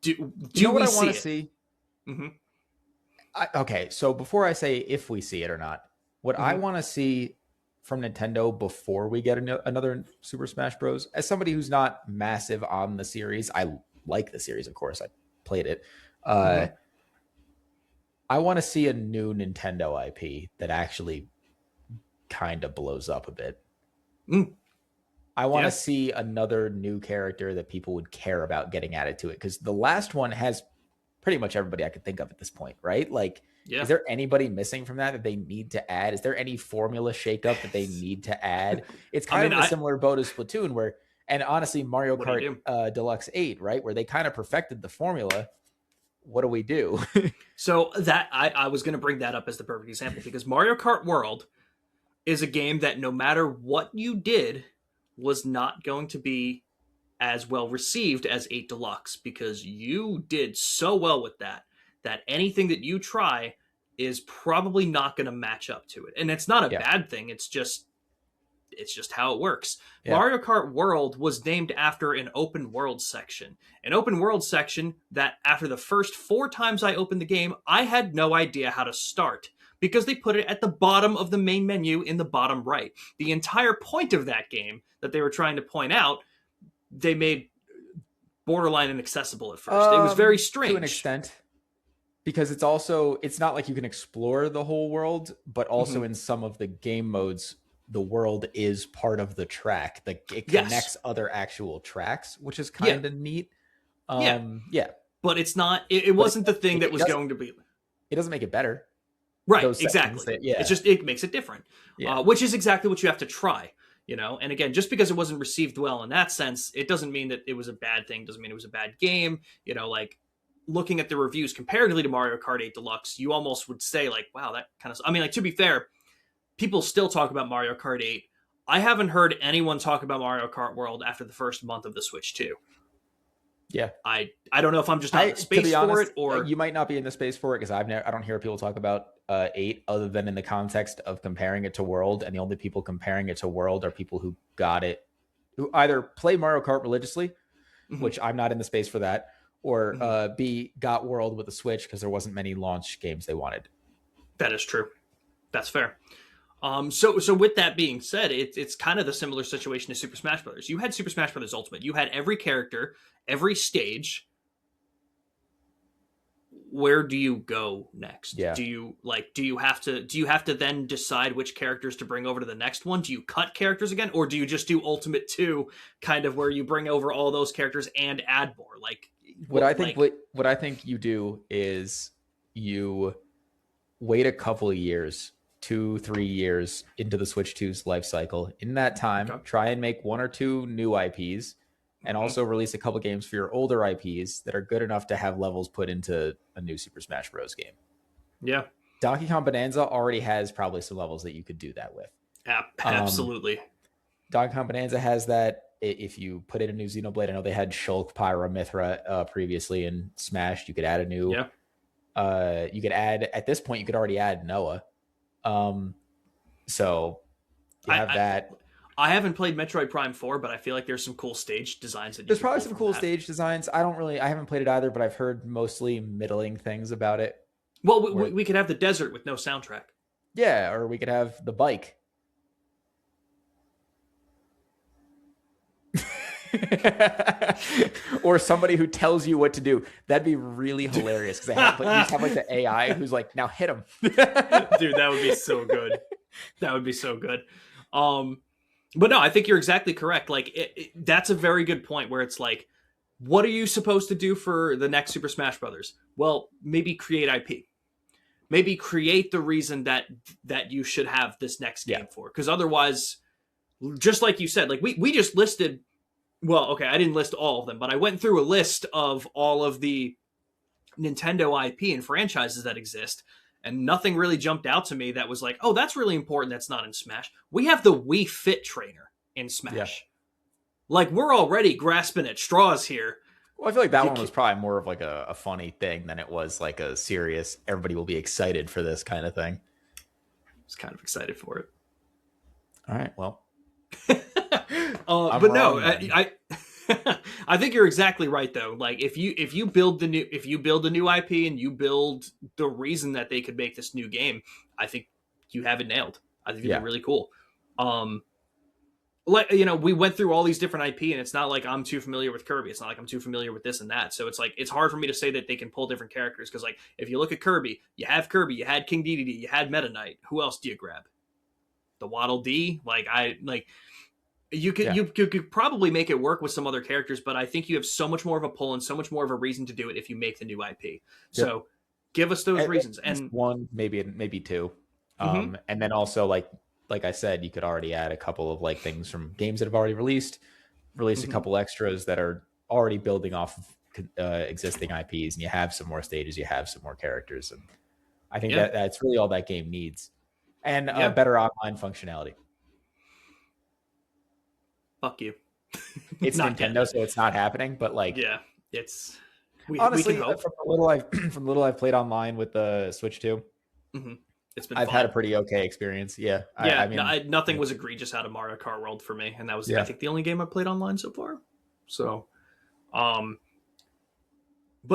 Do you know what I want to see? See? Mm-hmm. Okay, so before I say if we see it or not, what I want to see from Nintendo before we get another Super Smash Bros. As somebody who's not massive on the series, I like the series, of course. I played it. I want to see a new Nintendo IP that actually kind of blows up a bit. I want to see another new character that people would care about getting added to it, because the last one has pretty much everybody I could think of at this point, right? Like, is there anybody missing from that they need to add? Is there any formula shakeup that they need to add? It's kind of a similar boat as Splatoon, where, and honestly, Mario Kart Deluxe 8, right? Where they kind of perfected the formula. What do we do? So that I was going to bring that up as the perfect example, because Mario Kart World is a game that no matter what you did was not going to be as well received as 8 Deluxe, because you did so well with that anything that you try is probably not going to match up to it. And it's not a bad thing. It's just how it works. Yeah. Mario Kart World was named after an open world section. An open world section that after the first 4 times I opened the game, I had no idea how to start, because they put it at the bottom of the main menu in the bottom right. The entire point of that game that they were trying to point out, they made borderline inaccessible at first. It was very strange. To an extent. Because it's not like you can explore the whole world, but also in some of the game modes, the world is part of the track. Like, it connects other actual tracks, which is kind of neat. But it's not, it wasn't the thing that was going to be. It doesn't make it better. Right, exactly. It's just, it makes it different, which is exactly what you have to try. You know, and again, just because it wasn't received well in that sense, it doesn't mean that it was a bad thing. Doesn't mean it was a bad game. You know, like, looking at the reviews comparatively to Mario Kart 8 Deluxe, you almost would say, like, wow, that kind of... I mean, like, to be fair, people still talk about Mario Kart 8. I haven't heard anyone talk about Mario Kart World after the first month of the Switch 2. Yeah. I don't know if I'm just not in the space for it, or... You might not be in the space for it, because I don't hear people talk about 8 other than in the context of comparing it to World, and the only people comparing it to World are people who got it, who either play Mario Kart religiously, which I'm not in the space for that, or B, got World with a Switch because there wasn't many launch games they wanted. That is true. That's fair. So with that being said, it's kind of the similar situation to Super Smash Brothers. You had Super Smash Brothers Ultimate. You had every character, every stage. Where do you go next? Yeah. Do you have to then decide which characters to bring over to the next one? Do you cut characters again, or do you just do Ultimate 2, kind of where you bring over all those characters and add more? Like, what I think you do is you wait a couple of years, 2-3 years into the Switch 2's life cycle. In that time, try and make 1 or 2 new IPs, and also release a couple games for your older IPs that are good enough to have levels put into a new Super Smash Bros. Game. Yeah. Donkey Kong Bonanza already has probably some levels that you could do that with. Absolutely. Donkey Kong Bonanza has that. If you put in a new Xenoblade, I know they had Shulk, Pyra, Mithra previously in Smash. You could add a new. Yeah. You could add at this point. You could already add Noah. So you have that. I haven't played Metroid Prime 4, but I feel like there's some cool stage designs that you There's can probably pull some from cool that. stage designs. I haven't played it either, but I've heard mostly middling things about it. Well, we could have the desert with no soundtrack. Yeah, or we could have the bike. Or somebody who tells you what to do. That'd be really hilarious because you just have like the AI who's like, now hit him. Dude, that would be so good. That would be so good. But no, I think you're exactly correct. Like that's a very good point where it's like, what are you supposed to do for the next Super Smash Brothers? Well, maybe create IP. Maybe create the reason that you should have this next game for. Because otherwise, just like you said, like we just listed. Well, okay, I didn't list all of them, but I went through a list of all of the Nintendo IP and franchises that exist, and nothing really jumped out to me that was like, oh, that's really important that's not in Smash. We have the Wii Fit trainer in Smash. Yeah. Like, we're already grasping at straws here. Well, I feel like that one was probably more of like a funny thing than it was like a serious, everybody will be excited for this kind of thing. I was kind of excited for it. All right, well. But no, I think you're exactly right though. Like if you build the new IP and you build the reason that they could make this new game, I think you have it nailed. I think it'd be really cool. Like, you know, we went through all these different IP and it's not like I'm too familiar with Kirby. It's not like I'm too familiar with this and that. So it's like, it's hard for me to say that they can pull different characters. Cause like, if you look at Kirby, you had King Dedede, you had Meta Knight. Who else do you grab? The Waddle Dee? You could probably make it work with some other characters, but I think you have so much more of a pull and so much more of a reason to do it if you make the new IP. So give us those reasons. And one, maybe two. And then also like I said, you could already add a couple of like things from games that have already released a couple extras that are already building off of existing IPs, and you have some more stages, you have some more characters. And I think that's really all that game needs. And better online functionality. Fuck you. It's Nintendo, so it's not happening. But like, it's honestly, we can hope. From the little I've played online with the Switch 2, it's been. I've had a pretty okay experience. Yeah, I mean, nothing was egregious out of Mario Kart World for me, and that was I think the only game I played online so far. So, but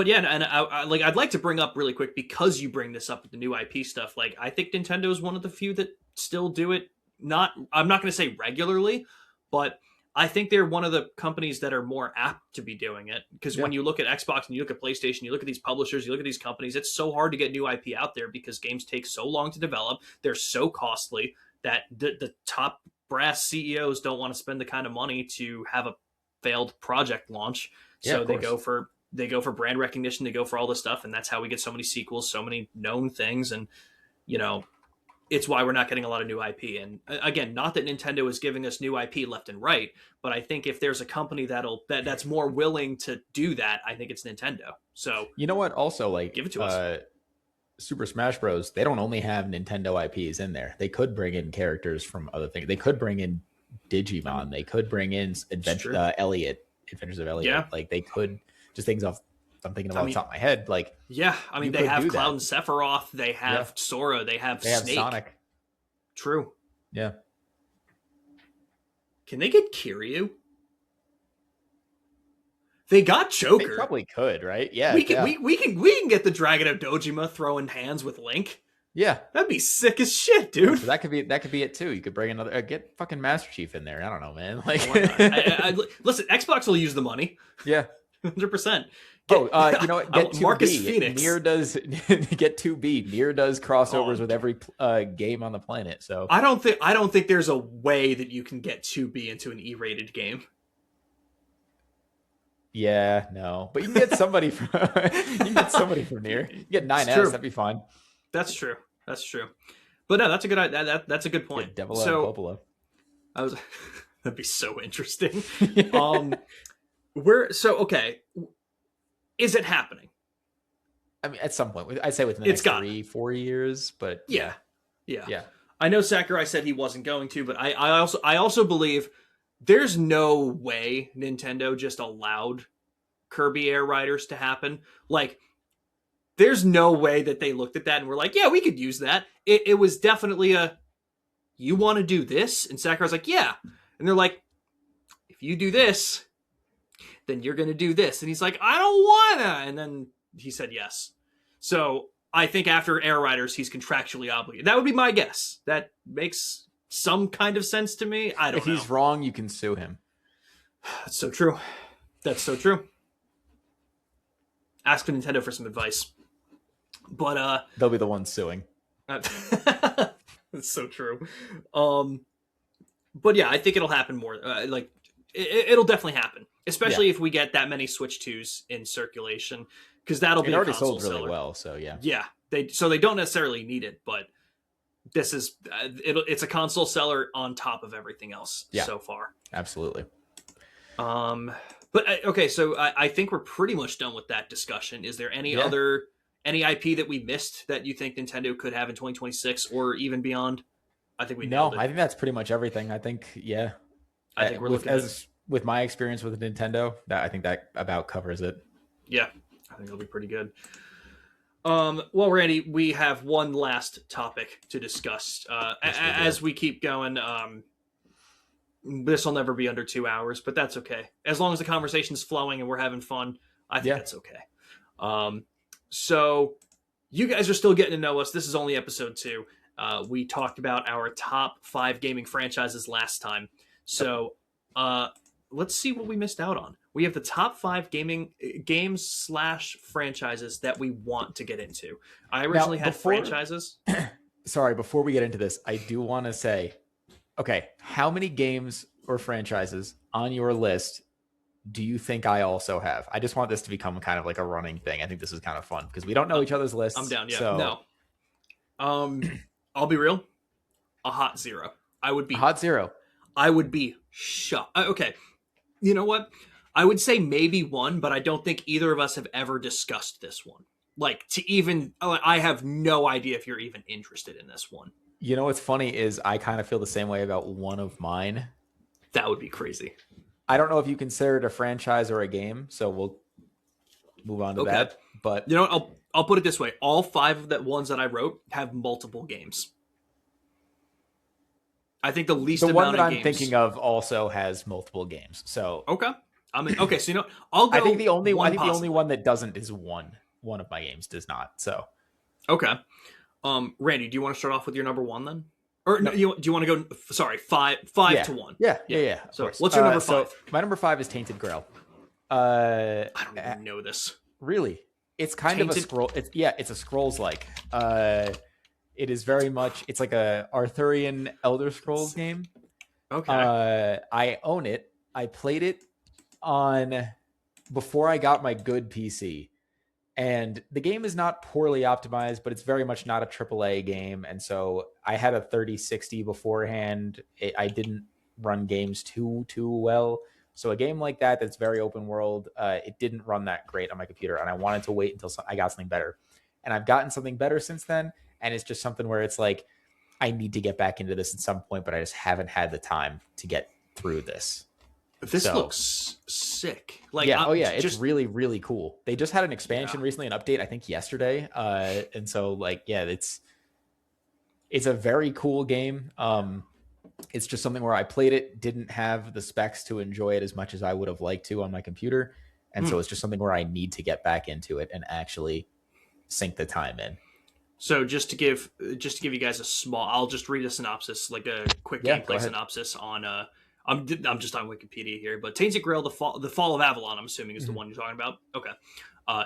yeah, and I'd like to bring up really quick because you bring this up with the new IP stuff. Like, I think Nintendo is one of the few that still do it. I'm not going to say regularly, but I think they're one of the companies that are more apt to be doing it. Because when you look at Xbox and you look at PlayStation, you look at these publishers, you look at these companies, it's so hard to get new IP out there because games take so long to develop. They're so costly that the top brass CEOs don't want to spend the kind of money to have a failed project launch. So they go for brand recognition, they go for all this stuff, and that's how we get so many sequels, so many known things, and you know, it's why we're not getting a lot of new IP. And again, not that Nintendo is giving us new IP left and right, but I think if there's a company that's more willing to do that, I think it's Nintendo. So you know what? Also, like, give it to us. Super Smash Bros. They don't only have Nintendo IPs in there. They could bring in characters from other things. They could bring in Digimon. They could bring in Adventures of Elliot. Yeah. Like they could just things off. I'm thinking about the top of my head. Like, I mean, they have Cloud and Sephiroth. They have Sora. They have Snake. Sonic. True. Yeah. Can they get Kiryu? They got Joker. They probably could, right? Yeah. We can get the Dragon of Dojima throwing hands with Link. Yeah, that'd be sick as shit, dude. So that could be it too. You could bring another get fucking Master Chief in there. I don't know, man. Like, listen, Xbox will use the money. Yeah, 100%. You know what? Get 2B. Marcus Phoenix. Nier does get 2B. Nier does crossovers with every game on the planet. So I don't think there's a way that you can get 2B into an E-rated game. Yeah, no, but you can get somebody from Nier. You get 9S. That'd be fine. That's true. But no, that's a good that's a good point. Devil out of Coppola. That'd be so interesting. Okay. Is it happening? I mean, at some point, I'd say within the It's next got 3-4 years, but yeah, yeah. yeah. I know Sakurai said he wasn't going to, but I also believe there's no way Nintendo just allowed Kirby Air Riders to happen. Like, there's no way that they looked at that and were like, yeah, we could use that. It was definitely a, you want to do this? And Sakurai's like, yeah. And they're like, if you do this, then you're going to do this. And he's like, I don't want to. And then he said yes. So I think after Air Riders, he's contractually obligated. That would be my guess. That makes some kind of sense to me. I don't know. If he's wrong, you can sue him. That's so true. That's so true. Ask Nintendo for some advice. But they'll be the ones suing. that's so true. But yeah, I think it'll happen more. It'll definitely happen, especially if we get that many Switch 2s in circulation, because that'll be already a console sold really seller. well. So yeah, Yeah. They don't necessarily need it, but this is it's a console seller on top of everything else so far. Absolutely. But okay, so I think we're pretty much done with that discussion. Is there any other IP that we missed that you think Nintendo could have in 2026 or even beyond? I think we nailed it. I think that's pretty much everything. I think I think we're looking at with my experience with Nintendo, I think that about covers it. Yeah, I think it'll be pretty good. Well, Randy, we have one last topic to discuss. As we keep going, this will never be under 2 hours, but that's okay. As long as the conversation's flowing and we're having fun, I think that's okay. So you guys are still getting to know us. This is only episode 2. We talked about our top 5 gaming franchises last time. So let's see what we missed out on. We have the top 5 games/franchises that we want to get into. I originally had franchises. Sorry, before we get into this, I do want to say, okay, how many games or franchises on your list do you think I also have? I just want this to become kind of like a running thing. I think this is kind of fun because we don't know each other's lists. I'm down, yeah. So... No. I'll be real. A hot 0. A hot 0. I would be shocked. Okay. You know what? I would say maybe 1, but I don't think either of us have ever discussed this one. Like, I have no idea if you're even interested in this one. You know what's funny is I kind of feel the same way about one of mine. That would be crazy. I don't know if you consider it a franchise or a game, so we'll move on to that. But you know what? I'll put it this way. All 5 of the ones that I wrote have multiple games. I think the least amount of games. The one that I'm thinking of also has multiple games. So okay. Okay, so you know, I'll go. I think the only one that doesn't is one. One of my games does not. So okay. Randy, do you want to start off with your number 1 then? Or no, do you want to go? Sorry, 5 to 1. Yeah. So what's your number 5? So my number 5 is Tainted Grail. I don't even know this. Really? It's kind of a scroll. It's a Scrolls-like. It is very much. It's like a Arthurian Elder Scrolls game. Okay. I own it. I played it before I got my good PC, and the game is not poorly optimized, but it's very much not a AAA game. And so I had a 3060 beforehand. I didn't run games too well. So a game like that's very open world, it didn't run that great on my computer, and I wanted to wait until I got something better. And I've gotten something better since then, and it's just something where it's like, I need to get back into this at some point, but I just haven't had the time to get through this. This looks sick. Like, it's really, really cool. They just had an expansion recently, an update, I think yesterday. And so it's a very cool game. It's just something where I played it, didn't have the specs to enjoy it as much as I would have liked to on my computer. And so it's just something where I need to get back into it and actually sink the time in. So just to give you guys I'll just read a synopsis, like a quick gameplay synopsis on I'm just on Wikipedia here, but Tainted Grail, the Fall of Avalon, I'm assuming is the one you're talking about. Okay.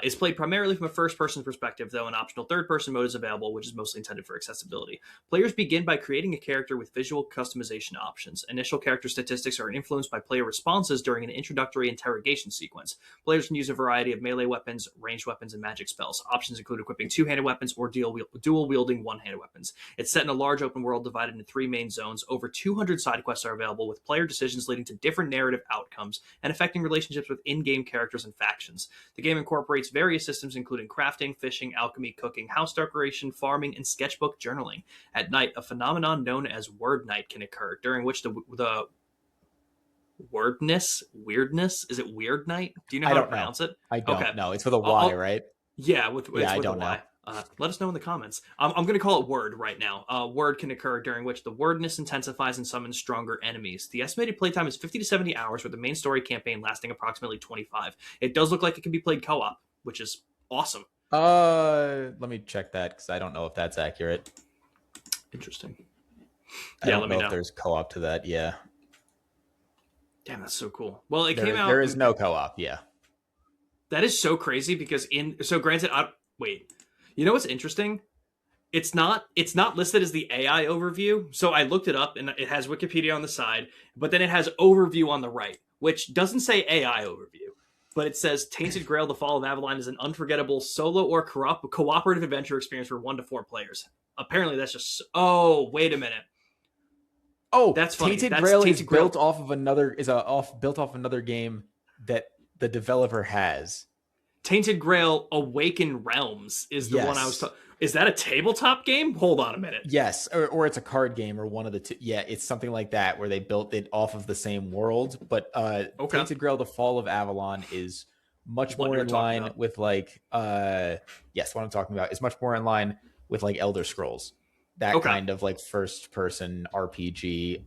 Is played primarily from a first-person perspective, though an optional third-person mode is available, which is mostly intended for accessibility. Players begin by creating a character with visual customization options. Initial character statistics are influenced by player responses during an introductory interrogation sequence. Players can use a variety of melee weapons, ranged weapons, and magic spells. Options include equipping two-handed weapons or dual-wielding one-handed weapons. It's set in a large open world divided into 3 main zones. Over 200 side quests are available, with player decisions leading to different narrative outcomes and affecting relationships with in-game characters and factions. The game incorporates incorporates various systems including crafting, fishing, alchemy, cooking, house decoration, farming, and sketchbook journaling. At night, a phenomenon known as word night can occur, during which the weirdness, is it weird night? Do you know I how to don't know. pronounce it? I Okay. don't know. It's with a Y, I'll, right? yeah, Yeah, it's I with a don't know. Y. Let us know in the comments. I'm going to call it word right now. Word can occur during which the wordness intensifies and summons stronger enemies. The estimated playtime is 50 to 70 hours, with the main story campaign lasting approximately 25. It does look like it can be played co-op, which is awesome. Let me check that because I don't know if that's accurate. Interesting. I Yeah, don't let me know if know. there's co-op to that. Yeah. Damn, that's so cool. Well, it came There out. is no co-op. Yeah. That is so crazy because granted, wait. You know what's interesting? It's not listed as the AI overview. So I looked it up and it has Wikipedia on the side, but then it has overview on the right, which doesn't say AI overview, but it says Tainted Grail: The Fall of Avalon is an unforgettable solo or cooperative adventure experience for 1 to 4 players. Apparently that's just oh, wait a minute. Oh, That's funny. Tainted That's Grail is Tainted Grail. built off another game that the developer has. Tainted Grail Awaken Realms is the one I was Yes. talking. Is that a tabletop game? Hold on a minute. Yes, or it's a card game or one of the two. Yeah, it's something like that where they built it off of the same world. But Okay. Tainted Grail: The Fall of Avalon is much What more you're in talking line about. with like yes, what I'm talking about is much more in line with like Elder Scrolls. That Okay. kind of like first person RPG,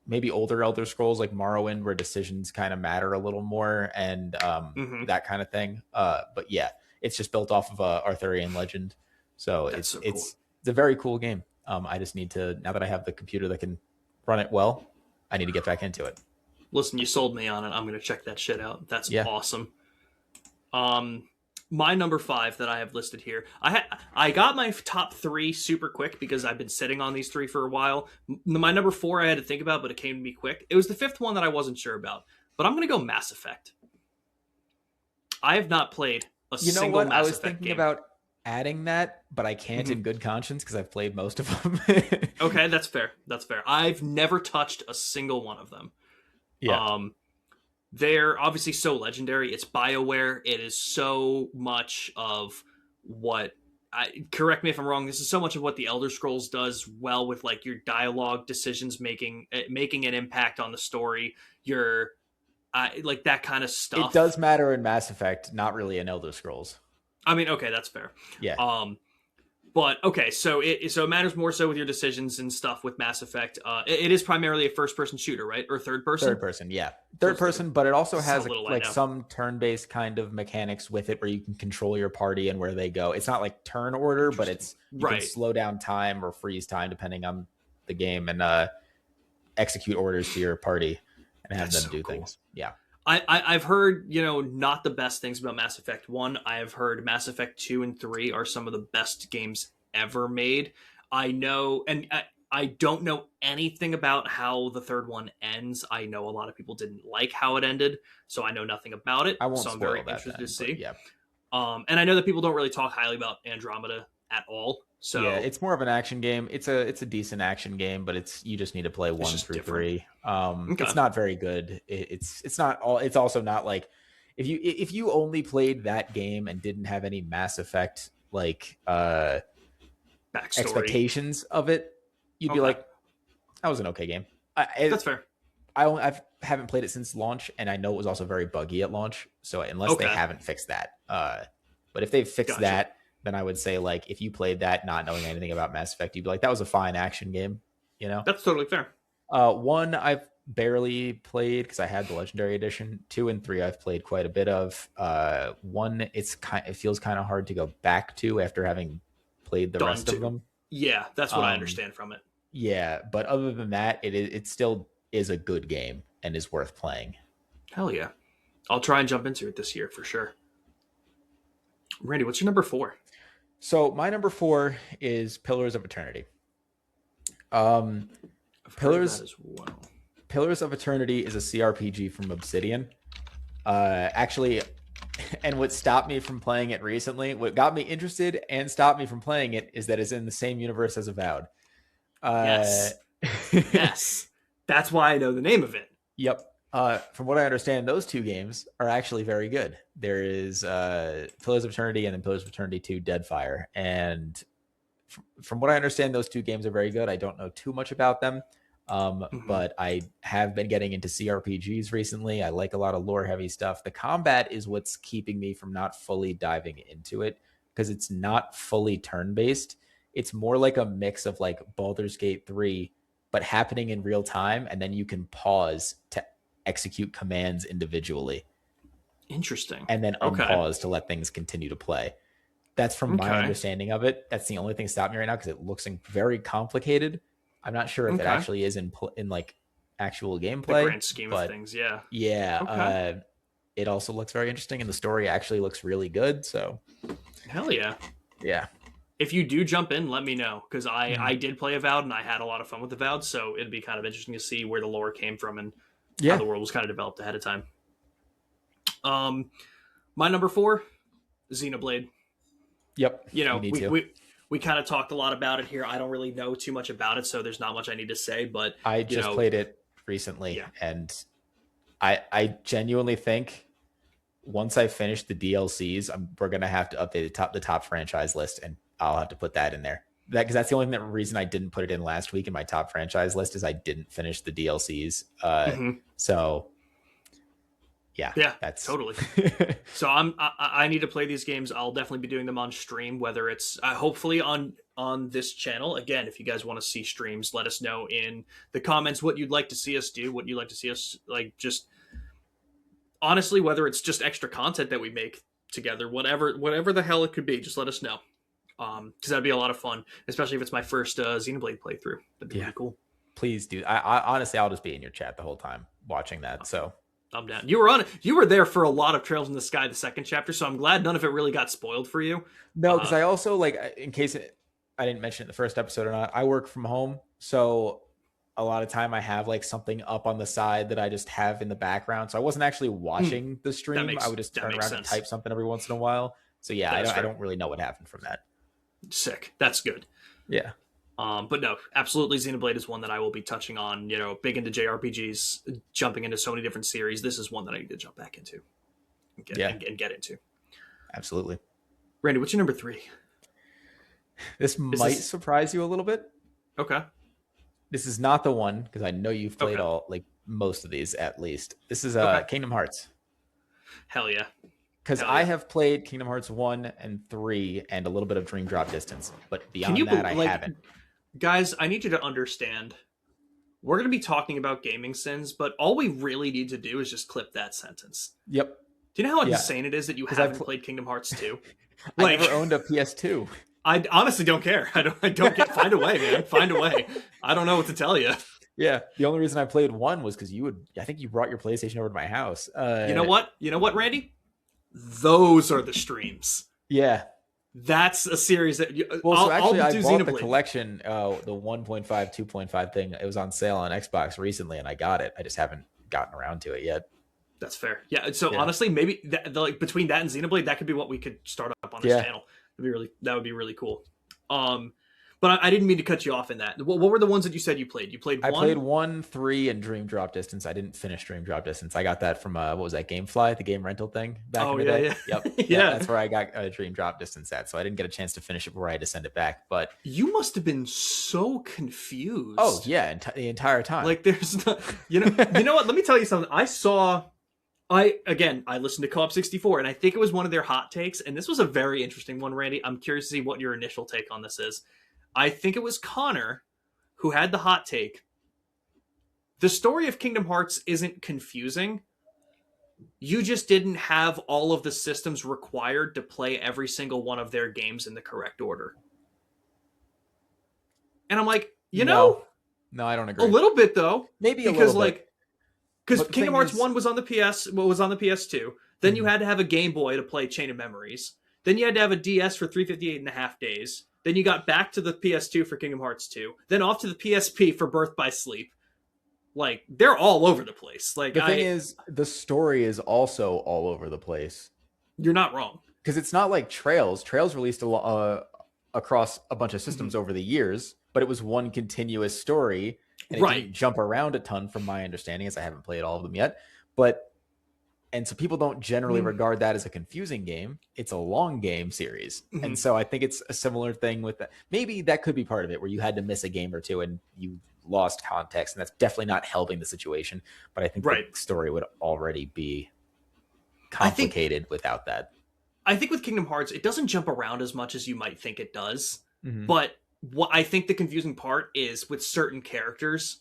maybe older Elder Scrolls like Morrowind, where decisions kind of matter a little more and Mm-hmm. that kind of thing. But yeah, it's just built off of a Arthurian legend. So That's so cool. it's a very cool game. I just need to, now that I have the computer that can run it well, I need to get back into it. Listen, you sold me on it. I'm gonna check that shit out. That's Yeah. awesome. My number 5 that I have listed here. I got my top 3 super quick because I've been sitting on these 3 for a while. My number 4 I had to think about, but it came to me quick. It was the 5th one that I wasn't sure about, but I'm gonna go Mass Effect. I have not played a You know single what? I Mass was Effect thinking game. about adding that, but I can't Mm-hmm. in good conscience because I've played most of them. Okay, that's fair. That's fair. I've never touched a single one of them. Yeah. Um, they're obviously so legendary. It's BioWare. It is so much of what. Correct me if I'm wrong. This is so much of what the Elder Scrolls does well with like your dialogue decisions, making an impact on the story. Your like that kind of It stuff. does matter in Mass Effect, not really in Elder Scrolls. I mean, okay, that's fair. Yeah. Um, But okay, so it matters more so with your decisions and stuff with Mass Effect. It is primarily a first person shooter, right, or third person? Third person, yeah. So Third person, but it also has so little I like know. some turn-based kind of mechanics with it where you can control your party and where they go. It's not like turn order, but it's you can Right. slow down time or freeze time depending on the game and execute orders to your party and have That's them so do cool. things. Yeah. I've heard not the best things about Mass Effect 1. I have heard Mass Effect 2 and 3 are some of the best games ever made. I know, and I don't know anything about how the third one ends. I know a lot of people didn't like how it ended, so I know nothing about it. I won't So I'm spoil very that interested then, to but see. yeah. And I know that people don't really talk highly about Andromeda at all. So yeah, it's more of an action game. It's a decent action game, but you just need to play 1 just through different. 3. Okay. It's not very good. It's not all. It's also not like if you only played that game and didn't have any Mass Effect like Backstory. expectations of it, you'd be Okay. like, that was an okay game. That's fair. I haven't played it since launch, and I know it was also very buggy at launch. So unless they Okay. haven't fixed that, but if they've fixed Gotcha. that, then I would say like if you played that not knowing anything about Mass Effect, you'd be like, that was a fine action game. You know, That's totally fair. 1 I've barely played because I had the Legendary Edition. 2 and 3 I've played quite a bit of. 1 it feels kind of hard to go back to after having played the Done rest of too. them. Yeah, that's what I understand from it. Yeah, but other than that, it still is a good game and is worth playing. Hell yeah. I'll try and jump into it this year for sure. Randy, what's your number 4? So my number 4 is Pillars of Eternity. I've Pillars heard of that as well. Pillars of Eternity is a CRPG from Obsidian. Actually, and what stopped me from playing it recently, what got me interested and stopped me from playing it, is that it's in the same universe as Avowed. Yes. Yes. That's why I know the name of it. Yep. From what I understand, those two games are actually very good. There is Pillars of Eternity and then Pillars of Eternity 2 Deadfire. And from what I understand, those two games are very good. I don't know too much about them, Mhm. but I have been getting into CRPGs recently. I like a lot of lore heavy stuff. The combat is what's keeping me from not fully diving into it because it's not fully turn based. It's more like a mix of like Baldur's Gate 3, but happening in real time. And then you can pause to execute commands individually Interesting. and then Okay. unpause to let things continue to play. That's from my Okay. understanding of it. That's the only thing stopping me right now because it looks very complicated. I'm not sure if it Okay. actually is in like actual The gameplay, grand scheme of but things, yeah. yeah, Okay. it also looks very interesting, and the story actually looks really good. So Hell yeah. yeah, If you do jump in, let me know because I Mhm. did play Avowed and I had a lot of fun with Avowed, so it'd be kind of interesting to see where the lore came from and how yeah, the world was kind of developed ahead of time. Um, my number four, Xenoblade. yep. You You know, need we to. we we kind of talked a lot about it here. I don't really know too much about it, so there's not much I need to say. But I you just know, played it recently, yeah, and I genuinely think once I finish the DLCs, we're gonna have to update the top franchise list, and I'll have to put that in there. That because that's the only reason I didn't put it in last week in my top franchise list is I didn't finish the DLCs. hmm So yeah, yeah, that's totally. So I need to play these games. I'll definitely be doing them on stream, whether it's hopefully on this channel. Again, if you guys want to see streams, let us know in the comments what you'd like to see us do, what you'd like to see us like. Just honestly, whether it's just extra content that we make together, whatever the hell it could be, just let us know. Because that'd be a lot of fun, especially if it's my first Xenoblade playthrough. That'd be yeah. really cool. Please do. I honestly, I'll just be in your chat the whole time watching that. So I'm down. You were on. You were there for a lot of Trails in the Sky, the second chapter. So I'm glad none of it really got spoiled for you. no, because Uh, I also like in case I didn't mention it in the first episode or not. I work from home, so a lot of time I have like something up on the side that I just have in the background. So I wasn't actually watching the that stream. I makes would just that turn makes around and sense. type something every once in a while. So yeah, That is I fair. don't really know what happened from that. Sick. That's good. Yeah. But no, absolutely, Xenoblade is one that I will be touching on. You know, big into JRPGs, jumping into so many different series. This is one that I need to jump back into and Yeah, and get into. absolutely. Randy, what's your number three? This Is might this surprise you a little bit. okay? This is not the one because I know you've played Okay. all like most of these at least. This is Okay. Kingdom Hearts. Hell yeah. Because Hell I yeah. have played Kingdom Hearts 1 and 3 and a little bit of Dream Drop Distance, but Can beyond you that, I like, haven't. guys? I need you to understand. We're going to be talking about gaming sins, but all we really need to do is just clip that sentence. Yep. Do you know how Yeah. insane it is that you Because haven't played Kingdom Hearts 2? I Like, never owned a PS2. I honestly don't care. I don't get. Find a way, man. Find a way. I don't know what to tell you. Yeah. The only reason I played 1 was because I think you brought your PlayStation over to my house. You know what? You know what, Randy? Those are the streams. Yeah. That's a series that Well, so I'll actually, I do bought the Xenoblade. collection, the 1.5, 2.5 thing. It was on sale on Xbox recently, and I got it. I just haven't gotten around to it yet. That's fair. Yeah. So Yeah. honestly, maybe like between that and Xenoblade, that could be what we could start up on this Yeah. channel. That would be really cool. Um, but I didn't mean to cut you off in that. What were the ones that you said you played? You played I played one. 1, 3, and Dream Drop Distance. I didn't finish Dream Drop Distance. I got that from what was that, GameFly, the game rental thing back in Oh the yeah, day. yeah, Yep, yep. yeah. That's where I got Dream Drop Distance at. So I didn't get a chance to finish it before I had to send it back. But You must have been so oh confused. yeah, the entire time. Like there's no, you know what? Let me tell you something. I listened to Co-op 64 and I think it was one of their hot takes and this was a very interesting one, Randy. I'm curious to see what your initial take on this is. I think it was Connor who had the hot take. The story of Kingdom Hearts isn't confusing. You just didn't have all of the systems required to play every single one of their games in the correct order. And I'm like, No, no, I don't a agree. little bit though, Maybe a because little bit. because But the Kingdom thing Hearts is, 1 was on the PS2. Then you mhm. had to have a Game Boy to play Chain of Memories. Then you had to have a DS for 358 and a half days. Then you got back to the PS2 for Kingdom Hearts 2. Then off to the PSP for Birth by Sleep. Like, they're all over the place. Like, The thing is, the story is also all over the place you're not wrong. because it's not like Trails. Trails released across a bunch of Mhm. systems over the years, but it was one continuous story. and it Right. didn't jump around a ton from my understanding, as I haven't played all of them yet. But and so people don't generally regard that as a confusing game. It's a long game series. And so I think it's a similar thing with that. Maybe that could be part of it, where you had to miss a game or two and you lost context, and that's definitely not helping the situation. But I think the story would already be complicated without that. I think with Kingdom Hearts, it doesn't jump around as much as you might think it does. But what I think the confusing part is with certain characters,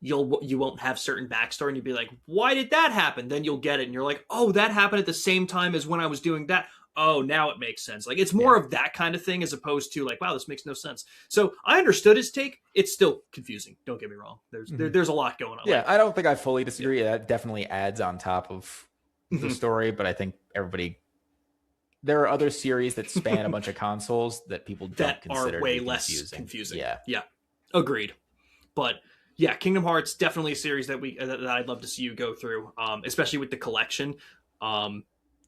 you won't have certain backstory, and you'll be like, why did that happen? Then you'll get it, and you're like, oh, that happened at the same time as when I was doing that. Oh, now it makes sense. Like, it's more of that kind of thing, as opposed to like, wow, this makes no sense. So I understood his take. It's still confusing. Don't get me wrong. There's a lot going on. Yeah, I don't think I fully disagree. That definitely adds on top of the story, but I think there are other series that span a bunch of consoles that people don't consider are way to be less confusing. Yeah. Agreed. But yeah, Kingdom Hearts, definitely a series that I'd love to see you go through, especially with the collection.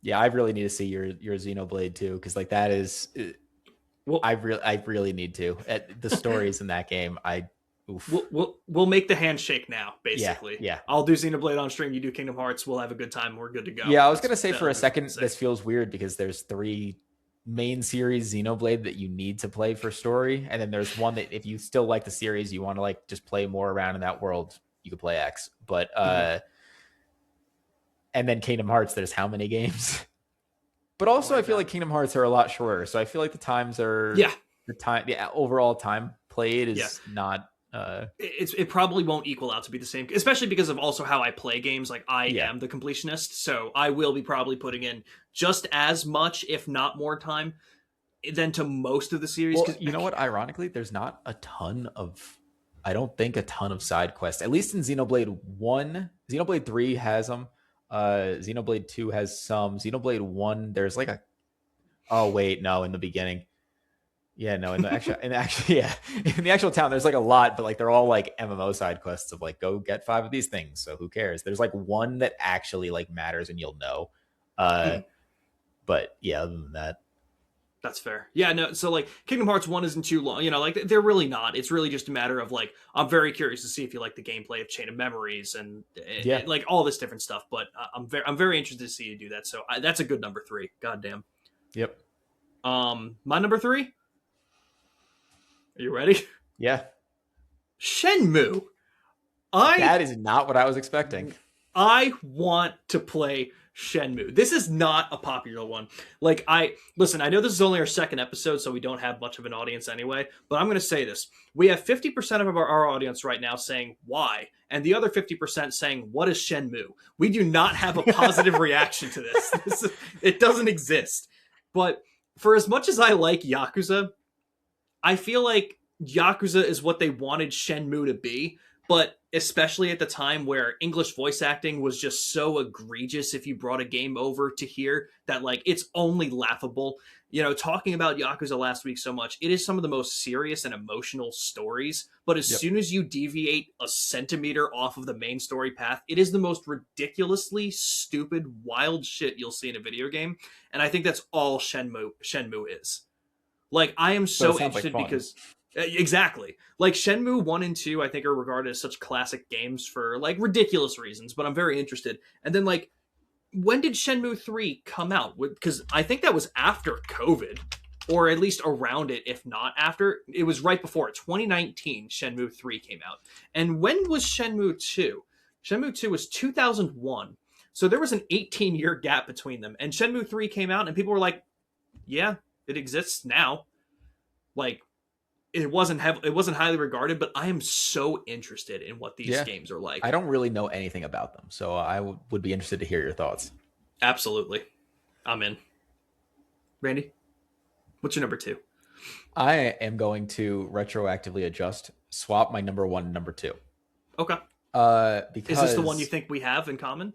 Yeah, I really need to see your Xenoblade too, because like that is, I really need to. The stories in that game, We'll make the handshake now, basically. Yeah. I'll do Xenoblade on stream. You do Kingdom Hearts. We'll have a good time. We're good to go. Yeah, I was gonna say for a second, this feels weird because there's 3 main series Xenoblade that you need to play for story, and then there's one that if you still like the series, you want to like just play more around in that world, you could play X. But and then Kingdom Hearts, there's how many games? But also, I feel like Kingdom Hearts are a lot shorter, so I feel like the times are the overall time played is not. It probably won't equal out to be the same, especially because of also how I play games. Like I am the completionist, so I will be probably putting in just as much, if not more time than to most of the series. Well, you know what? Ironically, there's not a ton of, I don't think a ton of side quests, at least in Xenoblade 1. Xenoblade 3 has them. Xenoblade 2 has some. Xenoblade 1, there's like in the beginning. Yeah, no, in the actual town, there's like a lot, but like they're all like MMO side quests of like, go get 5 of these things. So who cares? There's like one that actually like matters and you'll know. But yeah, other than that. That's fair. Yeah, no, so like Kingdom Hearts 1 isn't too long, like they're really not. It's really just a matter of like, I'm very curious to see if you like the gameplay of Chain of Memories and like all this different stuff, but I'm very interested to see you do that. So that's a good number 3. Goddamn. Yep. My number 3? Are you ready? Yeah. Shenmue. That is not what I was expecting. I want to play Shenmue. This is not a popular one. Like, I know this is only our second episode, so we don't have much of an audience anyway, but I'm going to say this. We have 50% of our audience right now saying, why? And the other 50% saying, what is Shenmue? We do not have a positive reaction to this. It doesn't exist. But for as much as I like Yakuza, I feel like Yakuza is what they wanted Shenmue to be, but especially at the time where English voice acting was just so egregious if you brought a game over to here that like it's only laughable. Talking about Yakuza last week so much, it is some of the most serious and emotional stories, but as soon as you deviate a centimeter off of the main story path, it is the most ridiculously stupid, wild shit you'll see in a video game, and I think that's all Shenmue is. Like, I am so interested because... Exactly. Like, Shenmue 1 and 2, I think, are regarded as such classic games for, like, ridiculous reasons, but I'm very interested. And then, like, when did Shenmue 3 come out? Because I think that was after COVID, or at least around it, if not after. It was right before it. 2019, Shenmue 3 came out. And when was Shenmue 2? Shenmue 2 was 2001. So there was an 18-year gap between them. And Shenmue 3 came out, and people were like, yeah, it exists now. Like, it wasn't highly regarded, but I am so interested in what these games are like. I don't really know anything about them, so I would be interested to hear your thoughts. Absolutely. I'm in. Randy, what's your number 2? I am going to retroactively swap my number 1 and number 2. Okay. Because is this the one you think we have in common?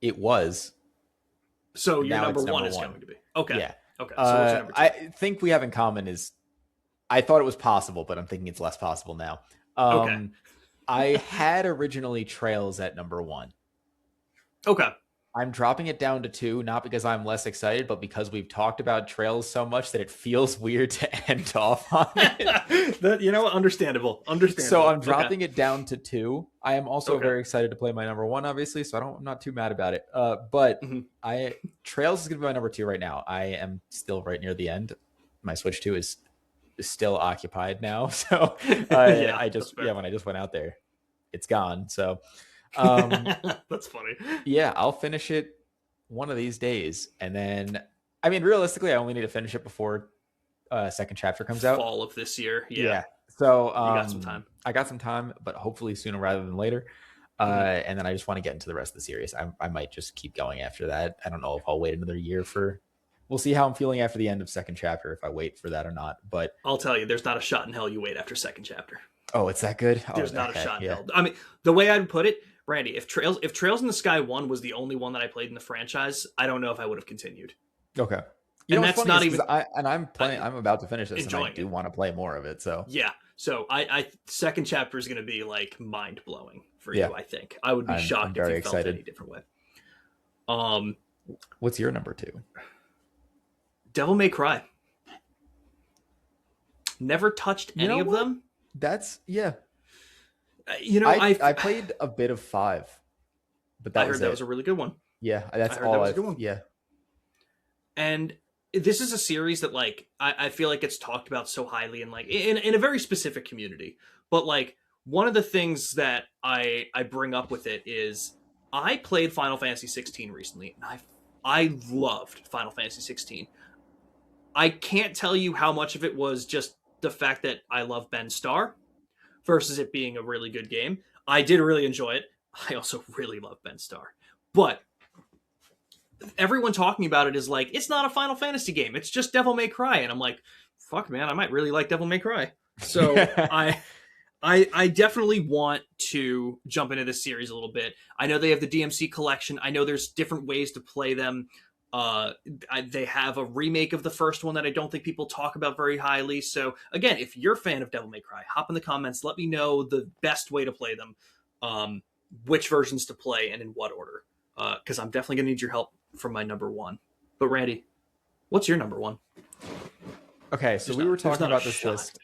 It was. So your number 1 is going to be. Okay. Yeah. Okay. So what's your number 2? I think we have in common is, I thought it was possible, but I'm thinking it's less possible now. Okay. I had originally Trails at number 1. Okay. I'm dropping it down to 2, not because I'm less excited, but because we've talked about Trails so much that it feels weird to end off on it. You know what? Understandable. So Understandable. I'm Okay. dropping it down to 2. I am also Okay. very excited to play my number 1, obviously, so I'm not too mad about it. But Mhm. I Trails is going to be my number 2 right now. I am still right near the end. My Switch 2 is still occupied now, so Yeah, I that's just fair. when I just went out there, it's gone. So That's funny. yeah, I'll finish it one of these days, and then I mean, realistically, I only need to finish it before second chapter comes out. Fall of this year. Yeah, Yeah, so you got some time. I got some time, but hopefully sooner rather than later. Mhm. And then I just want to get into the rest of the series. I might just keep going after that. I don't know if I'll wait another year for. We'll see how I'm feeling after the end of second chapter if I wait for that or not. But I'll tell you, there's not a shot in hell you wait after second chapter. oh, it's that good. Oh, There's not a okay, shot in yeah, hell. I mean, the way I'd put it, Randy, if Trails in the Sky 1 was the only one that I played in the franchise, I don't know if I would have continued. okay. You And know what's that's funny not is even because I'm playing. I, I'm about to finish this, and I enjoying do it. want to play more of it. So Yeah. So I second chapter is going to be like mind blowing for yeah, you. I think I would be I'm shocked if you very felt excited. any different way. Um, What's your number 2? Devil May Cry. Never touched You any know of what? them. That's yeah. You know, I played a bit of 5, but I that heard was that was it. a really good one. Yeah, I that's heard that all was a I've. good one. Yeah, And this is a series that like I feel like it's talked about so highly and like in a very specific community. But like one of the things that I bring up with it is I played Final Fantasy 16 recently, and I loved Final Fantasy 16. I can't tell you how much of it was just the fact that I love Ben Starr versus it being a really good game. I did really enjoy it. I also really love Ben Starr. But everyone talking about it is like, it's not a Final Fantasy game. It's just Devil May Cry. And I'm like, fuck man, I might really like Devil May Cry. So I definitely want to jump into this series a little bit. I know they have the DMC collection. I know there's different ways to play them. They have a remake of the first one that I don't think people talk about very highly. So again, if you're a fan of Devil May Cry, hop in the comments. Let me know the best way to play them, which versions to play, and in what order. Because I'm definitely gonna need your help for my number 1. But Randy, what's your number 1? Okay, so we were talking about this shot. list.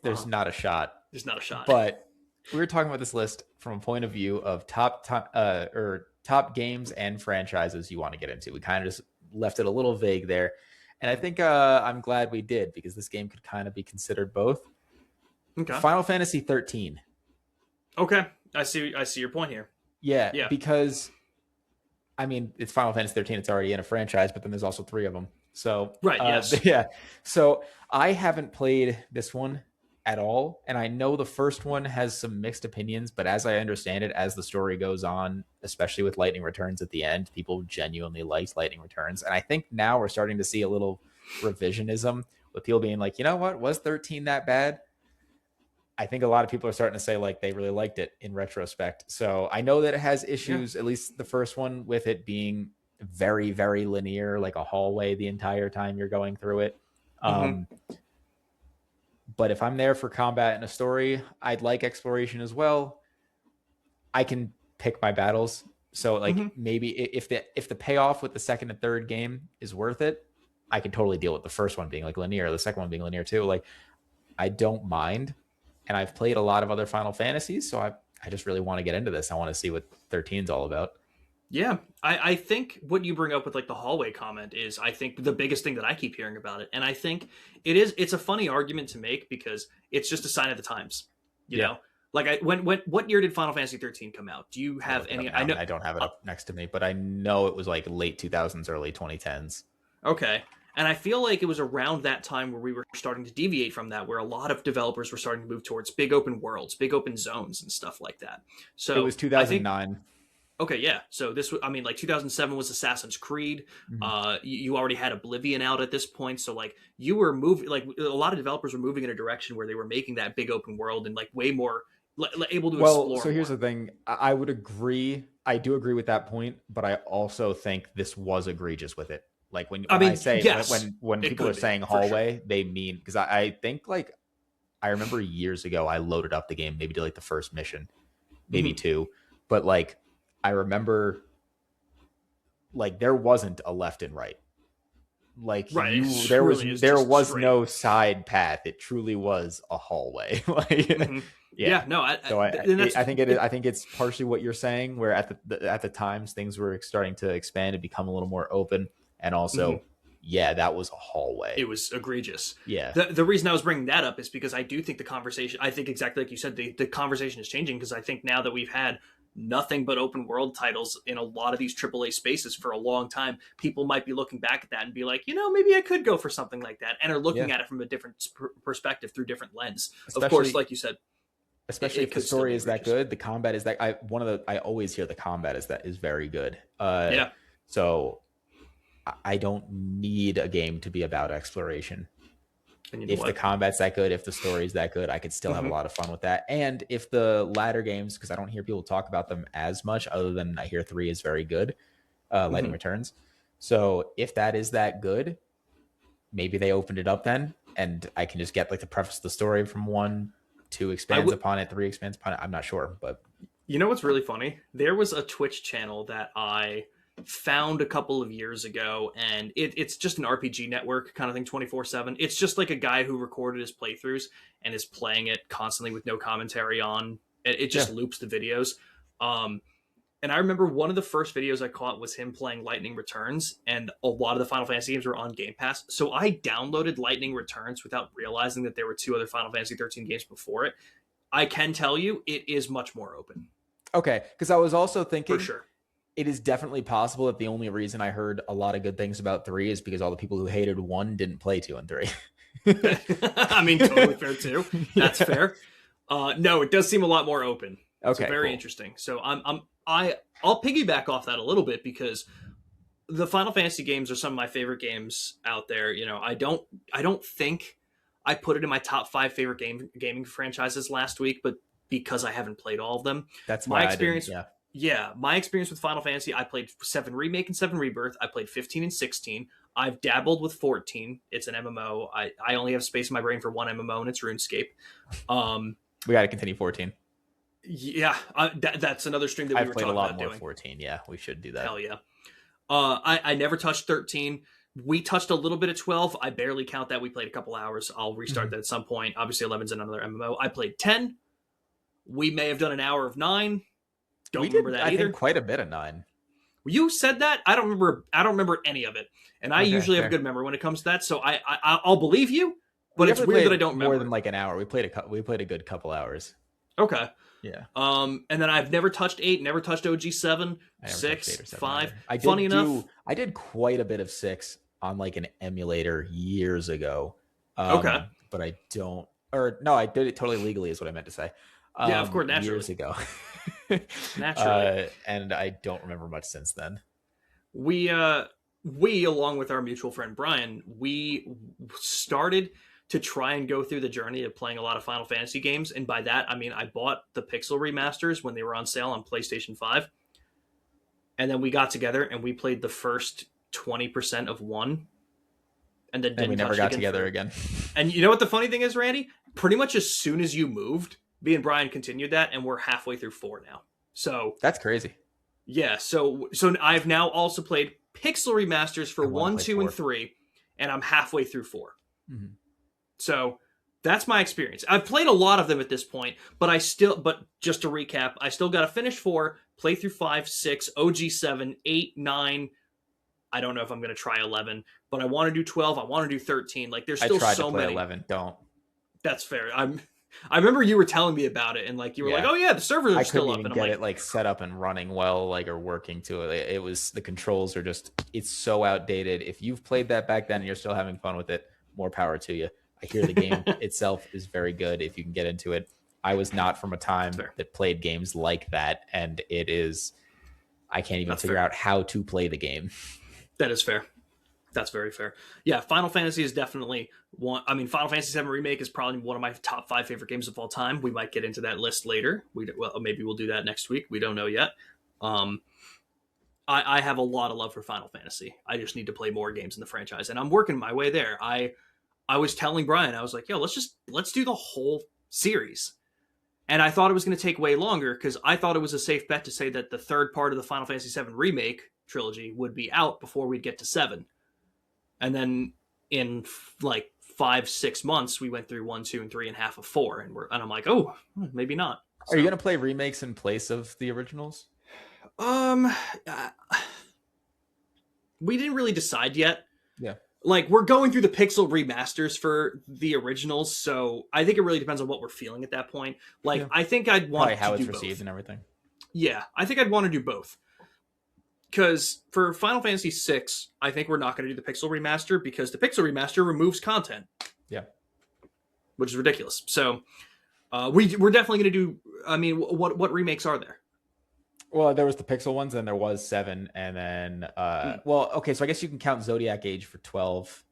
There's not a shot, There's not a shot. but we were talking about this list from a point of view of top games and franchises you want to get into. We kind of just left it a little vague there, and I think I'm glad we did because this game could kind of be considered both. Okay. Final Fantasy 13. Okay, I see your point here. Yeah, because I mean it's Final Fantasy 13. It's already in a franchise, but then there's also 3 of them. So right, yes, yeah. So I haven't played this one at all, and I know the first one has some mixed opinions. But as I understand it, as the story goes on, especially with Lightning Returns at the end, people genuinely liked Lightning Returns, and I think now we're starting to see a little revisionism with people being like, you know what, was 13 that bad? I think a lot of people are starting to say like they really liked it in retrospect. So I know that it has issues, at least the first one, with it being very, very linear, like a hallway the entire time you're going through it. But if I'm there for combat and a story, I'd like exploration as well. I can pick my battles. So like maybe if the payoff with the second and third game is worth it, I can totally deal with the first one being like linear, the second one being linear too. Like I don't mind. And I've played a lot of other Final Fantasies, so I just really want to get into this. I want to see what 13 is all about. Yeah, I think what you bring up with like the hallway comment is, I think, the biggest thing that I keep hearing about it, and I think it's a funny argument to make because it's just a sign of the times, you know. Like when what year did Final Fantasy 13 come out? Do you have any? I know I don't have it up next to me, but I know it was like late 2000s, early 2010s. Okay. And I feel like it was around that time where we were starting to deviate from that, where a lot of developers were starting to move towards big open worlds, big open zones, and stuff like that. So it was 2009. Okay, yeah. So this, I mean, like 2007 was Assassin's Creed. You already had Oblivion out at this point, so like you were moving, like a lot of developers were moving in a direction where they were making that big open world and like way more able to explore. Well, so here's the thing: I would agree. I do agree with that point, but I also think this was egregious with it. Like when I say yes, when people are saying hallway, they mean because I think like I remember years ago I loaded up the game, maybe did like the first mission, maybe 2, but like I remember like there wasn't a left and right. Like Right. there was straight. no side path. It truly was a hallway. Like, Hmm. yeah. No, So and that's I think it is. I think it's partially what you're saying, where at the times things were starting to expand and become a little more open, and also, yeah, that was a hallway. it was egregious. Yeah, The reason I was bringing that up is because I do think the conversation, I think exactly like you said, the conversation is changing, because I think now that we've had nothing but open world titles in a lot of these AAA spaces for a long time, people might be looking back at that and be like, maybe I could go for something like that, and are looking at it from a different perspective through different lens. Of course, like you said, especially if the story is that good, the combat is that I always hear the combat is very good. Yeah. So I don't need a game to be about exploration. And If the combat's that good, if the story's that good, I could still have a lot of fun with that. And if the latter games, because I don't hear people talk about them as much, other than I hear 3 is very good, Lightning Returns. So if that is that good, maybe they opened it up then, and I can just get like the preface of the story from 1, 2 expands upon it, 3 expands upon it. I'm not sure, but you know what's really funny? There was a Twitch channel that I found a couple of years ago, and it's just an RPG network kind of thing, 24/7. It's just like a guy who recorded his playthroughs and is playing it constantly with no commentary on. It just loops the videos. And I remember one of the first videos I caught was him playing Lightning Returns, and a lot of the Final Fantasy games were on Game Pass. So I downloaded Lightning Returns without realizing that there were 2 other Final Fantasy 13 games before it. I can tell you, it is much more open. Okay, because I was also thinking, for sure, it is definitely possible that the only reason I heard a lot of good things about 3 is because all the people who hated 1 didn't play 2 and 3. I mean, totally fair too. That's fair. No, it does seem a lot more open. Okay, so very interesting. So I'll piggyback off that a little bit, because the Final Fantasy games are some of my favorite games out there. I don't think I put it in my top 5 favorite gaming franchises last week, but because I haven't played all of them, that's my experience. Yeah, my experience with Final Fantasy, I played 7 Remake and 7 Rebirth. I played 15 and 16. I've dabbled with 14. It's an MMO. I only have space in my brain for one MMO, and it's RuneScape. We got to continue 14. Yeah, that's another stream that we were talking about doing. I've played a lot more 14. Yeah, we should do that. Hell yeah. I never touched 13. We touched a little bit of 12. I barely count that. We played a couple hours. I'll restart that at some point. Obviously, 11's another MMO. I played 10. We may have done an hour of 9. Don't remember that either. I think quite a bit of 9. You said that? I don't remember any of it. And I usually have a good memory when it comes to that, so I'll believe you. But it's weird that I don't remember. More than like an hour. We played a good couple hours. Okay. Yeah. And then I've never touched 8, never touched OG7, 6, 5. Funny enough, I did quite a bit of 6 on like an emulator years ago. Okay. But I don't, or no, I did it totally legally is what I meant to say. Yeah, of course, naturally. Years ago. Naturally. And I don't remember much since then. We along with our mutual friend Brian, we started to try and go through the journey of playing a lot of Final Fantasy games. And by that, I mean, I bought the Pixel remasters when they were on sale on PlayStation 5. And then we got together and we played the first 20% of 1. And then we never got together again. And you know what the funny thing is, Randy? Pretty much as soon as you moved, me and Brian continued that, and we're halfway through 4 now. So that's crazy. Yeah, so I've now also played Pixel remasters for 1, 2, and 3, and I'm halfway through 4. Mm-hmm. So that's my experience. I've played a lot of them at this point, but just to recap, I still got to finish 4, play through 5, 6, OG7, 8, 9. I don't know if I'm going to try 11, but I want to do 12. I want to do 13. Like, there's still I tried so to play many. 11. Don't. That's fair. I remember you were telling me about it, and like you were like, "Oh yeah, the servers are still up." I couldn't even get it like set up and running well, like, or working to it. It was, the controls are just, it's so outdated. If you've played that back then and you're still having fun with it, more power to you. I hear the game itself is very good if you can get into it. I was not from a time that played games like that, and it is, I can't even figure out how to play the game. That is fair. That's very fair. Yeah, Final Fantasy is definitely one. I mean, Final Fantasy VII Remake is probably one of my top 5 favorite games of all time. We might get into that list later. Maybe we'll do that next week. We don't know yet. I have a lot of love for Final Fantasy. I just need to play more games in the franchise, and I'm working my way there. I was telling Brian, I was like, "Yo, let's do the whole series." And I thought it was going to take way longer because I thought it was a safe bet to say that the third part of the Final Fantasy VII Remake trilogy would be out before we'd get to 7. And then in like 5-6 months, we went through 1, 2, and 3, and half of 4, and I'm like, oh, maybe not. Are you gonna play remakes in place of the originals? Uh, we didn't really decide yet. Yeah. Like, we're going through the pixel remasters for the originals, so I think it really depends on what we're feeling at that point. Like, I think I'd want Probably how to it's do received both. and everything. Yeah, I think I'd want to do both. Because for Final Fantasy VI, I think we're not going to do the pixel remaster because the pixel remaster removes content. Yeah. Which is ridiculous. So we're definitely going to do... I mean, what remakes are there? Well, there was the pixel ones, and there was 7, and then well, okay, so I guess you can count Zodiac Age for 12.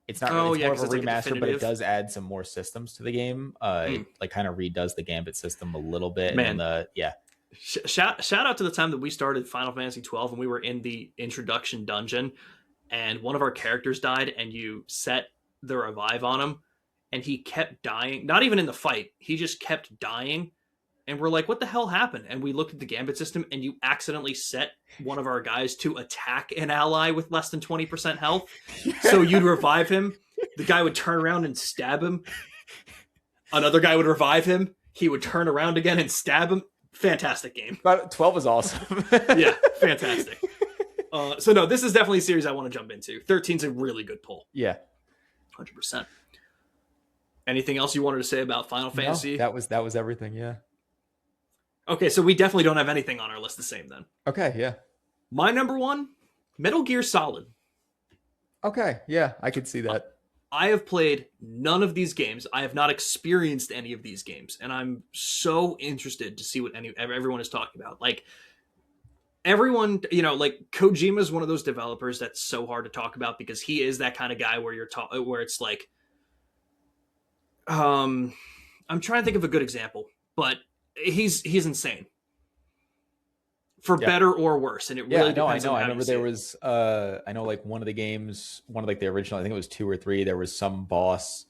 It's not really, it's more of a remaster, but it does add some more systems to the game. It like kind of redoes the Gambit system a little bit. Man, and shout out to the time that we started Final Fantasy 12 and we were in the introduction dungeon, and one of our characters died, and you set the revive on him, and he kept dying. Not even in the fight, he just kept dying. And we're like, what the hell happened? And we looked at the Gambit system, and you accidentally set one of our guys to attack an ally with less than 20% health. So you'd revive him. The guy would turn around and stab him. Another guy would revive him. He would turn around again and stab him. Fantastic game. But 12 is awesome. Yeah, fantastic. So no, this is definitely a series I want to jump into. 13's a really good pull. Yeah. 100%. Anything else you wanted to say about Final Fantasy? No, that was everything, yeah. Okay, so we definitely don't have anything on our list the same then. Okay, yeah. My number 1, Metal Gear Solid. Okay, yeah, I could see that. I have played none of these games. I have not experienced any of these games, and I'm so interested to see what everyone is talking about. Like, everyone, like Kojima is one of those developers that's so hard to talk about because he is that kind of guy where where it's like, I'm trying to think of a good example, but he's insane, for better or worse, and it really depends. I remember there was I know like one of the games, one of like the original, I think it was 2 or 3, there was some boss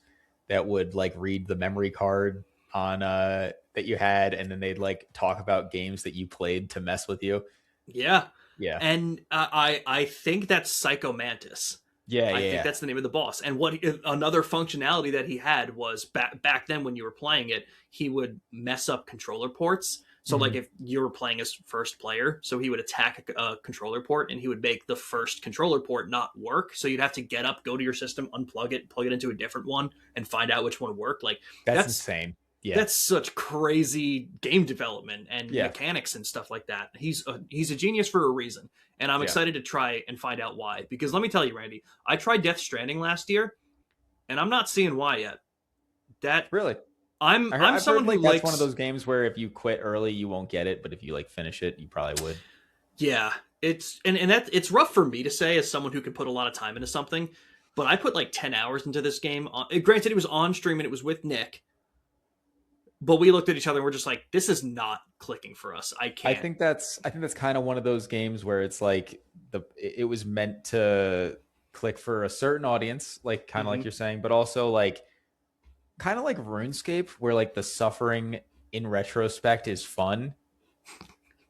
that would like read the memory card on that you had, and then they'd like talk about games that you played to mess with you. Yeah And I think that's Psycho Mantis. I think that's the name of the boss. And what another functionality that he had was back then when you were playing it, he would mess up controller ports. So like if you were playing as first player, so he would attack a controller port and he would make the first controller port not work. So you'd have to get up, go to your system, unplug it, plug it into a different one, and find out which one worked. Like that's insane. Yeah, that's such crazy game development and mechanics and stuff like that. He's a genius for a reason, and I'm excited to try and find out why. Because let me tell you, Randy, I tried Death Stranding last year, and I'm not seeing why yet. That really, I'm someone who like likes that's one of those games where if you quit early, you won't get it, but if you like finish it, you probably would. Yeah, it's it's rough for me to say as someone who can put a lot of time into something, but I put like 10 hours into this game. Granted, it was on stream and it was with Nick. But we looked at each other and we're just like, this is not clicking for us. I can't. I think that's kind of one of those games where it's like it was meant to click for a certain audience, like kind of like you're saying, but also like kind of like RuneScape, where like the suffering in retrospect is fun,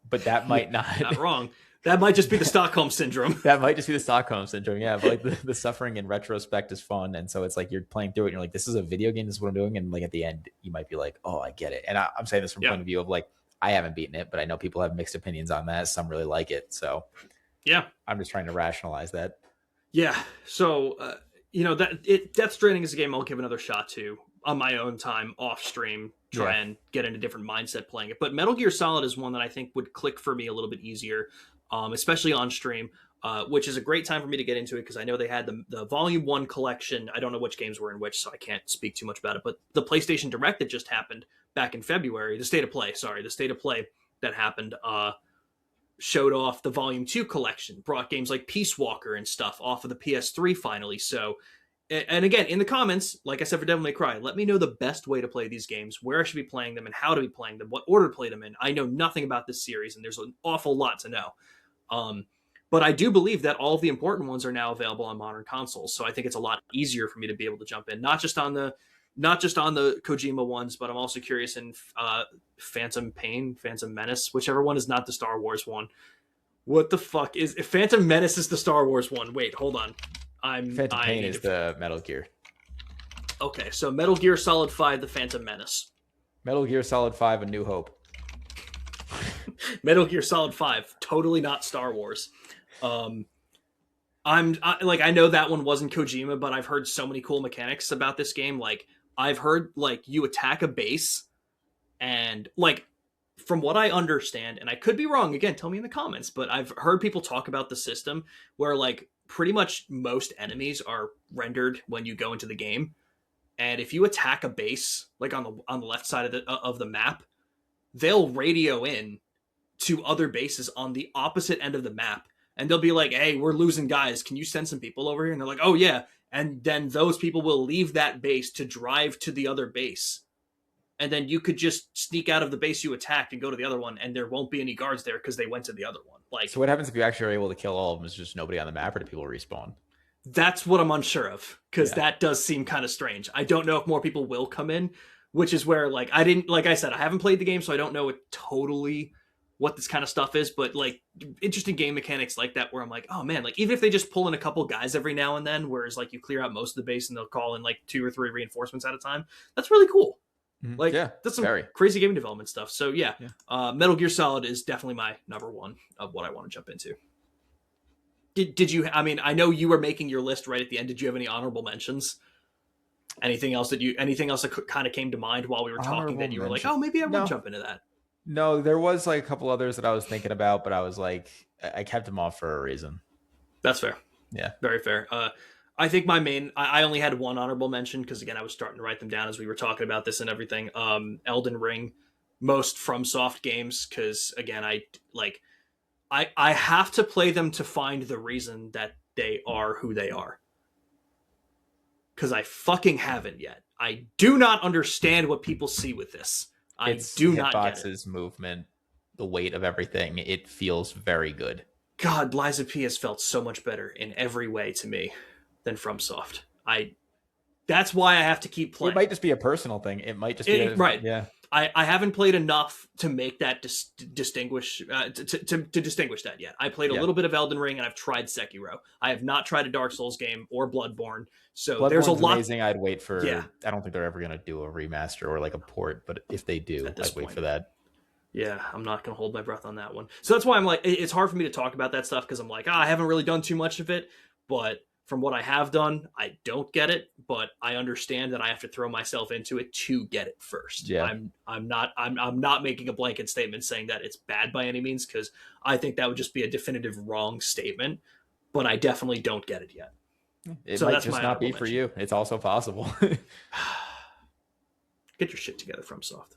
but that might not wrong. That might just be the Stockholm syndrome. That might just be the Stockholm syndrome. Yeah. But like the suffering in retrospect is fun. And so it's like you're playing through it and you're like, this is a video game. This is what I'm doing. And like at the end, you might be like, oh, I get it. And I'm saying this from point of view of like, I haven't beaten it, but I know people have mixed opinions on that. Some really like it. So yeah, I'm just trying to rationalize that. Yeah. So, Death Stranding is a game I'll give another shot to on my own time off stream, try and get in a different mindset playing it. But Metal Gear Solid is one that I think would click for me a little bit easier. Especially on stream, which is a great time for me to get into it because I know they had the Volume 1 collection. I don't know which games were in which, so I can't speak too much about it. But the PlayStation Direct that just happened back in February, the State of Play that happened, showed off the Volume 2 collection, brought games like Peace Walker and stuff off of the PS3 finally. So, and again, in the comments, like I said for Devil May Cry, let me know the best way to play these games, where I should be playing them, and how to be playing them, what order to play them in. I know nothing about this series, and there's an awful lot to know. But I do believe that all of the important ones are now available on modern consoles. So I think it's a lot easier for me to be able to jump in, not just on the Kojima ones, but I'm also curious in Phantom Menace, whichever one is not the Star Wars one. What the fuck is Phantom Menace is the Star Wars one? Wait, hold on. Phantom I Pain need is to. the Metal Gear. Okay, so Metal Gear Solid 5: The Phantom Menace. Metal Gear Solid 5: A New Hope. Metal Gear Solid 5, totally not Star Wars. Um, I know that one wasn't Kojima, but I've heard so many cool mechanics about this game. Like I've heard like you attack a base and like from what I understand, and I could be wrong, again, tell me in the comments, but I've heard people talk about the system where like pretty much most enemies are rendered when you go into the game. And if you attack a base like on the left side of the map, they'll radio in to other bases on the opposite end of the map. And they'll be like, hey, we're losing guys. Can you send some people over here? And they're like, oh, yeah. And then those people will leave that base to drive to the other base. And then you could just sneak out of the base you attacked and go to the other one. And there won't be any guards there because they went to the other one. Like, So what happens if you actually are able to kill all of them? Is just nobody on the map, or do people respawn? that's what I'm unsure of because Yeah. that does seem kind of strange. I don't know if more people will come in, which is where like I said, I haven't played the game, so I don't know it totally what this kind of stuff is, but like interesting game mechanics like that where I'm like, oh man, like even if they just pull in a couple guys every now and then, whereas like you clear out most of the base and they'll call in like 2 or 3 reinforcements at a time, that's really cool. Like Yeah, that's some very. crazy game development stuff. So yeah, Yeah. Metal Gear Solid is definitely my number one of what I want to jump into. Did you? I mean, I know you were making your list right at the end. Did you have any honorable mentions? Anything else that kind of came to mind while we were talking Honorable that you were like, mention. oh, maybe I would No. jump into that? No, there was like a couple others that I was thinking about, but I was like, I kept them off for a reason. That's fair. Yeah. Very fair. I think my main, I only had one honorable mention because again, I was starting to write them down as we were talking about this and everything. Elden Ring, most FromSoft games, because again, I have to play them to find the reason that they are who they are. Because I fucking haven't yet. I do not understand what people see with this. I do not get it. Hitbox's movement, the weight of everything. It feels very good. God, Lies of P has felt so much better in every way to me than FromSoft. That's why I have to keep playing. It might just be a personal thing. It might just be right. Yeah. I haven't played enough to make that distinguish to distinguish that yet. I played a little bit of Elden Ring and I've tried Sekiro. I have not tried a Dark Souls game or Bloodborne. So there's a lot. Amazing. I'd wait for. Yeah. I don't think they're ever going to do a remaster or like a port, but if they do, I'd wait for that. Yeah, I'm not going to hold my breath on that one. So that's why I'm like, it's hard for me to talk about that stuff because I'm like, I haven't really done too much of it, but from what I have done, I don't get it, but I understand that I have to throw myself into it to get it first. Yeah. I'm not making a blanket statement saying that it's bad by any means because I think that would just be a definitive wrong statement, but I definitely don't get it yet. It might just not be for you. It's also possible. Get your shit together, FromSoft.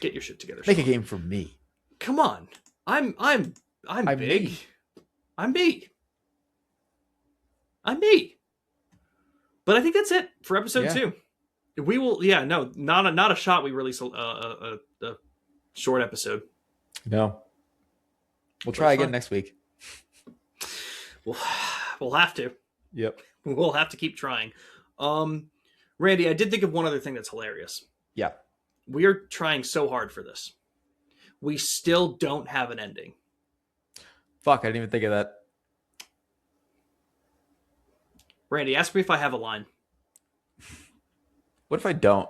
Get your shit together. Make a game for me. Come on. I'm big. Me. I'm me. I'm me. But I think that's it for episode 2. We will, not a shot. We release a short episode. No. We'll try again next week. We'll have to. Yep. We'll have to keep trying. Randy, I did think of one other thing that's hilarious. Yeah. We are trying so hard for this. We still don't have an ending. Fuck, I didn't even think of that. Randy, ask me if I have a line. What if I don't?